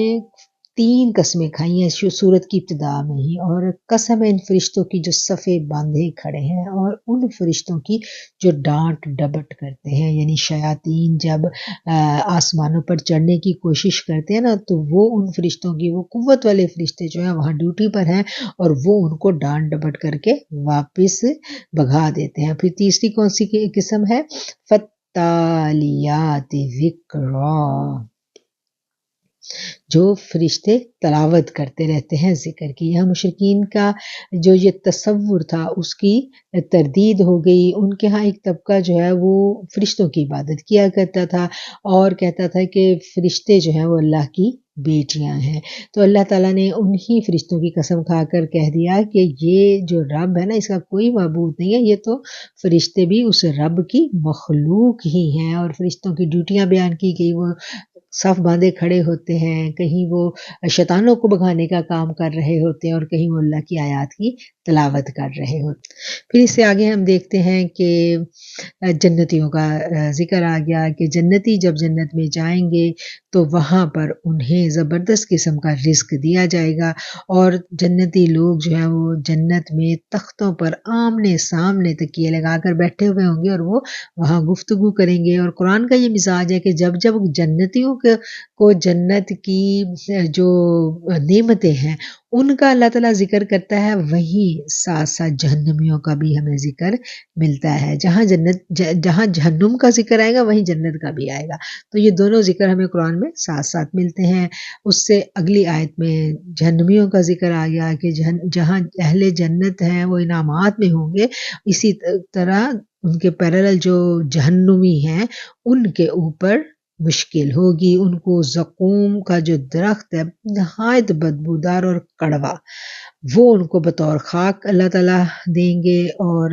Speaker 1: 3 قسمیں کھائی ہیں سورت کی ابتدا میں ہی، اور قسم ہے ان فرشتوں کی جو صفے باندھے کھڑے ہیں، اور ان فرشتوں کی جو ڈانٹ ڈبٹ کرتے ہیں، یعنی شیاطین جب آسمانوں پر چڑھنے کی کوشش کرتے ہیں نا تو وہ ان فرشتوں کی، وہ قوت والے فرشتے جو ہیں وہاں ڈیوٹی پر ہیں اور وہ ان کو ڈانٹ ڈبٹ کر کے واپس بھگا دیتے ہیں۔ پھر تیسری کون سی قسم ہے؟ فالتالیات ذکرا، جو فرشتے تلاوت کرتے رہتے ہیں ذکر کی۔ یہاں مشرکین کا جو یہ تصور تھا اس کی تردید ہو گئی۔ ان کے ہاں ایک طبقہ جو ہے وہ فرشتوں کی عبادت کیا کرتا تھا اور کہتا تھا کہ فرشتے جو ہیں وہ اللہ کی بیٹیاں ہیں۔ تو اللہ تعالیٰ نے انہی فرشتوں کی قسم کھا کر کہہ دیا کہ یہ جو رب ہے نا اس کا کوئی معبود نہیں ہے، یہ تو فرشتے بھی اس رب کی مخلوق ہی ہیں۔ اور فرشتوں کی ڈیوٹیاں بیان کی گئی، وہ صف باندھے کھڑے ہوتے ہیں، کہیں وہ شیطانوں کو بھگانے کا کام کر رہے ہوتے ہیں اور کہیں وہ اللہ کی آیات کی تلاوت کر رہے ہوتے ہیں۔ پھر اس سے آگے ہم دیکھتے ہیں کہ جنتیوں کا ذکر آ گیا کہ جنتی جب جنت میں جائیں گے تو وہاں پر انہیں زبردست قسم کا رزق دیا جائے گا، اور جنتی لوگ جو ہیں وہ جنت میں تختوں پر آمنے سامنے تکیے لگا کر بیٹھے ہوئے ہوں گے اور وہ وہاں گفتگو کریں گے۔ اور قرآن کا یہ مزاج ہے کہ جب جب جنتیوں کو جنت کی جو نعمتیں ہیں ان کا اللہ تعالیٰ ذکر کرتا ہے، وہیں ساتھ ساتھ جہنمیوں کا بھی ہمیں ذکر ملتا ہے۔ جہاں جہنم کا ذکر آئے گا وہیں جنت کا بھی آئے گا، تو یہ دونوں ذکر ہمیں قرآن میں ساتھ ساتھ ملتے ہیں۔ اس سے اگلی آیت میں جہنمیوں کا ذکر آ گیا کہ جہاں اہل جنت ہیں وہ انعامات میں ہوں گے، اسی طرح ان کے پیرالل جو جہنمی ہیں ان کے اوپر مشکل ہوگی۔ ان کو زقوم کا جو درخت ہے نہایت بدبودار اور کڑوا، وہ ان کو بطور خاک اللہ تعالیٰ دیں گے، اور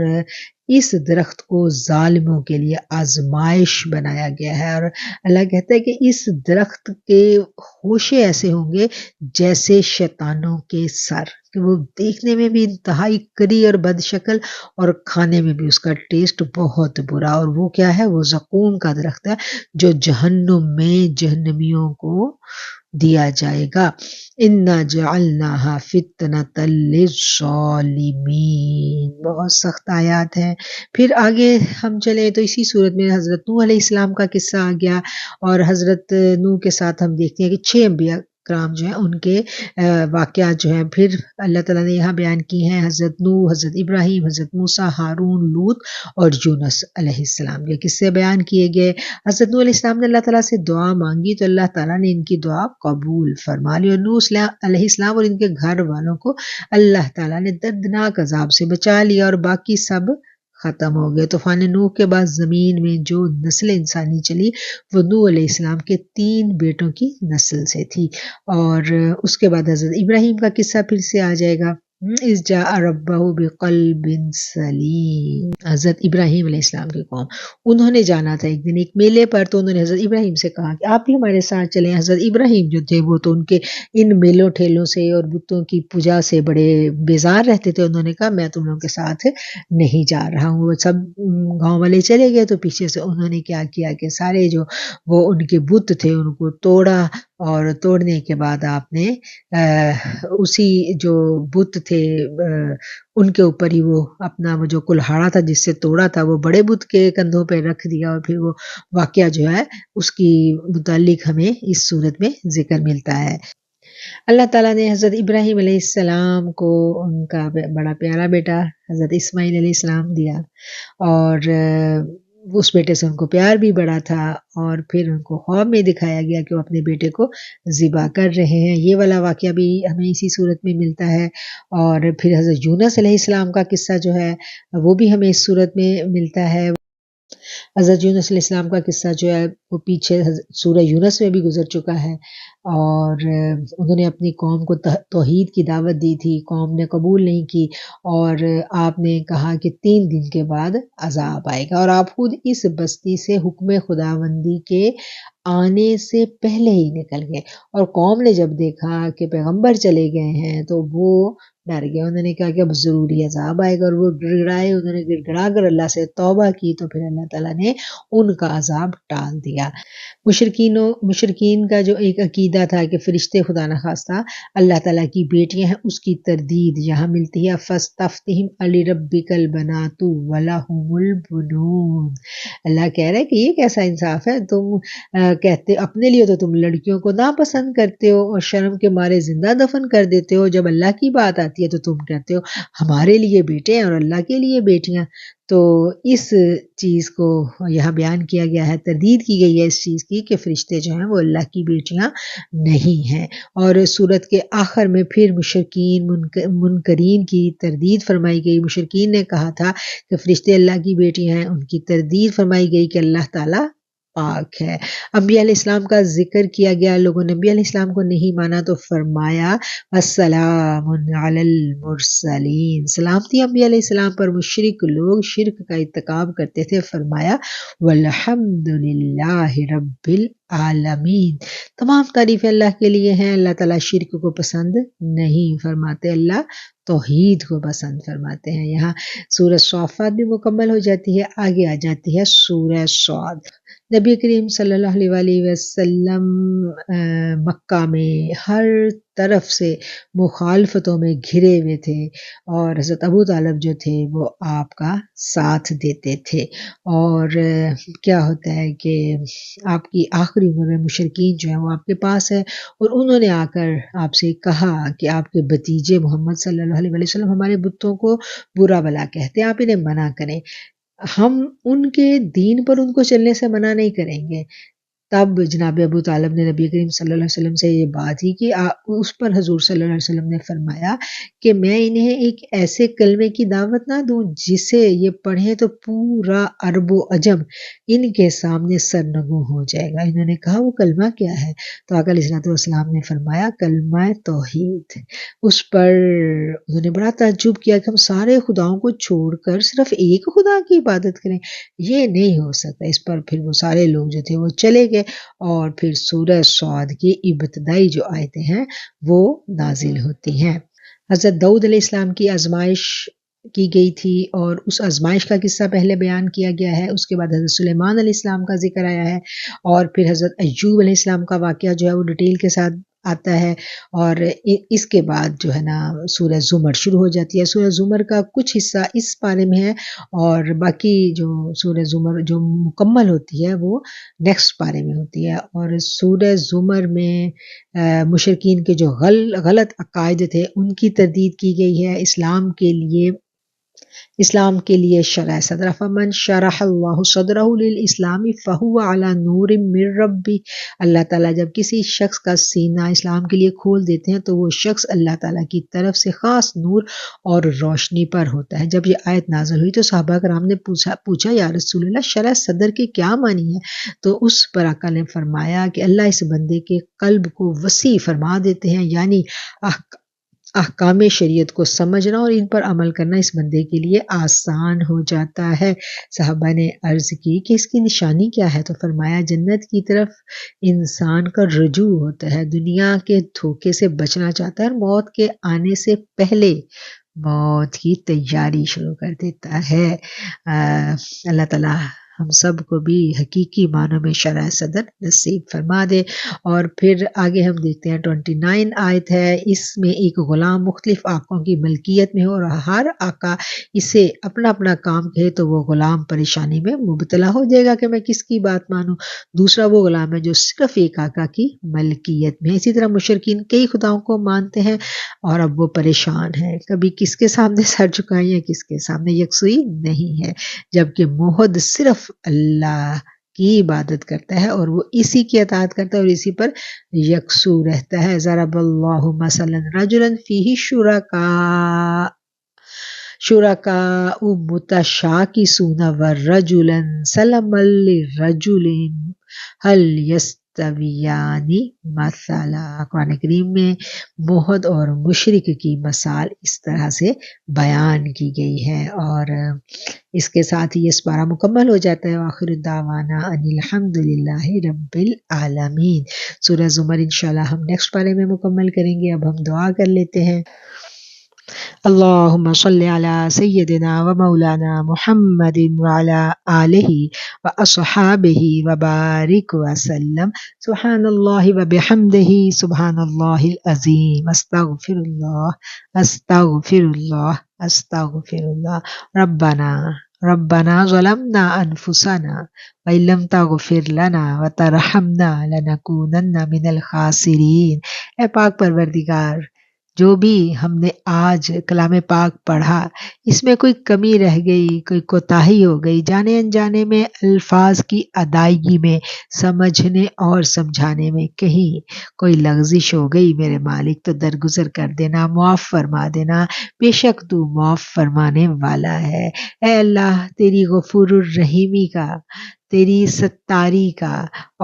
Speaker 1: اس درخت کو ظالموں کے لیے آزمائش بنایا گیا ہے۔ اور اللہ کہتا ہے کہ اس درخت کے خوشے ایسے ہوں گے جیسے شیطانوں کے سر، کہ وہ دیکھنے میں بھی انتہائی کری اور بد شکل، اور کھانے میں بھی اس کا ٹیسٹ بہت برا۔ اور وہ کیا ہے؟ وہ زقوم کا درخت ہے جو جہنم میں جہنمیوں کو دیا جائے گا۔ اِنَّا جَعَلْنَاهَا فِتْنَةً لِلظَّالِمِينَ، بہت سخت آیات ہیں۔ پھر آگے ہم چلیں تو اسی صورت میں حضرت نوح علیہ السلام کا قصہ آ گیا، اور حضرت نوح کے ساتھ ہم دیکھتے ہیں کہ 6 انبیاء کرام جو ہیں ان کے واقعات جو ہیں پھر اللہ تعالیٰ نے یہاں بیان کی ہیں۔ حضرت نوح، حضرت ابراہیم، حضرت موسیٰ، ہارون، لوط اور یونس علیہ السلام کے قصے بیان کیے گئے۔ حضرت نوح علیہ السلام نے اللہ تعالیٰ سے دعا مانگی تو اللہ تعالیٰ نے ان کی دعا قبول فرما لی، اور نوح علیہ السلام اور ان کے گھر والوں کو اللہ تعالیٰ نے دردناک عذاب سے بچا لیا، اور باقی سب ختم ہو گئے۔ طوفان نوح کے بعد زمین میں جو نسل انسانی چلی وہ نوح علیہ السلام کے 3 بیٹوں کی نسل سے تھی، اور اس کے بعد حضرت ابراہیم کا قصہ پھر سے آ جائے گا۔ اِذْ جَاءَ رَبَّهُ بِقَلْبٍ سَلِيمٍ، حضرت ابراہیم علیہ السلام کی قوم، انہوں نے جانا تھا ایک دن ایک میلے پر، تو انہوں نے حضرت ابراہیم سے کہا کہ آپ بھی ہمارے ساتھ چلیں۔ حضرت ابراہیم جو تھے وہ تو ان کے ان میلوں ٹھیلوں سے اور بتوں کی پوجا سے بڑے بیزار رہتے تھے، انہوں نے کہا میں تم لوگوں کے ساتھ نہیں جا رہا ہوں۔ وہ سب گاؤں والے چلے گئے تو پیچھے سے انہوں نے کیا کیا کہ سارے جو وہ ان کے بت تھے ان کو توڑا، اور توڑنے کے بعد آپ نے اسی جو بت تھے ان کے اوپر ہی وہ اپنا وہ جو کلہاڑا تھا جس سے توڑا تھا وہ بڑے بت کے کندھوں پہ رکھ دیا، اور پھر وہ واقعہ جو ہے اس کی متعلق ہمیں اس صورت میں ذکر ملتا ہے۔ اللہ تعالیٰ نے حضرت ابراہیم علیہ السلام کو ان کا بڑا پیارا بیٹا حضرت اسماعیل علیہ السلام دیا، اور اس بیٹے سے ان کو پیار بھی بڑا تھا، اور پھر ان کو خواب میں دکھایا گیا کہ وہ اپنے بیٹے کو ذبح کر رہے ہیں۔ یہ والا واقعہ بھی ہمیں اسی صورت میں ملتا ہے۔ اور پھر حضرت یونس علیہ السلام کا قصہ جو ہے وہ بھی ہمیں اس صورت میں ملتا ہے۔ حضرت یونس علیہ السلام کا قصہ جو ہے وہ پیچھے سورہ یونس میں بھی گزر چکا ہے، اور انہوں نے اپنی قوم کو توحید کی دعوت دی تھی، قوم نے قبول نہیں کی، اور آپ نے کہا کہ 3 دن کے بعد عذاب آئے گا، اور آپ خود اس بستی سے حکم خداوندی کے آنے سے پہلے ہی نکل گئے، اور قوم نے جب دیکھا کہ پیغمبر چلے گئے ہیں تو وہ ڈر گئے، انہوں نے کہا کہ اب ضروری عذاب آئے گا، اور وہ گڑ گڑائے، انہوں نے گڑ گڑا کر اللہ سے توبہ کی، تو پھر اللہ تعالیٰ نے ان کا عذاب ٹال دیا۔ مشرکین کا جو ایک عقیدہ تھا کہ فرشتے خدا نخواستہ اللہ تعالیٰ کی بیٹیاں ہیں، اس کی تردید یہاں ملتی ہے۔ فَاسْتَفْتِهِمْ أَلِرَبِّكَ الْبَنَاتُ وَلَهُمُ الْبُنُونَ، اللہ کہہ رہے کہ یہ کیسا انصاف ہے، تم کہتے اپنے لیے تو تم لڑکیوں کو ناپسند کرتے ہو اور شرم کے مارے زندہ دفن کر دیتے ہو، جب اللہ کی بات آتی ہے تو تم کہتے ہو ہمارے لیے بیٹے ہیں اور اللہ کے لیے بیٹیاں۔ تو اس چیز کو یہاں بیان کیا گیا ہے، تردید کی گئی ہے اس چیز کی کہ فرشتے جو ہیں وہ اللہ کی بیٹیاں نہیں ہیں۔ اور سورت کے آخر میں پھر مشرکین منکرین کی تردید فرمائی گئی۔ مشرکین نے کہا تھا کہ فرشتے اللہ کی بیٹیاں ہیں، ان کی تردید فرمائی گئی کہ اللہ تعالیٰ پاک ہے۔ انبیاء علیہ السلام کا ذکر کیا گیا، لوگوں نے انبیاء علیہ السلام کو نہیں مانا تو فرمایا السلام علی المرسلین، سلامتی انبیاء علیہ السلام پر۔ مشرک لوگ شرک کا ارتکاب کرتے تھے، فرمایا والحمد للہ رب العالمین، تمام تعریفیں اللہ کے لیے ہیں، اللہ تعالیٰ شرک کو پسند نہیں فرماتے، اللہ توحید کو پسند فرماتے ہیں۔ یہاں سورہ صافات بھی مکمل ہو جاتی ہے، آگے آ جاتی ہے سورہ صاد۔ نبی کریم صلی اللہ علیہ وسلم مکہ میں ہر طرف سے مخالفتوں میں گھرے ہوئے تھے، اور حضرت ابو طالب جو تھے وہ آپ کا ساتھ دیتے تھے۔ اور کیا ہوتا ہے کہ آپ کی آخری عمر میں مشرکین جو ہیں وہ آپ کے پاس ہے، اور انہوں نے آ کر آپ سے کہا کہ آپ کے بھتیجے محمد صلی اللہ علیہ وسلم ہمارے بتوں کو برا بلا کہتے ہیں، آپ انہیں منع کریں۔ ہم ان کے دین پر ان کو چلنے سے منع نہیں کریں گے۔ تب جناب ابو طالب نے نبی کریم صلی اللہ علیہ وسلم سے یہ بات کی کہ اس پر حضور صلی اللہ علیہ وسلم نے فرمایا کہ میں انہیں ایک ایسے کلمے کی دعوت نہ دوں جسے یہ پڑھیں تو پورا عرب و عجم ان کے سامنے سرنگوں ہو جائے گا۔ انہوں نے کہا وہ کلمہ کیا ہے؟ تو آقا علیہ الصلوۃ والسلام نے فرمایا کلمہ توحید۔ اس پر انہوں نے بڑا تعجب کیا کہ ہم سارے خداؤں کو چھوڑ کر صرف ایک خدا کی عبادت کریں، یہ نہیں ہو سکتا۔ اس پر پھر وہ سارے لوگ جو تھے وہ چلے گئے، اور پھر سورہ صاد کی ابتدائی جو آیتیں ہیں وہ نازل ہوتی ہیں۔ حضرت داؤد علیہ السلام کی آزمائش کی گئی تھی، اور اس آزمائش کا قصہ پہلے بیان کیا گیا ہے۔ اس کے بعد حضرت سلیمان علیہ السلام کا ذکر آیا ہے، اور پھر حضرت ایوب علیہ السلام کا واقعہ جو ہے وہ ڈیٹیل کے ساتھ آتا ہے، اور اس کے بعد جو ہے نا سورہ زمر شروع ہو جاتی ہے۔ سورہ زمر کا کچھ حصہ اس پارے میں ہے، اور باقی جو سورہ زمر جو مکمل ہوتی ہے وہ نیکسٹ پارے میں ہوتی ہے۔ اور سورہ زمر میں مشرکین کے جو غلط عقائد تھے ان کی تردید کی گئی ہے۔ اسلام کے لیے شرح صدر، فمن شرح اللہ صدرہ للاسلام فہو علی نور من ربی۔ اللہ تعالیٰ جب کسی شخص کا سینہ اسلام کے لیے کھول دیتے ہیں تو وہ شخص اللہ تعالیٰ کی طرف سے خاص نور اور روشنی پر ہوتا ہے۔ جب یہ آیت نازل ہوئی تو صحابہ کرام نے پوچھا یا رسول اللہ شرح صدر کے کیا معنی ہے؟ تو اس پر آقا نے فرمایا کہ اللہ اس بندے کے قلب کو وسیع فرما دیتے ہیں، یعنی احکام شریعت کو سمجھنا اور ان پر عمل کرنا اس بندے کے لیے آسان ہو جاتا ہے۔ صحابہ نے عرض کی کہ اس کی نشانی کیا ہے؟ تو فرمایا جنت کی طرف انسان کا رجوع ہوتا ہے، دنیا کے دھوکے سے بچنا چاہتا ہے، اور موت کے آنے سے پہلے موت کی تیاری شروع کر دیتا ہے۔ اللہ تعالیٰ ہم سب کو بھی حقیقی معنوں میں شرح صدر نصیب فرما دے۔ اور پھر آگے ہم دیکھتے ہیں 29 آیت ہے، اس میں ایک غلام مختلف آقوں کی ملکیت میں ہو، اور ہر آقا اسے اپنا اپنا کام کہے تو وہ غلام پریشانی میں مبتلا ہو جائے گا کہ میں کس کی بات مانوں۔ دوسرا وہ غلام ہے جو صرف ایک آقا کی ملکیت میں۔ اسی طرح مشرکین کئی خداؤں کو مانتے ہیں، اور اب وہ پریشان ہیں، کبھی کس کے سامنے سر جھکائیں یا کس کے سامنے، یکسوئی نہیں ہے، جبکہ موحد صرف اللہ کی عبادت کرتا ہے اور وہ اسی کی اطاعت کرتا ہے اور اسی پر یکسو رہتا ہے۔ ضرب اللہ مثلا رجلا فیہ شرکاء متشاکسون ورجلا سلما لرجل هل یستویان مثلا۔ قرآن کریم میں موحد اور مشرک کی مثال اس طرح سے بیان کی گئی ہے، اور اس کے ساتھ ہی یہ پارہ مکمل ہو جاتا ہے۔ آخر دعوانا ان الحمد للہ رب العالمین۔ سورہ زمر انشاءاللہ ہم نیکسٹ پارے میں مکمل کریں گے۔ اب ہم دعا کر لیتے ہیں۔ اللہم صلی علی سیدنا و مولانا محمد وعلی آلہ و اصحابہ وبارک وسلم۔ سبحان اللہ و بحمدہ سبحان اللہ العظیم۔ استغفر اللہ استغفر اللہ استغفر اللہ۔ ربنا ظلمنا انفسنا وإن لم تغفر لنا وترحمنا لنکونن من الخاسرین۔ اے پاک پروردگار، جو بھی ہم نے آج کلام پاک پڑھا اس میں کوئی کمی رہ گئی، کوئی کوتاہی ہو گئی، جانے انجانے میں، الفاظ کی ادائیگی میں، سمجھنے اور سمجھانے میں کہیں کوئی لغزش ہو گئی میرے مالک تو درگزر کر دینا، معاف فرما دینا، بے شک تو معاف فرمانے والا ہے۔ اے اللہ، تیری غفور الرحیمی کا، تیری ستاری کا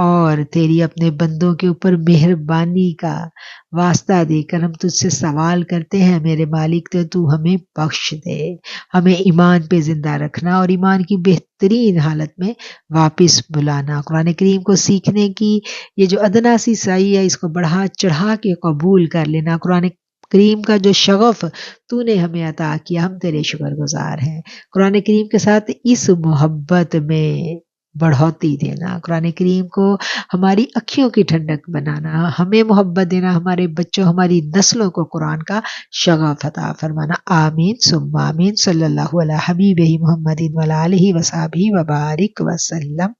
Speaker 1: اور تیری اپنے بندوں کے اوپر مہربانی کا واسطہ دے کر ہم تجھ سے سوال کرتے ہیں میرے مالک، تو ہمیں بخش دے، ہمیں ایمان پہ زندہ رکھنا اور ایمان کی بہترین حالت میں واپس بلانا۔ قرآن کریم کو سیکھنے کی یہ جو ادنا سی سعی ہے اس کو بڑھا چڑھا کے قبول کر لینا۔ قرآن کریم کا جو شغف تو نے ہمیں عطا کیا، ہم تیرے شکر گزار ہیں۔ قرآن کریم کے ساتھ اس محبت میں بڑھوتی دینا، قرآن کریم کو ہماری اکھیوں کی ٹھنڈک بنانا، ہمیں محبت دینا، ہمارے بچوں ہماری نسلوں کو قرآن کا شغف عطا فرمانا۔ آمین ثم آمین۔ صلی اللہ علی حبیبہ محمد وعلی آلہ وصحبہ وبارک وسلم۔